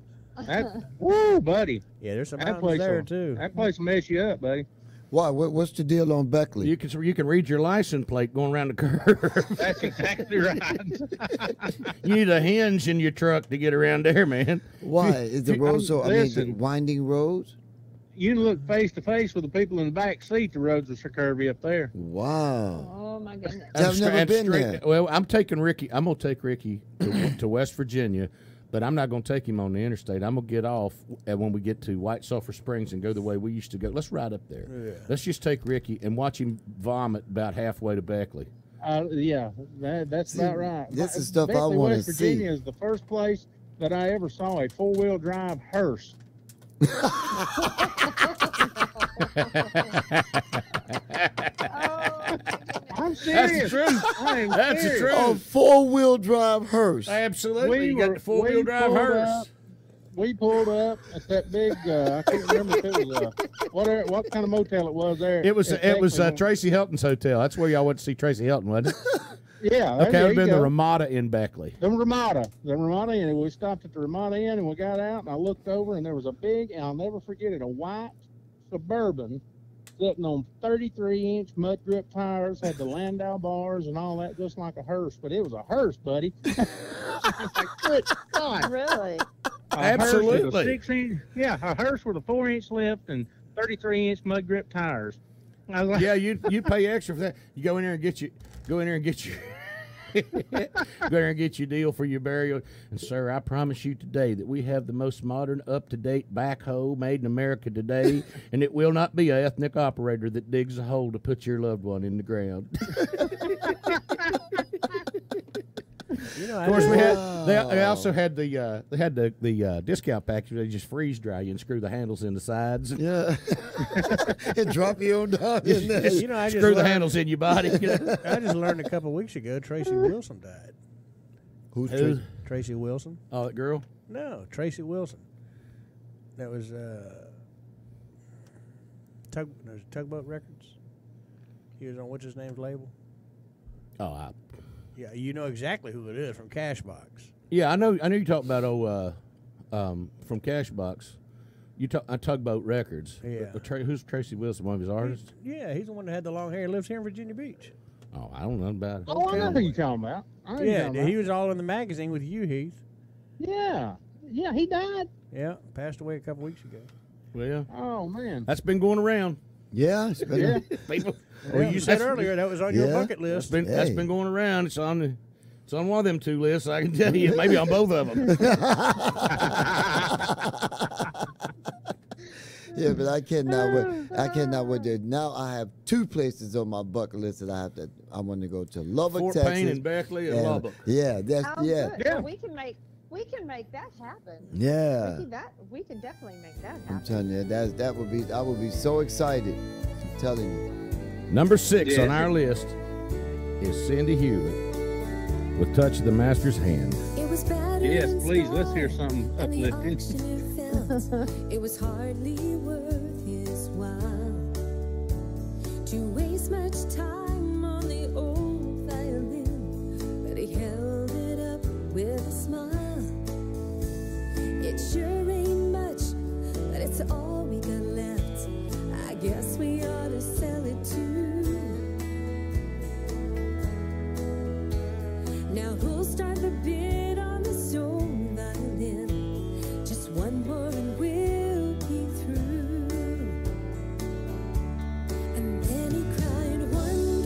[SPEAKER 10] That, woo, buddy.
[SPEAKER 3] Yeah, there's some
[SPEAKER 10] That
[SPEAKER 3] mountains
[SPEAKER 10] place
[SPEAKER 3] there,
[SPEAKER 10] will-
[SPEAKER 3] too.
[SPEAKER 10] That place will mess you up, buddy.
[SPEAKER 6] Why? What's the deal on Beckley?
[SPEAKER 2] You can read your license plate going around the curve.
[SPEAKER 10] That's exactly right.
[SPEAKER 2] You need a hinge in your truck to get around there, man.
[SPEAKER 6] Why is the road so?
[SPEAKER 10] Listen.
[SPEAKER 6] Winding roads.
[SPEAKER 10] You can look face to face with the people in the back seat. The roads are so curvy up there.
[SPEAKER 6] Wow.
[SPEAKER 5] Oh my goodness.
[SPEAKER 6] I've never been there.
[SPEAKER 2] Well, I'm gonna take Ricky to West Virginia, but I'm not gonna take him on the interstate. I'm gonna get off when we get to White Sulphur Springs and go the way we used to go. Let's ride up there.
[SPEAKER 3] Yeah.
[SPEAKER 2] Let's just take Ricky and watch him vomit about halfway to Beckley.
[SPEAKER 10] Yeah, that's about right.
[SPEAKER 6] this is stuff I
[SPEAKER 10] Beckley,
[SPEAKER 6] wanna
[SPEAKER 10] West Virginia
[SPEAKER 6] see.
[SPEAKER 10] is the first place that I ever saw a four-wheel drive hearse. I'm serious.
[SPEAKER 2] That's the truth.
[SPEAKER 10] I am
[SPEAKER 2] That's the
[SPEAKER 10] serious.
[SPEAKER 2] truth.
[SPEAKER 6] Oh, 4-wheel-drive hearse.
[SPEAKER 2] Absolutely, you got the
[SPEAKER 10] we
[SPEAKER 2] four-wheel drive
[SPEAKER 10] pulled
[SPEAKER 2] hearse.
[SPEAKER 10] up- We pulled up at that big. I can't remember if it was what kind of motel it was there.
[SPEAKER 2] It was
[SPEAKER 10] Beckley.
[SPEAKER 2] Tracy Helton's hotel. That's where y'all went to see Tracy Helton, wasn't it?
[SPEAKER 10] Yeah.
[SPEAKER 2] Okay, it
[SPEAKER 10] there
[SPEAKER 2] would have
[SPEAKER 10] you
[SPEAKER 2] been the
[SPEAKER 10] go.
[SPEAKER 2] Ramada in Beckley.
[SPEAKER 10] The Ramada Inn. And we stopped at the Ramada Inn and we got out and I looked over and there was a big, and I'll never forget it, a white Suburban sitting on 33-inch mud grip tires, had the Landau bars and all that, just like a hearse. But it was a hearse, buddy. I was like, good God.
[SPEAKER 5] Really?
[SPEAKER 10] A hearse with a
[SPEAKER 2] Absolutely.
[SPEAKER 10] 6-inch, yeah, a hearse with a 4-inch lift and 33-inch mud grip tires. I was like,
[SPEAKER 2] Yeah, you pay extra for that. You go in there and get your go in there and get your deal for your burial. And sir, I promise you today that we have the most modern, up-to-date backhoe made in America today, and it will not be an ethnic operator that digs a hole to put your loved one in the ground.
[SPEAKER 3] You know,
[SPEAKER 2] Of course, we had. They also had the discount package. They just freeze dry you and screw the handles in the sides.
[SPEAKER 6] Yeah. And drop you on down in there.
[SPEAKER 3] You know, I just
[SPEAKER 2] Screw the
[SPEAKER 3] learned-
[SPEAKER 2] handles in your body.
[SPEAKER 3] I just learned a couple weeks ago Tracy Wilson died.
[SPEAKER 6] Who's
[SPEAKER 2] Who?
[SPEAKER 6] Tracy?
[SPEAKER 3] Tracy Wilson?
[SPEAKER 2] Oh, that girl.
[SPEAKER 3] No, Tracy Wilson. That was Tugboat Records. He was on what's his name's label.
[SPEAKER 2] Oh,
[SPEAKER 3] Yeah, you know exactly who it is from Cashbox.
[SPEAKER 2] yeah. I know you talk about from Cashbox. You talk Tugboat Records.
[SPEAKER 3] Yeah.
[SPEAKER 2] Who's Tracy Wilson? One of his artists?
[SPEAKER 3] He's the one that had the long hair. Lives here in Virginia Beach.
[SPEAKER 2] Oh, I don't know about it.
[SPEAKER 10] oh, I know who you're talking about. I know who you're
[SPEAKER 3] Yeah,
[SPEAKER 10] talking
[SPEAKER 3] he
[SPEAKER 10] about.
[SPEAKER 3] was all in the magazine with you, Heath.
[SPEAKER 10] Yeah, he died.
[SPEAKER 3] Yeah, passed away a couple weeks ago.
[SPEAKER 2] Well,
[SPEAKER 10] Oh man.
[SPEAKER 2] that's been going around.
[SPEAKER 6] Yeah. It's been-
[SPEAKER 10] Yeah.
[SPEAKER 2] People,
[SPEAKER 3] Well, you said
[SPEAKER 2] that's-
[SPEAKER 3] earlier that was on your
[SPEAKER 6] Yeah.
[SPEAKER 3] bucket
[SPEAKER 2] That's
[SPEAKER 3] list.
[SPEAKER 2] been
[SPEAKER 6] Hey.
[SPEAKER 2] going around. It's on one of them two lists. I can tell you, maybe on both of them.
[SPEAKER 6] Yeah, but I cannot wait there. Now I have 2 places on my bucket list that I want to go to. Lubbock,
[SPEAKER 2] Fort
[SPEAKER 6] Texas.
[SPEAKER 2] Payne and Beckley and Lubbock.
[SPEAKER 6] Yeah, that's
[SPEAKER 5] Oh,
[SPEAKER 6] yeah.
[SPEAKER 5] good.
[SPEAKER 10] Yeah.
[SPEAKER 5] Well, we can make that happen.
[SPEAKER 6] Yeah.
[SPEAKER 5] We can definitely make that
[SPEAKER 6] I'm
[SPEAKER 5] happen.
[SPEAKER 6] telling you, I would be so excited. I'm telling you.
[SPEAKER 2] Number 6
[SPEAKER 10] Yeah.
[SPEAKER 2] on our list is Cindy Hewitt with "Touch of the Master's Hand."
[SPEAKER 8] It was better
[SPEAKER 10] Yes,
[SPEAKER 8] in
[SPEAKER 10] please, let's
[SPEAKER 8] store
[SPEAKER 10] hear something
[SPEAKER 8] than the
[SPEAKER 10] uplifting.
[SPEAKER 8] auctioneer felt. It was hardly worth his while to waste much time on the old violin, but he held it up with a smile. It sure ain't much, but it's all we got left. I guess we ought to sell it too. Now who'll start the bid on this old violin? Just one more and we'll be through. And then he cried one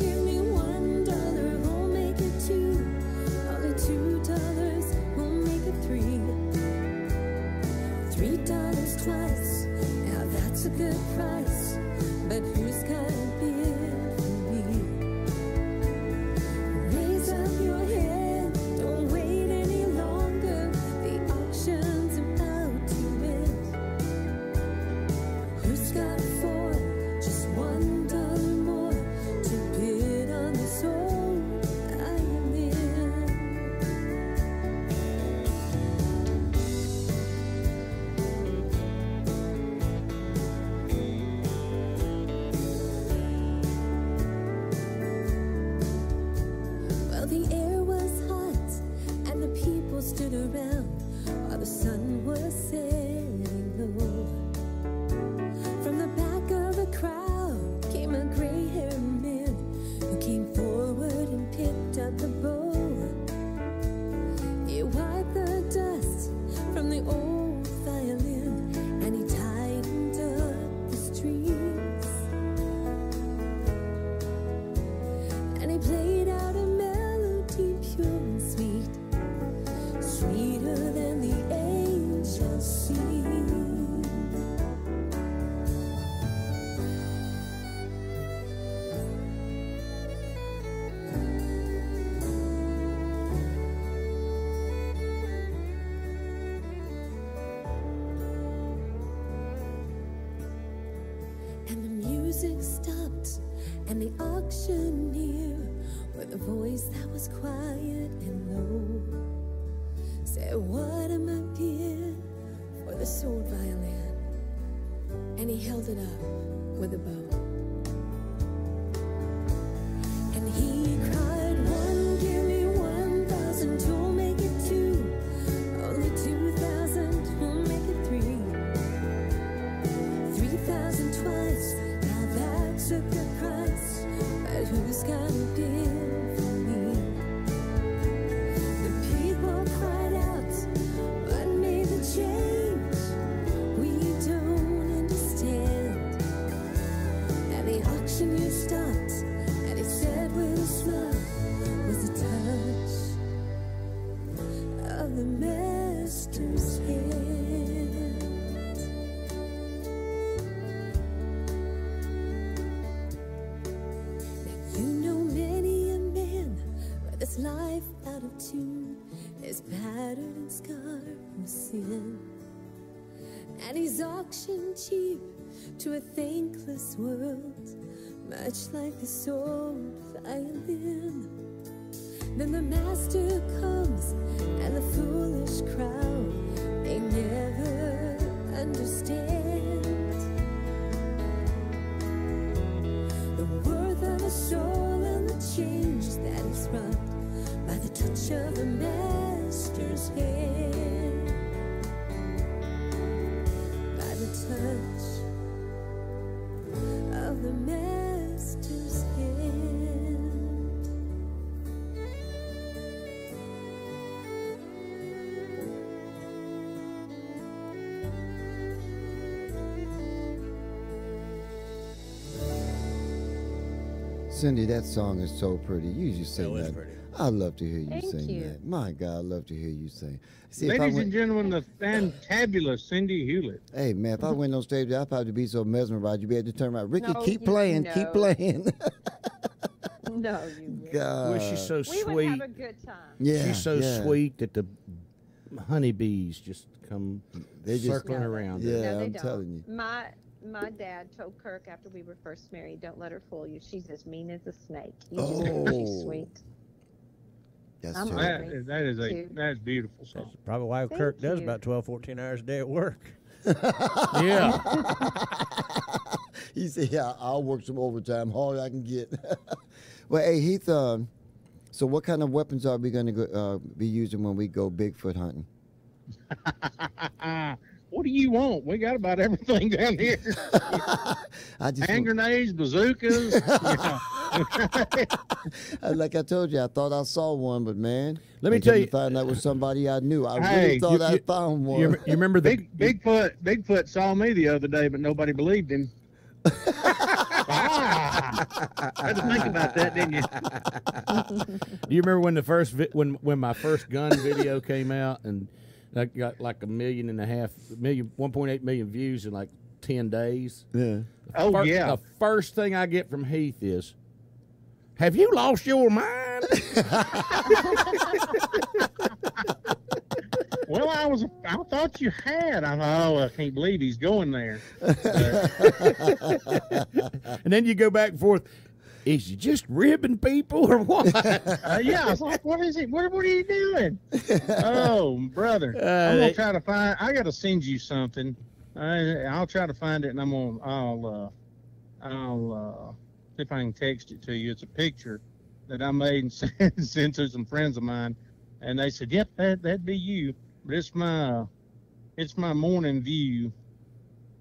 [SPEAKER 8] he played out a melody pure and sweet, sweeter than the angels sing. And the music stopped, and the auctioneer, with a voice that was quiet and low, said, "What am I bid for the sword violin?" And he held it up with a bow. And he cried, "One, give me 1,000, two, make it two. Only 2,000, we'll make it three. 3,000 twice, now that's a good price. But who's got a bid for me?" The people cried out, "What made the change? We don't understand." And the auctioneer stopped, and he said with a smile, "Was a touch of the master's hand." You know many a man with his life out of tune, is battered and scarred from sin, and he's auctioned cheap to a thankless world, much like this old violin. Then the master comes, and the foolish crowd, they never understand the worth of a soul and the change that is wrought by the touch of the master's hand. By the touch of the master's hand.
[SPEAKER 6] Cindy, that song is so pretty. You just sing
[SPEAKER 3] It was
[SPEAKER 6] that.
[SPEAKER 3] pretty.
[SPEAKER 6] I love to hear you
[SPEAKER 5] Thank
[SPEAKER 6] sing
[SPEAKER 5] you.
[SPEAKER 6] that. My God, I love to hear you sing. See, if I
[SPEAKER 10] Ladies
[SPEAKER 6] went,
[SPEAKER 10] and gentlemen, the fantabulous Cindy Hewlett.
[SPEAKER 6] hey man, if I went on stage, I'd probably be so mesmerized. You'd be able to turn around. Ricky,
[SPEAKER 5] No,
[SPEAKER 6] keep
[SPEAKER 5] you-
[SPEAKER 6] playing,
[SPEAKER 5] no.
[SPEAKER 6] keep playing.
[SPEAKER 5] No, you wouldn't.
[SPEAKER 6] God.
[SPEAKER 2] Well, she's so
[SPEAKER 5] We would
[SPEAKER 2] sweet.
[SPEAKER 5] have a good time.
[SPEAKER 6] yeah,
[SPEAKER 2] She's so
[SPEAKER 6] yeah.
[SPEAKER 2] sweet that the honeybees just come
[SPEAKER 6] They just-
[SPEAKER 2] circling
[SPEAKER 5] No,
[SPEAKER 2] around
[SPEAKER 6] Yeah,
[SPEAKER 2] her.
[SPEAKER 5] No, they
[SPEAKER 6] I'm
[SPEAKER 5] don't.
[SPEAKER 6] telling you.
[SPEAKER 5] My dad told Kirk after we were first married, "Don't let her fool you. She's as mean as a snake. You just think she's
[SPEAKER 6] Oh.
[SPEAKER 5] sweet."
[SPEAKER 6] That's
[SPEAKER 5] I'm
[SPEAKER 6] true.
[SPEAKER 5] honored.
[SPEAKER 10] That is a
[SPEAKER 5] Too.
[SPEAKER 10] beautiful song.
[SPEAKER 3] That's probably why
[SPEAKER 5] Thank
[SPEAKER 3] Kirk does
[SPEAKER 5] you.
[SPEAKER 3] about 12, 14 hours a day at work.
[SPEAKER 2] Yeah.
[SPEAKER 6] He said, "Yeah, I'll work some overtime, all I can get." Well, hey Heath, so what kind of weapons are we going to be using when we go Bigfoot hunting?
[SPEAKER 10] What do you want? We got about everything down here.
[SPEAKER 6] I just
[SPEAKER 10] Hand grenades, bazookas.
[SPEAKER 6] like I told you, I thought I saw one, but man,
[SPEAKER 2] Let me
[SPEAKER 6] I
[SPEAKER 2] tell
[SPEAKER 6] come
[SPEAKER 2] you-
[SPEAKER 6] to find out was somebody I knew. I
[SPEAKER 10] Hey,
[SPEAKER 6] really thought
[SPEAKER 2] you-
[SPEAKER 6] I
[SPEAKER 2] you-
[SPEAKER 6] found one.
[SPEAKER 2] You remember the
[SPEAKER 10] Bigfoot saw me the other day, but nobody believed him. Had to think about that, didn't you?
[SPEAKER 2] Do you remember when the first when my first gun video came out and I got like 1.8 million views in like 10 days?
[SPEAKER 6] Yeah.
[SPEAKER 10] Oh, yeah.
[SPEAKER 2] The first thing I get from Heath is, "Have you lost your mind?"
[SPEAKER 10] Well, I thought you had. I thought, oh, I can't believe he's going there.
[SPEAKER 2] And then you go back and forth. Is he just ribbing people or what?
[SPEAKER 10] Yeah, I was like, what is it? What are you doing? Oh, brother. I'm gonna try to find. I gotta send you something. I'll try to find it, and I'll see if I can text it to you. It's a picture that I made and sent to some friends of mine, and they said, "Yep, that'd be you." But it's my morning view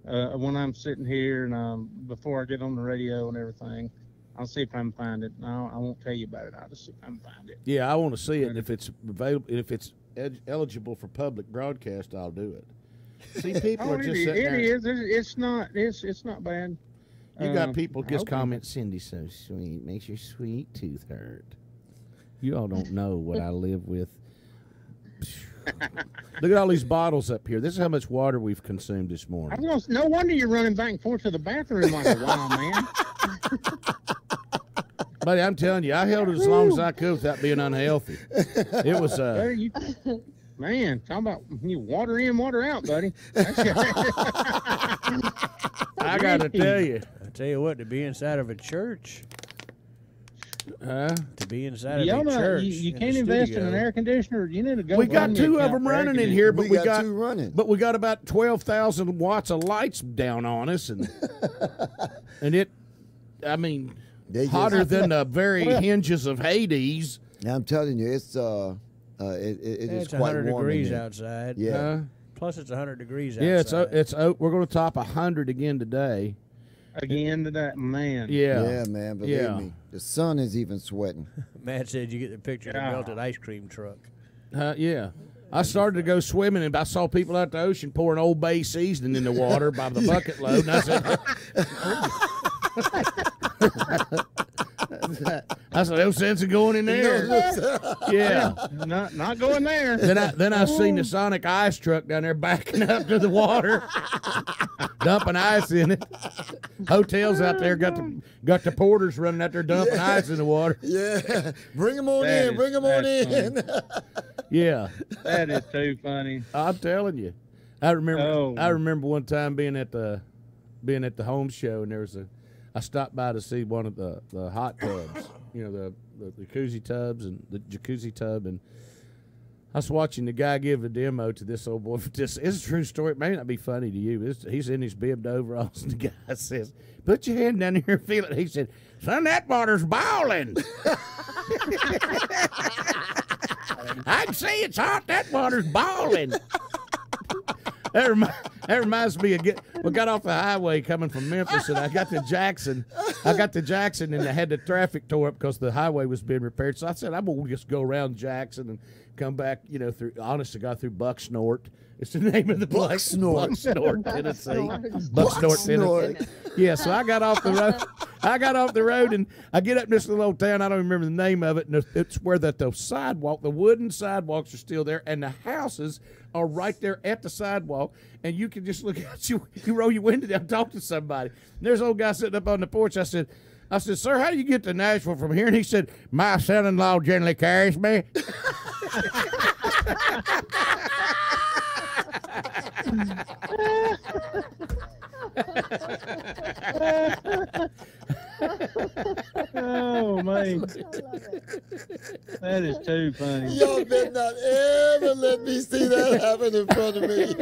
[SPEAKER 10] when I'm sitting here and before I get on the radio and everything. I'll see if I can find it. No, I won't tell you about it. I'll just see if I can find it.
[SPEAKER 2] Yeah, I want to see it. And if it's available, if it's eligible for public broadcast, I'll do it. See, people are just sitting there.
[SPEAKER 10] It is. It's not bad.
[SPEAKER 2] You got people just comment, Cindy's so sweet, makes your sweet tooth hurt. You all don't know what I live with. Look at all these bottles up here. This is how much water we've consumed this morning.
[SPEAKER 10] No wonder you're running back and forth to the bathroom like a wild man.
[SPEAKER 2] Buddy, I'm telling you, I held it as long as I could without being unhealthy. It was
[SPEAKER 10] man, talking about you water in, water out, buddy.
[SPEAKER 2] I gotta tell you.
[SPEAKER 3] I tell you what, to be inside of a church. To be inside of a church.
[SPEAKER 10] You can't invest in an air conditioner. You need to go.
[SPEAKER 2] We got 2 of them running in here, but we got
[SPEAKER 6] 2 running.
[SPEAKER 2] But we got about 12,000 watts of lights down on us, and it, I mean, hotter than the very hinges of Hades.
[SPEAKER 6] Now, I'm telling you, it's it is quite
[SPEAKER 3] 100
[SPEAKER 6] warm
[SPEAKER 3] degrees
[SPEAKER 6] in there.
[SPEAKER 3] outside.
[SPEAKER 6] Yeah.
[SPEAKER 3] Plus, it's 100 degrees outside.
[SPEAKER 2] Yeah, it's we're going to top 100 again today.
[SPEAKER 10] Again today, man.
[SPEAKER 2] Yeah,
[SPEAKER 6] man. Believe me, the sun is even sweating.
[SPEAKER 3] Matt said you get the picture of the melted ice cream truck.
[SPEAKER 2] Yeah. I started to go swimming, and I saw people out the ocean pouring Old Bay seasoning in the water by the bucket load, and I said, no sense in going in there. Yeah.
[SPEAKER 10] Not going there.
[SPEAKER 2] Then I seen the Sonic ice truck down there backing up to the water, dumping ice in it. Hotels out there got the porters running out there dumping ice in the water.
[SPEAKER 6] Yeah. Bring them on in. Bring them on in.
[SPEAKER 2] Yeah.
[SPEAKER 10] That is too funny.
[SPEAKER 2] I'm telling you. I remember one time being at the home show, and I stopped by to see one of the hot tubs, the jacuzzi tubs and the jacuzzi tub, and I was watching the guy give a demo to this old boy. It's a true story. It may not be funny to you. He's in his bibbed overalls, and the guy says, "Put your hand down here and feel it." He said, "Son, that water's boiling." I can see it's hot. That water's boiling. That reminds me of we got off the highway coming from Memphis, and I got to Jackson. and I had the traffic tore up because the highway was being repaired. So I said, I'm going to just go around Jackson and come back, through, honest to God, through Bucksnort. It's the name of the place. Bucksnort, Tennessee. Bucksnort, Tennessee. Yeah, so I got off the road. And I get up in this little old town. I don't remember the name of it. And it's where the wooden sidewalks are still there, and the houses are right there at the sidewalk. And you can just look out. You roll your window down, talk to somebody. And there's an old guy sitting up on the porch. I said, "Sir, how do you get to Nashville from here?" And he said, "My son-in-law generally carries me."
[SPEAKER 10] Oh man, that is too funny.
[SPEAKER 6] Y'all better not ever let me see that happen in front of me.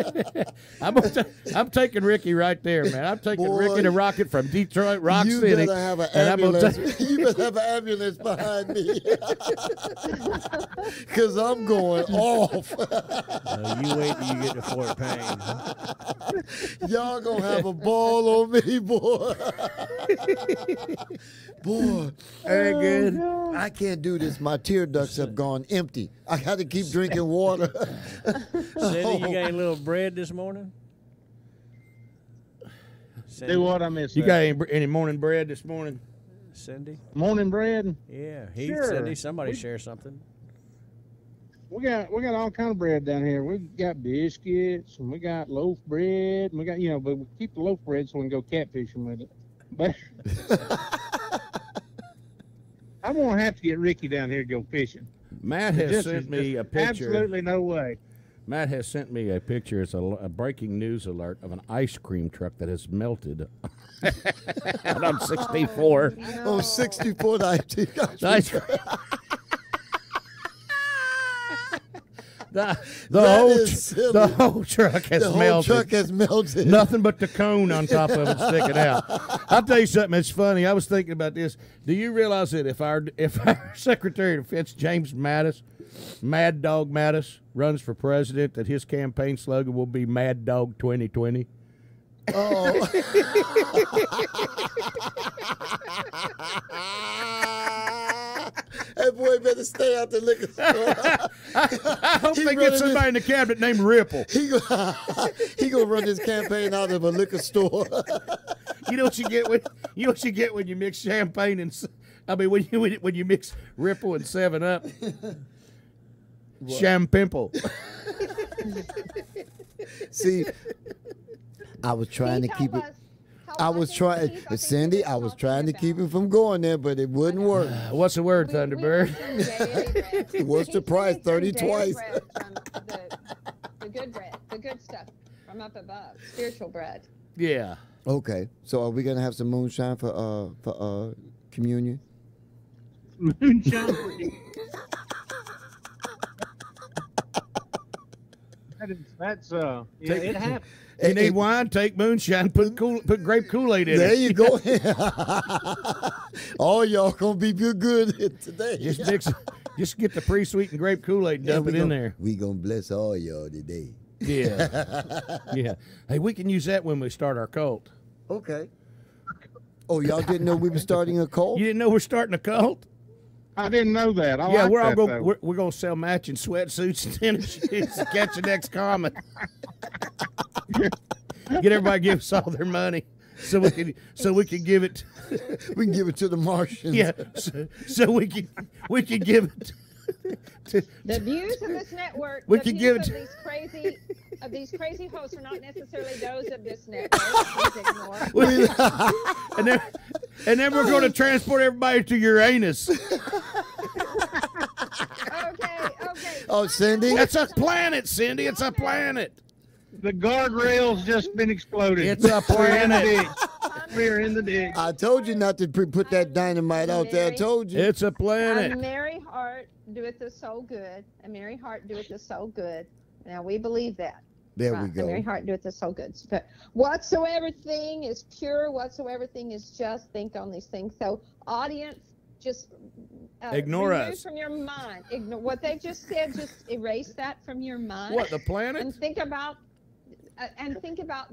[SPEAKER 2] I'm taking Ricky right there, man. I'm taking Ricky the Rocket from Detroit Rock City.
[SPEAKER 6] You better have an ambulance. You better have an ambulance behind me, because I'm going off.
[SPEAKER 3] You wait till you get to Fort Payne.
[SPEAKER 6] Y'all gonna have a ball on me, boy. Boy,
[SPEAKER 2] very good.
[SPEAKER 6] I can't do this. My tear ducts have gone empty. I got to keep drinking water.
[SPEAKER 3] Cindy, you got any little bread this morning? Cindy?
[SPEAKER 10] Do what I missed.
[SPEAKER 2] You got any morning bread this morning?
[SPEAKER 3] Cindy?
[SPEAKER 10] Morning bread?
[SPEAKER 3] Yeah.
[SPEAKER 10] Sure.
[SPEAKER 3] Cindy, somebody share something.
[SPEAKER 10] We got all kind of bread down here. We got biscuits, and we got loaf bread, and we got but we keep the loaf bread so we can go catfishing with it. But I'm gonna have to get Ricky down here to go fishing.
[SPEAKER 2] Matt has sent me a picture.
[SPEAKER 10] Absolutely no way.
[SPEAKER 2] Matt has sent me a picture. It's a breaking news alert of an ice cream truck that has melted out on 64.
[SPEAKER 6] Oh, 64 ice cream.
[SPEAKER 2] The whole truck has melted.
[SPEAKER 6] The whole truck has melted.
[SPEAKER 2] Nothing but the cone on top of it sticking out. I'll tell you something that's funny. I was thinking about this. Do you realize that if our Secretary of Defense, James Mattis, Mad Dog Mattis, runs for president, that his campaign slogan will be Mad Dog 2020?
[SPEAKER 6] Oh. That boy better stay out the liquor store.
[SPEAKER 2] I hope they get somebody in the cabinet named Ripple.
[SPEAKER 6] He gonna run his campaign out of a liquor store.
[SPEAKER 2] You know what you get when you mix champagne and when you mix Ripple and 7-Up. Champimple.
[SPEAKER 6] See, I was trying to keep it. I was trying, Cindy. I was trying to keep him from going there, but it wouldn't work.
[SPEAKER 2] What's the word, Thunderbird?
[SPEAKER 6] What's the price? 30 twice.
[SPEAKER 5] The good bread, the good stuff from up above, spiritual bread.
[SPEAKER 2] Yeah.
[SPEAKER 6] Okay, so are we gonna have some moonshine for communion?
[SPEAKER 10] Moonshine. That's it happened.
[SPEAKER 2] You need wine? Take moonshine. Put grape Kool-Aid in
[SPEAKER 6] There
[SPEAKER 2] it.
[SPEAKER 6] you go. All y'all gonna be good today.
[SPEAKER 2] Just mix. Just get the pre-sweetened grape Kool-Aid and dump it in there.
[SPEAKER 6] We gonna bless all y'all today.
[SPEAKER 2] Yeah. Yeah. Hey, we can use that when we start our cult.
[SPEAKER 6] Okay. Oh, y'all didn't know we were starting a cult?
[SPEAKER 2] You didn't know we're starting a cult?
[SPEAKER 10] I didn't know that. I
[SPEAKER 2] Yeah,
[SPEAKER 10] like
[SPEAKER 2] we're all
[SPEAKER 10] that,
[SPEAKER 2] going.
[SPEAKER 10] though.
[SPEAKER 2] We're going to sell matching sweatsuits and tennis shoes to catch the next comet. Get everybody to give us all their money, so we can give it.
[SPEAKER 6] We can give it to the Martians.
[SPEAKER 2] Yeah, so we can give it.
[SPEAKER 5] The views of this network,
[SPEAKER 2] We
[SPEAKER 5] the
[SPEAKER 2] can
[SPEAKER 5] views
[SPEAKER 2] give it
[SPEAKER 5] of these crazy hosts are not necessarily those of this network. Please ignore.
[SPEAKER 2] and then we're going to transport everybody to Uranus.
[SPEAKER 5] Okay.
[SPEAKER 6] Oh, Cindy.
[SPEAKER 2] That's a planet, Cindy. It's a planet.
[SPEAKER 10] The guardrail's just been exploded.
[SPEAKER 2] It's a planet.
[SPEAKER 10] We're in the ditch.
[SPEAKER 6] I told you not to put that dynamite out there. I told you.
[SPEAKER 2] It's a planet.
[SPEAKER 5] A merry heart doeth the soul good. A merry heart doeth the soul good. Now we believe that.
[SPEAKER 6] There
[SPEAKER 5] Right.
[SPEAKER 6] we go.
[SPEAKER 5] A merry heart doeth the soul good. But whatsoever thing is pure, whatsoever thing is just, think on these things. So, audience, just
[SPEAKER 2] Ignore
[SPEAKER 5] remove
[SPEAKER 2] us.
[SPEAKER 5] from your mind. Ignore what they just said. Just erase that from your mind.
[SPEAKER 2] What, the planet?
[SPEAKER 5] And think about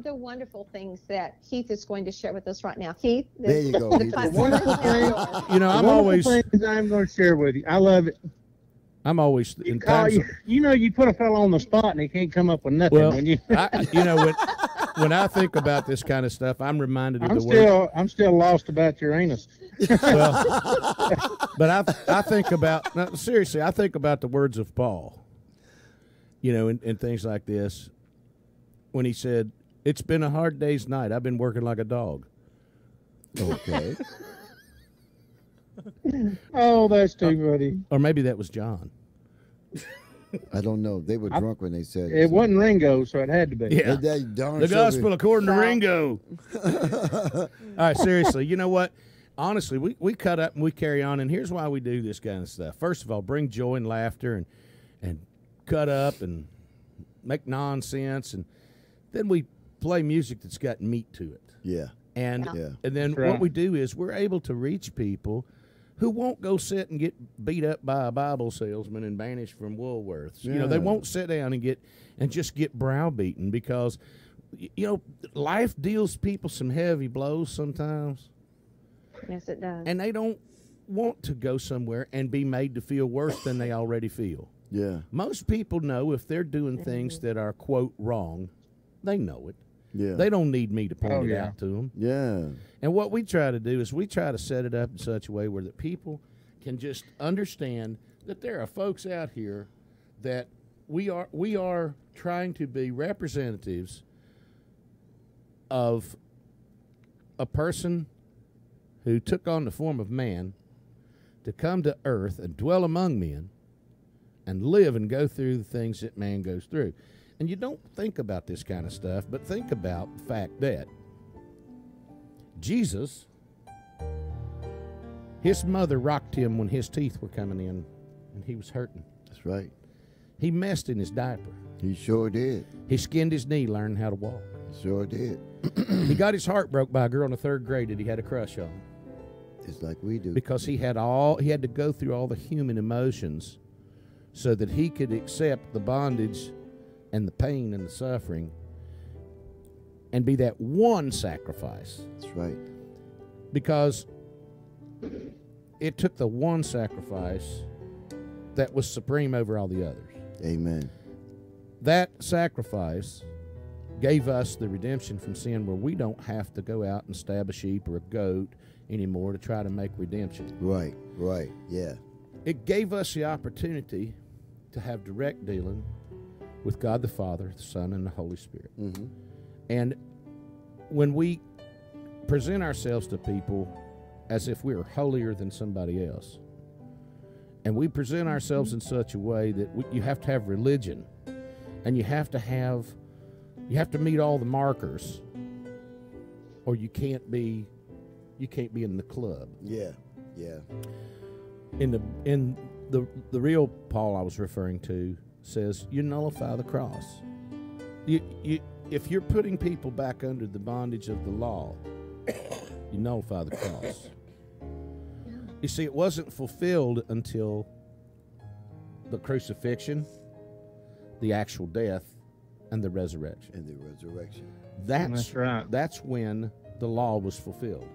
[SPEAKER 5] the wonderful things that Keith is going to share with us right now. Keith,
[SPEAKER 6] There you go.
[SPEAKER 5] the platform is now yours.
[SPEAKER 2] You know, I'm always
[SPEAKER 10] things I'm going to share with you. I love it.
[SPEAKER 2] in times.
[SPEAKER 10] You put a fellow on the spot and he can't come up with nothing.
[SPEAKER 2] Well,
[SPEAKER 10] when you,
[SPEAKER 2] when I think about this kind of stuff, I'm reminded of the word.
[SPEAKER 10] I'm still lost about Uranus.
[SPEAKER 2] Well, but I think about, no, seriously, I think about the words of Paul, and things like this, when he said, "It's been a hard day's night. I've been working like a dog."
[SPEAKER 6] Okay.
[SPEAKER 10] Oh, that's too funny.
[SPEAKER 2] Or maybe that was John.
[SPEAKER 6] I don't know. They were drunk when they said
[SPEAKER 10] It wasn't Ringo, so it had to be.
[SPEAKER 2] Yeah.
[SPEAKER 6] Darn
[SPEAKER 2] The
[SPEAKER 6] sure
[SPEAKER 2] gospel according to Ringo. All right, seriously, you know what? Honestly, we cut up and we carry on, and here's why we do this kind of stuff. First of all, bring joy and laughter and cut up and make nonsense, and then we play music that's got meat to it.
[SPEAKER 6] Yeah.
[SPEAKER 2] And
[SPEAKER 6] Yeah.
[SPEAKER 2] and then
[SPEAKER 10] That's right.
[SPEAKER 2] what we do is we're able to reach people who won't go sit and get beat up by a Bible salesman and banished from Woolworths.
[SPEAKER 6] Yeah.
[SPEAKER 2] They won't sit down and just get browbeaten because life deals people some heavy blows sometimes.
[SPEAKER 5] Yes, it does.
[SPEAKER 2] And they don't want to go somewhere and be made to feel worse than they already feel.
[SPEAKER 6] Yeah.
[SPEAKER 2] Most people know if they're doing things that are, quote, wrong, they know it.
[SPEAKER 6] Yeah.
[SPEAKER 2] They don't need me to point
[SPEAKER 10] Oh,
[SPEAKER 2] it
[SPEAKER 10] yeah.
[SPEAKER 2] out to them.
[SPEAKER 6] Yeah.
[SPEAKER 2] And what we try to do is we try to set it up in such a way where the people can just understand that there are folks out here that we are trying to be representatives of a person who took on the form of man to come to earth and dwell among men and live and go through the things that man goes through. And you don't think about this kind of stuff, but think about the fact that Jesus, his mother rocked him when his teeth were coming in and he was hurting.
[SPEAKER 6] That's right.
[SPEAKER 2] He messed in his diaper.
[SPEAKER 6] He sure did.
[SPEAKER 2] He skinned his knee learning how to walk.
[SPEAKER 6] He sure did.
[SPEAKER 2] He got his heart broke by a girl in the 3rd grade that he had a crush on
[SPEAKER 6] It's like we do.
[SPEAKER 2] because he had to go through all the human emotions so that he could accept the bondage and the pain and the suffering and be that one sacrifice.
[SPEAKER 6] That's right.
[SPEAKER 2] Because it took the one sacrifice that was supreme over all the others.
[SPEAKER 6] Amen.
[SPEAKER 2] That sacrifice gave us the redemption from sin where we don't have to go out and stab a sheep or a goat anymore to try to make redemption.
[SPEAKER 6] Right, right, yeah.
[SPEAKER 2] It gave us the opportunity to have direct dealing with God the Father, the Son, and the Holy Spirit.
[SPEAKER 6] Mm-hmm.
[SPEAKER 2] And when we present ourselves to people as if we are holier than somebody else, and we present ourselves in such a way that you have to have religion, and you have to meet all the markers, or you can't be in the club.
[SPEAKER 6] Yeah, yeah.
[SPEAKER 2] In the real Paul I was referring to says you nullify the cross. If you're putting people back under the bondage of the law, you nullify the cross. You see, it wasn't fulfilled until the crucifixion, the actual death, and the resurrection.
[SPEAKER 6] And the resurrection.
[SPEAKER 2] That's
[SPEAKER 10] right.
[SPEAKER 2] That's when the law was fulfilled.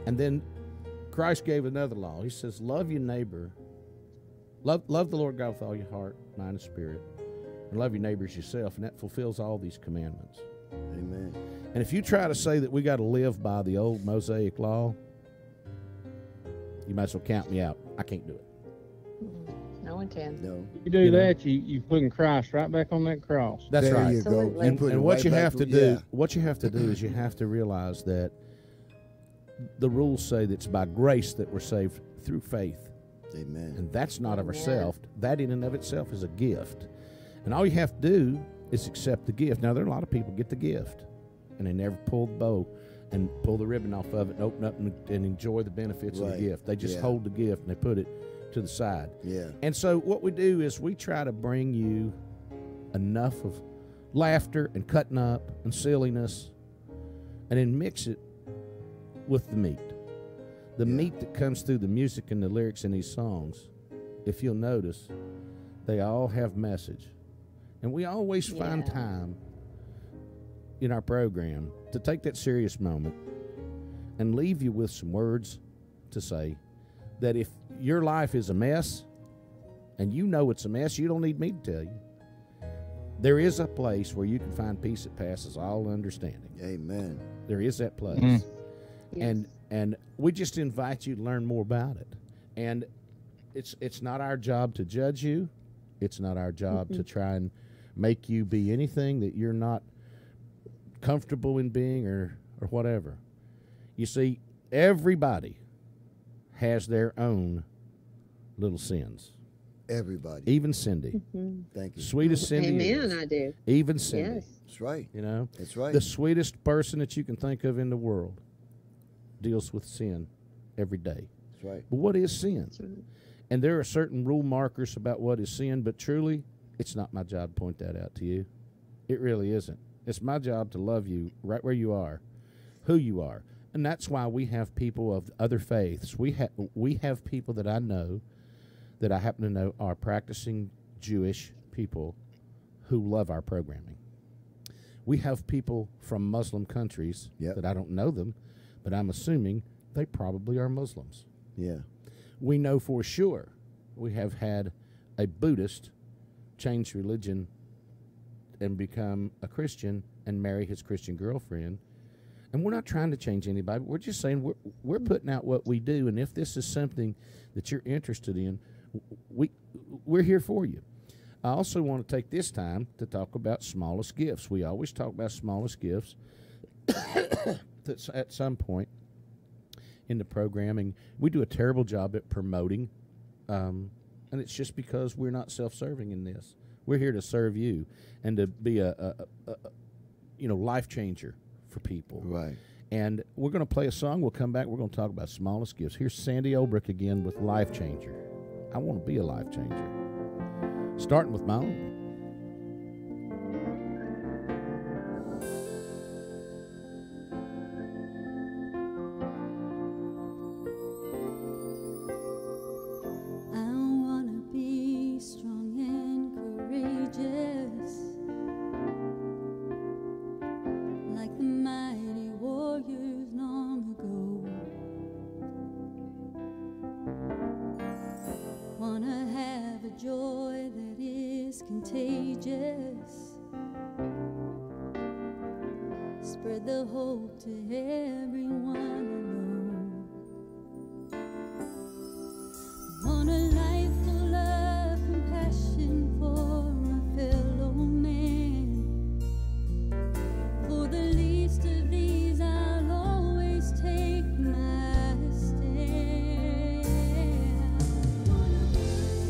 [SPEAKER 2] And then Christ gave another law. He says, love your neighbor. Love the Lord God with all your heart, mind, and spirit. And love your neighbors yourself. And that fulfills all these commandments.
[SPEAKER 6] Amen.
[SPEAKER 2] And if you try to say that we got to live by the old Mosaic law, you might as well count me out. I can't do it.
[SPEAKER 5] No one can.
[SPEAKER 6] No.
[SPEAKER 10] You do that, you putting Christ right back on that cross.
[SPEAKER 2] That's
[SPEAKER 6] There
[SPEAKER 2] right.
[SPEAKER 6] you go.
[SPEAKER 5] Absolutely.
[SPEAKER 6] You
[SPEAKER 2] And,
[SPEAKER 6] put it
[SPEAKER 2] and what
[SPEAKER 6] right
[SPEAKER 2] you
[SPEAKER 6] back
[SPEAKER 2] have to
[SPEAKER 6] to-
[SPEAKER 2] do,
[SPEAKER 6] yeah.
[SPEAKER 2] what you have to do is you have to realize that the rules say that it's by grace that we're saved through faith,
[SPEAKER 6] Amen.
[SPEAKER 2] and that's not of
[SPEAKER 5] Amen.
[SPEAKER 2] ourselves. That in and of itself is a gift, and all you have to do is accept the gift. Now there are a lot of people get the gift, and they never pull the bow and pull the ribbon off of it and open up and enjoy the benefits of
[SPEAKER 6] Right.
[SPEAKER 2] the gift. They just
[SPEAKER 6] Yeah.
[SPEAKER 2] hold the gift and they put it to the side.
[SPEAKER 6] Yeah.
[SPEAKER 2] And so what we do is we try to bring you enough of laughter and cutting up and silliness and then mix it with the meat. The
[SPEAKER 6] Yeah.
[SPEAKER 2] meat that comes through the music and the lyrics in these songs, if you'll notice, they all have message. And we always find
[SPEAKER 5] Yeah.
[SPEAKER 2] time in our program to take that serious moment and leave you with some words to say that if your life is a mess and you know it's a mess, you don't need me to tell you. There is a place where you can find peace that passes all understanding.
[SPEAKER 6] Amen.
[SPEAKER 2] There is that place.
[SPEAKER 5] Yes.
[SPEAKER 2] And we just invite you to learn more about it. And it's not our job to judge you. It's not our job to try and make you be anything that you're not comfortable in being or whatever. You see, everybody has their own little sins.
[SPEAKER 6] Everybody.
[SPEAKER 2] Even Cindy.
[SPEAKER 6] Thank you.
[SPEAKER 2] Sweetest Cindy
[SPEAKER 5] Amen,
[SPEAKER 2] is.
[SPEAKER 5] I do.
[SPEAKER 2] Even Cindy.
[SPEAKER 5] Yes.
[SPEAKER 6] That's right.
[SPEAKER 2] You know?
[SPEAKER 6] That's right.
[SPEAKER 2] The sweetest person that you can think of in the world deals with sin every day.
[SPEAKER 6] That's right.
[SPEAKER 2] But what is sin?
[SPEAKER 5] That's right.
[SPEAKER 2] And there are certain rule markers about what is sin, but truly, it's not my job to point that out to you. It really isn't. It's my job to love you right where you are, who you are. And that's why we have people of other faiths. We have people that I know, that I happen to know are practicing Jewish people who love our programming. We have people from Muslim countries
[SPEAKER 6] Yep.
[SPEAKER 2] that I don't know them, but I'm assuming they probably are Muslims.
[SPEAKER 6] Yeah.
[SPEAKER 2] We know for sure we have had a Buddhist change religion and become a Christian and marry his Christian girlfriend. And we're not trying to change anybody. We're just saying we're putting out what we do, and if this is something that you're interested in, we're here for you. I also want to take this time to talk about smallest gifts. We always talk about smallest gifts that's at some point in the programming. We do a terrible job at promoting, and it's just because we're not self-serving in this. We're here to serve you and to be a life changer for people.
[SPEAKER 6] Right.
[SPEAKER 2] And we're going to play a song. We'll come back. We're going to talk about smallest gifts. Here's Sandy Olbrich again with Life Changer. I want to be a life changer. Starting with my own.
[SPEAKER 8] I wanna be strong and courageous, like the mighty warriors long ago. Wanna have a joy that is contagious. the hope to everyone I know. Want a life full of compassion for my fellow man. For the least of these, I'll always take my stand.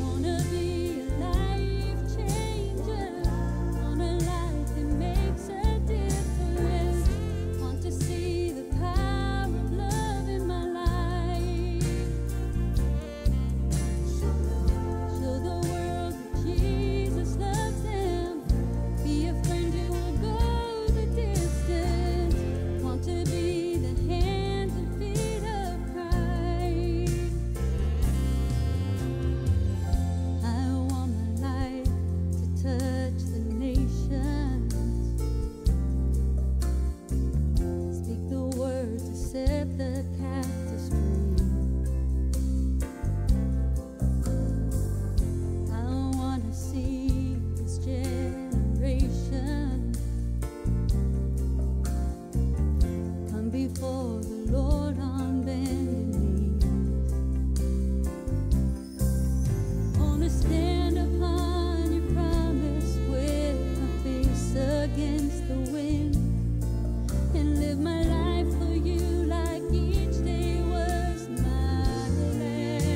[SPEAKER 8] Wanna be a life changer. Want a life that makes a difference. Want to see the power of love in my life. Show the world that Jesus loves them. Be a friend who will go the distance. Want to be the hands and feet of Christ. I want my life to touch the nations. Speak the word to set the captives free. I want to see this generation come before the Lord on bended knees. Wanna stand upon your promise with my face against the wind and live my life for you like each day was my last.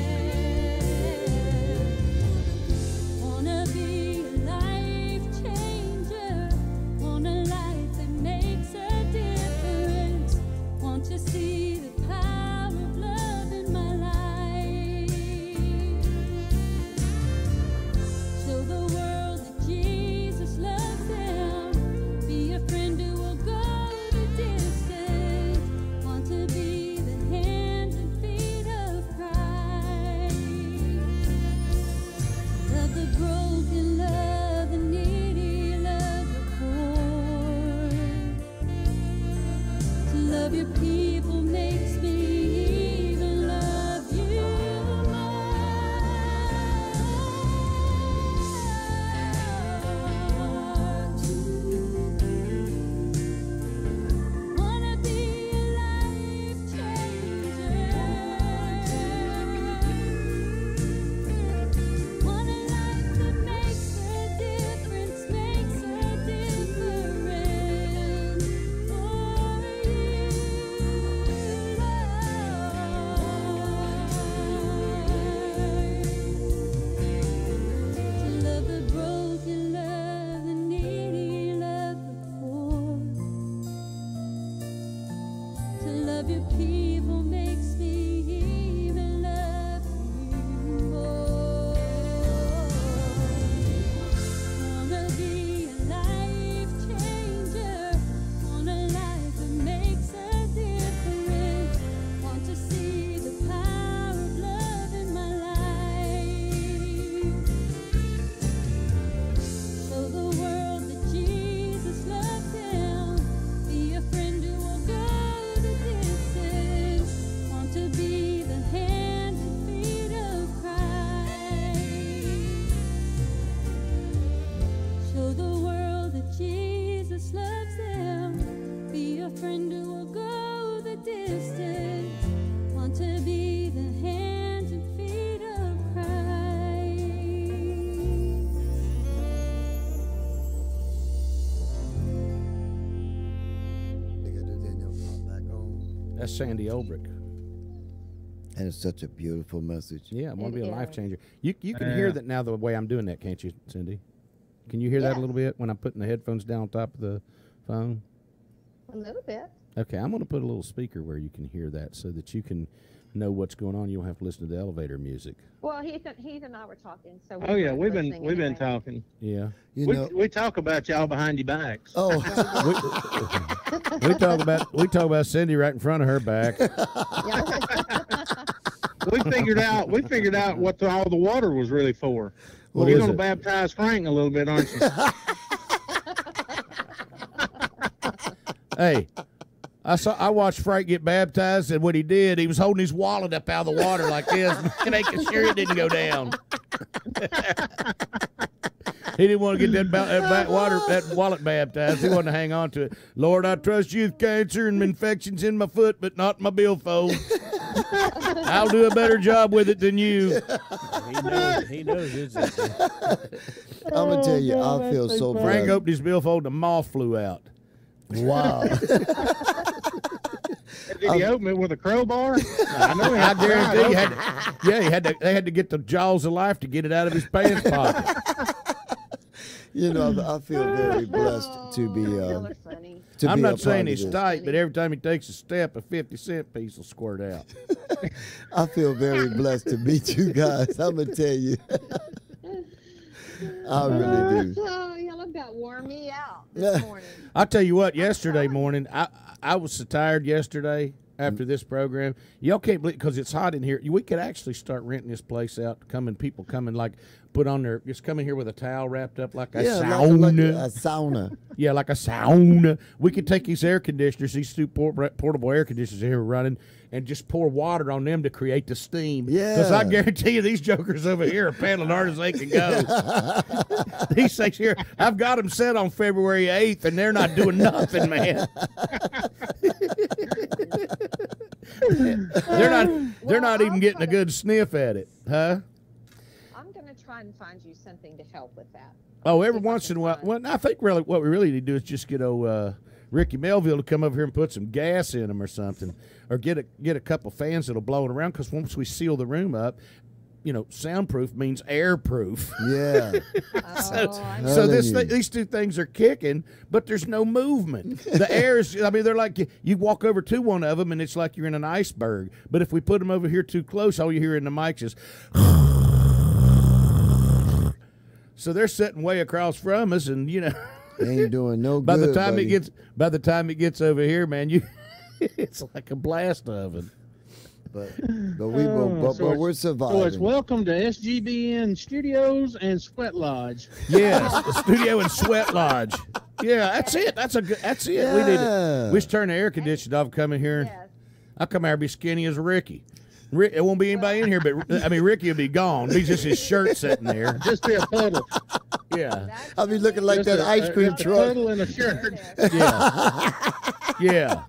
[SPEAKER 8] Wanna be a life changer. Want a life that makes a difference. Want to see the power of love in my life. Show the world that Jesus loves them. Be a friend who will go the distance. Want to be the hands and feet of Christ. Love the broken, love the needy, love the poor. To love your people makes me even love you more. Wanna be a life changer. Want a life that makes a difference, makes a difference for you, Lord. To love the broken, love the needy, love the poor. To love your people makes me even love you more. Wanna be a life changer. Want a life that makes a difference. Want to see the power of love in my life. Show the world that Jesus loves them. Be a friend who will go the distance. Want to be the hands and feet of Christ. Show the world that Jesus loves them. Be a friend who will go the distance. Want to be the hands and feet of Christ.
[SPEAKER 6] They got the Daniel pop back on.
[SPEAKER 2] That's Sandy Olbrich.
[SPEAKER 6] And it's such a beautiful message.
[SPEAKER 2] Yeah, I want to
[SPEAKER 5] It
[SPEAKER 2] be a life
[SPEAKER 5] is.
[SPEAKER 2] changer. You can hear that now the way I'm doing that, can't you, Cindy? Can you hear that a
[SPEAKER 5] Yes.
[SPEAKER 2] little bit when I'm putting the headphones down on top of the phone?
[SPEAKER 5] A little bit.
[SPEAKER 2] Okay, I'm going to put a little speaker where you can hear that so that you can know what's going on. You don't have to listen to the elevator music.
[SPEAKER 5] Well, Heath and I were talking, so
[SPEAKER 10] Oh yeah,
[SPEAKER 5] weren't
[SPEAKER 10] we've been
[SPEAKER 5] listening
[SPEAKER 10] been
[SPEAKER 5] anyway.
[SPEAKER 10] talking.
[SPEAKER 2] Yeah.
[SPEAKER 6] You
[SPEAKER 10] We,
[SPEAKER 6] know,
[SPEAKER 10] we talk about y'all behind your backs.
[SPEAKER 6] oh,
[SPEAKER 2] We talk about Cindy right in front of her back.
[SPEAKER 10] We figured out what all the water was really for.
[SPEAKER 2] What
[SPEAKER 10] You're
[SPEAKER 2] is
[SPEAKER 10] going to
[SPEAKER 2] it?
[SPEAKER 10] baptize Frank a little bit, aren't you?
[SPEAKER 2] Hey, I watched Frank get baptized, and what he did, he was holding his wallet up out of the water like this, making sure it didn't go down. He didn't want to get that wallet baptized. He wanted to hang on to it. Lord, I trust youth cancer and infections in my foot, but not my billfold. I'll do a better job with it than you.
[SPEAKER 3] He knows it's
[SPEAKER 6] I'm gonna tell you, I feel so
[SPEAKER 2] Frank
[SPEAKER 6] bad.
[SPEAKER 2] opened his billfold, the moth flew out.
[SPEAKER 6] Wow.
[SPEAKER 10] Did he open it with a crowbar? I know he
[SPEAKER 2] I
[SPEAKER 10] had to
[SPEAKER 2] guarantee
[SPEAKER 10] try it open.
[SPEAKER 2] they had to get the jaws of life to get it out of his pants pocket.
[SPEAKER 6] You know, I feel very blessed to be.
[SPEAKER 5] Y'all are funny.
[SPEAKER 6] To
[SPEAKER 2] I'm
[SPEAKER 6] be a
[SPEAKER 2] not saying
[SPEAKER 6] part of
[SPEAKER 2] he's
[SPEAKER 6] this.
[SPEAKER 2] tight, but every time he takes a step, a 50-cent piece will squirt out.
[SPEAKER 6] I feel very blessed to meet you guys. I'm gonna tell you. I really do.
[SPEAKER 5] Oh, y'all about wore me out this morning.
[SPEAKER 2] I'll tell you what, yesterday morning, I was so tired yesterday after this program. Y'all can't believe, because it's hot in here, we could actually start renting this place out, people coming, like, put on their, just come in here with a towel wrapped up like a sauna.
[SPEAKER 6] Like a sauna.
[SPEAKER 2] Yeah, like a sauna. We could take these air conditioners, these two portable air conditioners here running, and just pour water on them to create the steam.
[SPEAKER 6] Yeah.
[SPEAKER 2] Because I guarantee you these jokers over here are paddling hard as they can go. These things here, I've got them set on February 8th, and they're not doing nothing, man. They're not even getting a good sniff at it, huh?
[SPEAKER 5] I'm going to try and find you something to help with that.
[SPEAKER 2] Oh, every once in a while. Well, I think really what we really need to do is just get Ricky Melville to come over here and put some gas in them or something, or get a couple fans that'll blow it around. Because once we seal the room up, soundproof means airproof.
[SPEAKER 6] Yeah.
[SPEAKER 2] So these two things are kicking, but there's no movement. The air is, they're like, you walk over to one of them and it's like you're in an iceberg. But if we put them over here too close, all you hear in the mics is. So they're sitting way across from us, and
[SPEAKER 6] ain't doing no good.
[SPEAKER 2] by the time
[SPEAKER 6] buddy.
[SPEAKER 2] it gets over here, man, it's like a blast oven.
[SPEAKER 6] But we're surviving.
[SPEAKER 10] So it's welcome to SGBN Studios and Sweat Lodge.
[SPEAKER 2] Yes, the studio and Sweat Lodge. Yeah, that's it. That's it.
[SPEAKER 6] Yeah.
[SPEAKER 2] We did it. We just turn the air conditioning off, come in here.
[SPEAKER 5] Yes.
[SPEAKER 2] I'll come here and be skinny as Ricky. It won't be anybody in here, but Ricky will be gone. Be just his shirt sitting there.
[SPEAKER 10] Just be a puddle.
[SPEAKER 2] Yeah.
[SPEAKER 6] I'll be looking like
[SPEAKER 10] Just
[SPEAKER 6] that ice cream
[SPEAKER 10] a
[SPEAKER 6] truck.
[SPEAKER 10] puddle in a shirt.
[SPEAKER 2] Yeah. Yeah.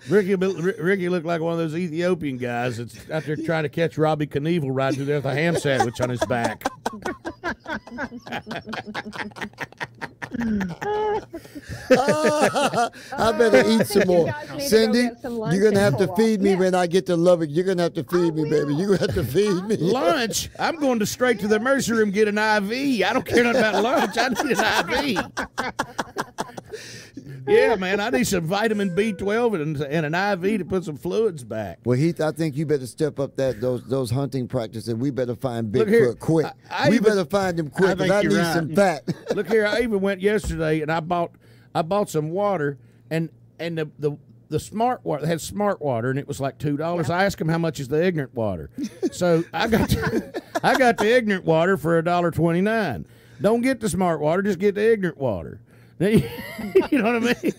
[SPEAKER 2] Ricky looked like one of those Ethiopian guys that's out there trying to catch Robbie Knievel riding through there with a ham sandwich on his back.
[SPEAKER 6] I better eat some more.
[SPEAKER 5] guys need to go
[SPEAKER 6] Cindy,
[SPEAKER 5] get some lunch
[SPEAKER 6] you're going to
[SPEAKER 5] and
[SPEAKER 6] have to
[SPEAKER 5] pull
[SPEAKER 6] feed
[SPEAKER 5] off.
[SPEAKER 6] me
[SPEAKER 5] Yeah.
[SPEAKER 6] when I get to Lubbock. You're going to have to feed me, baby. You're going to have to feed me.
[SPEAKER 2] Lunch? I'm going to straight to the emergency room get an IV. I don't care nothing about lunch. I need an IV. Yeah, man, I need some vitamin B12 and an IV to put some fluids back.
[SPEAKER 6] Well, Heath, I think you better step up those hunting practices. We better find
[SPEAKER 2] Look here,
[SPEAKER 6] Bigfoot quick. We
[SPEAKER 2] even-
[SPEAKER 6] better find him quick because I
[SPEAKER 10] think
[SPEAKER 6] need
[SPEAKER 10] you're
[SPEAKER 6] some
[SPEAKER 10] right.
[SPEAKER 6] fat.
[SPEAKER 2] Look here, I even went yesterday and I bought some water and the smart water, they had smart water, and it was like $2. I asked him how much is the ignorant water. So I got the ignorant water for $1.29. Don't get the smart water, just get the ignorant water. You know what I mean?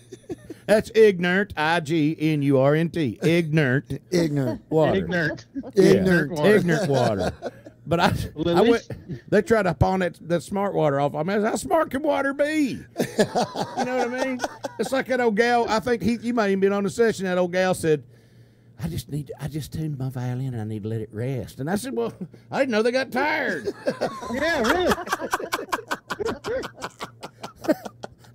[SPEAKER 2] That's ignorant, IGNURNT, ignorant water.
[SPEAKER 10] Ignorant.
[SPEAKER 6] Ignorant.
[SPEAKER 2] Yeah, ignorant water. But I went. They tried to pawn that smart water off. I mean, how smart can water be? You know what I mean? It's like that old gal. I think you might even been on the session. That old gal said, I just tuned my violin and I need to let it rest. And I said, well, I didn't know they got tired.
[SPEAKER 10] Yeah, really.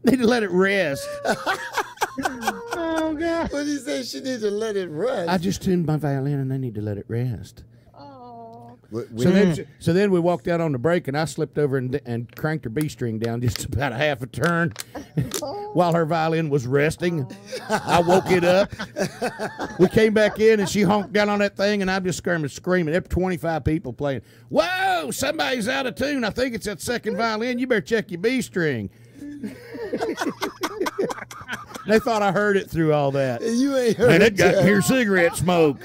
[SPEAKER 2] Need to let it rest.
[SPEAKER 10] Oh, God.
[SPEAKER 6] What did he say? She needs to let it rest.
[SPEAKER 2] I just tuned my violin and I need to let it rest.
[SPEAKER 5] Oh.
[SPEAKER 2] So then we walked out on the break, and I slipped over and cranked her B string down just about a half a turn while her violin was resting. I woke it up. We came back in, and she honked down on that thing, and I'm just screaming. There were 25 people playing. Whoa, somebody's out of tune. I think it's that second violin. You better check your B string. They thought I heard it through all that.
[SPEAKER 6] You ain't heard
[SPEAKER 2] And
[SPEAKER 6] it.
[SPEAKER 2] it got to hear cigarette smoke.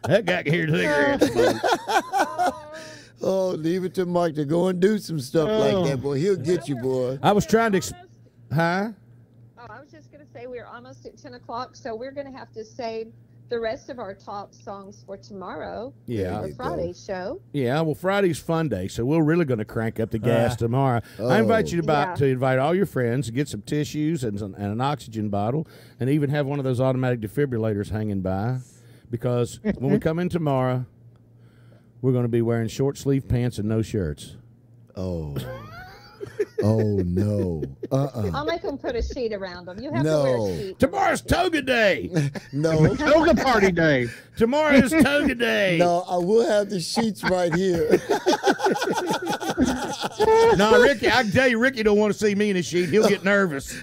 [SPEAKER 2] That got to hear cigarette smoke.
[SPEAKER 6] Oh, leave it to Mike to go and do some stuff like that, boy. He'll get you, boy.
[SPEAKER 2] I was trying to, huh?
[SPEAKER 5] Oh, I was just going to say we're almost at 10 o'clock, so we're going to have to say the rest of our top songs for tomorrow.
[SPEAKER 2] Yeah.
[SPEAKER 5] For Friday's show.
[SPEAKER 2] Yeah, well, Friday's fun day, so we're really going to crank up the gas tomorrow. I invite you to invite all your friends, get some tissues and an oxygen bottle, and even have one of those automatic defibrillators hanging by, because when we come in tomorrow, we're going to be wearing short sleeve pants and no shirts.
[SPEAKER 6] Oh. Oh, no.
[SPEAKER 5] I'll make them put a sheet around them. You have to wear a sheet.
[SPEAKER 2] Tomorrow's toga day.
[SPEAKER 6] No.
[SPEAKER 10] Toga party day.
[SPEAKER 2] Tomorrow is toga day.
[SPEAKER 6] No, I will have the sheets right here.
[SPEAKER 2] No, Ricky, I can tell you, Ricky don't want to see me in a sheet. He'll get nervous.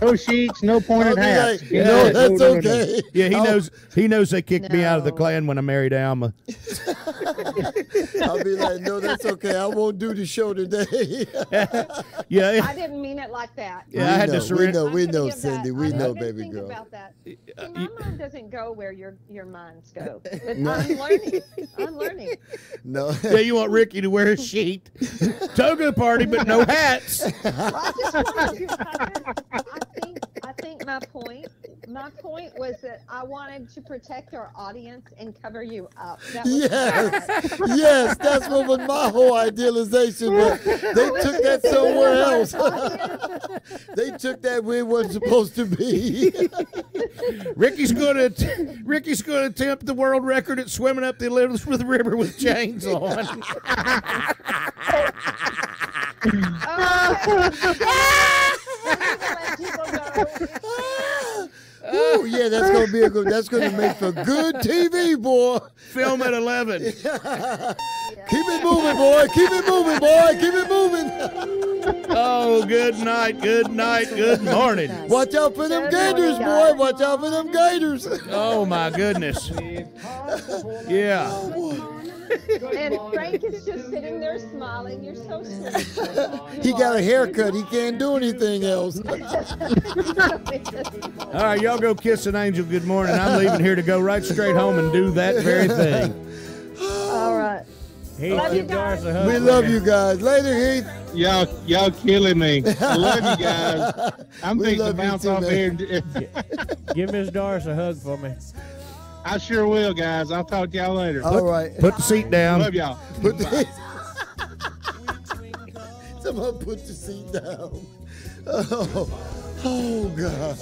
[SPEAKER 10] No sheets, no pointed hats.
[SPEAKER 6] Like, no, that's okay.
[SPEAKER 2] Yeah, he knows they kicked me out of the clan when I married Alma.
[SPEAKER 6] I'll be like, no, that's okay. I won't do the show today.
[SPEAKER 2] Yeah.
[SPEAKER 5] I didn't mean it like that.
[SPEAKER 2] Yeah, I had to surrender.
[SPEAKER 6] We know, Cindy. We know, baby girl.
[SPEAKER 5] About that. See, my mind doesn't go where your minds go. But I'm learning. I'm learning.
[SPEAKER 6] No.
[SPEAKER 2] Yeah, you want Ricky to wear a sheet. Toga party, but no hats.
[SPEAKER 5] Well, I just wanted to, I think my point was that I wanted to protect our audience and cover you up. That was
[SPEAKER 6] Yes, that's what was my whole idealization. But they took that somewhere else. They took that where it wasn't supposed to be.
[SPEAKER 2] Ricky's going to attempt the world record at swimming up the Elizabeth River with chains on.
[SPEAKER 6] Oh yeah, that's gonna be that's gonna make for good TV, boy.
[SPEAKER 2] Film at 11.
[SPEAKER 6] Keep it moving, boy. Keep it moving, boy. Keep it moving.
[SPEAKER 2] Oh, good night, good morning.
[SPEAKER 6] Watch out for them gators, boy. Watch out for them gators.
[SPEAKER 2] Oh my goodness. Yeah.
[SPEAKER 5] And Frank is just sitting there smiling. You're so sweet.
[SPEAKER 6] He got a haircut. He can't do anything else.
[SPEAKER 2] All right, y'all go kiss an angel good morning. I'm leaving here to go right straight home and do that very thing.
[SPEAKER 5] All right.
[SPEAKER 3] Heath,
[SPEAKER 5] Love you
[SPEAKER 3] give Doris
[SPEAKER 5] guys.
[SPEAKER 3] a hug.
[SPEAKER 6] We love you guys. Later, Heath.
[SPEAKER 10] Y'all killing me. I love you guys. I'm
[SPEAKER 6] We
[SPEAKER 10] thinking to
[SPEAKER 6] love you
[SPEAKER 10] bounce
[SPEAKER 6] too,
[SPEAKER 10] off
[SPEAKER 6] man.
[SPEAKER 10] here.
[SPEAKER 3] Give Miss Doris a hug for me.
[SPEAKER 10] I sure will, guys. I'll talk to y'all later.
[SPEAKER 6] All right.
[SPEAKER 2] Put the seat down.
[SPEAKER 10] Love y'all.
[SPEAKER 6] Someone put the seat down. Oh God.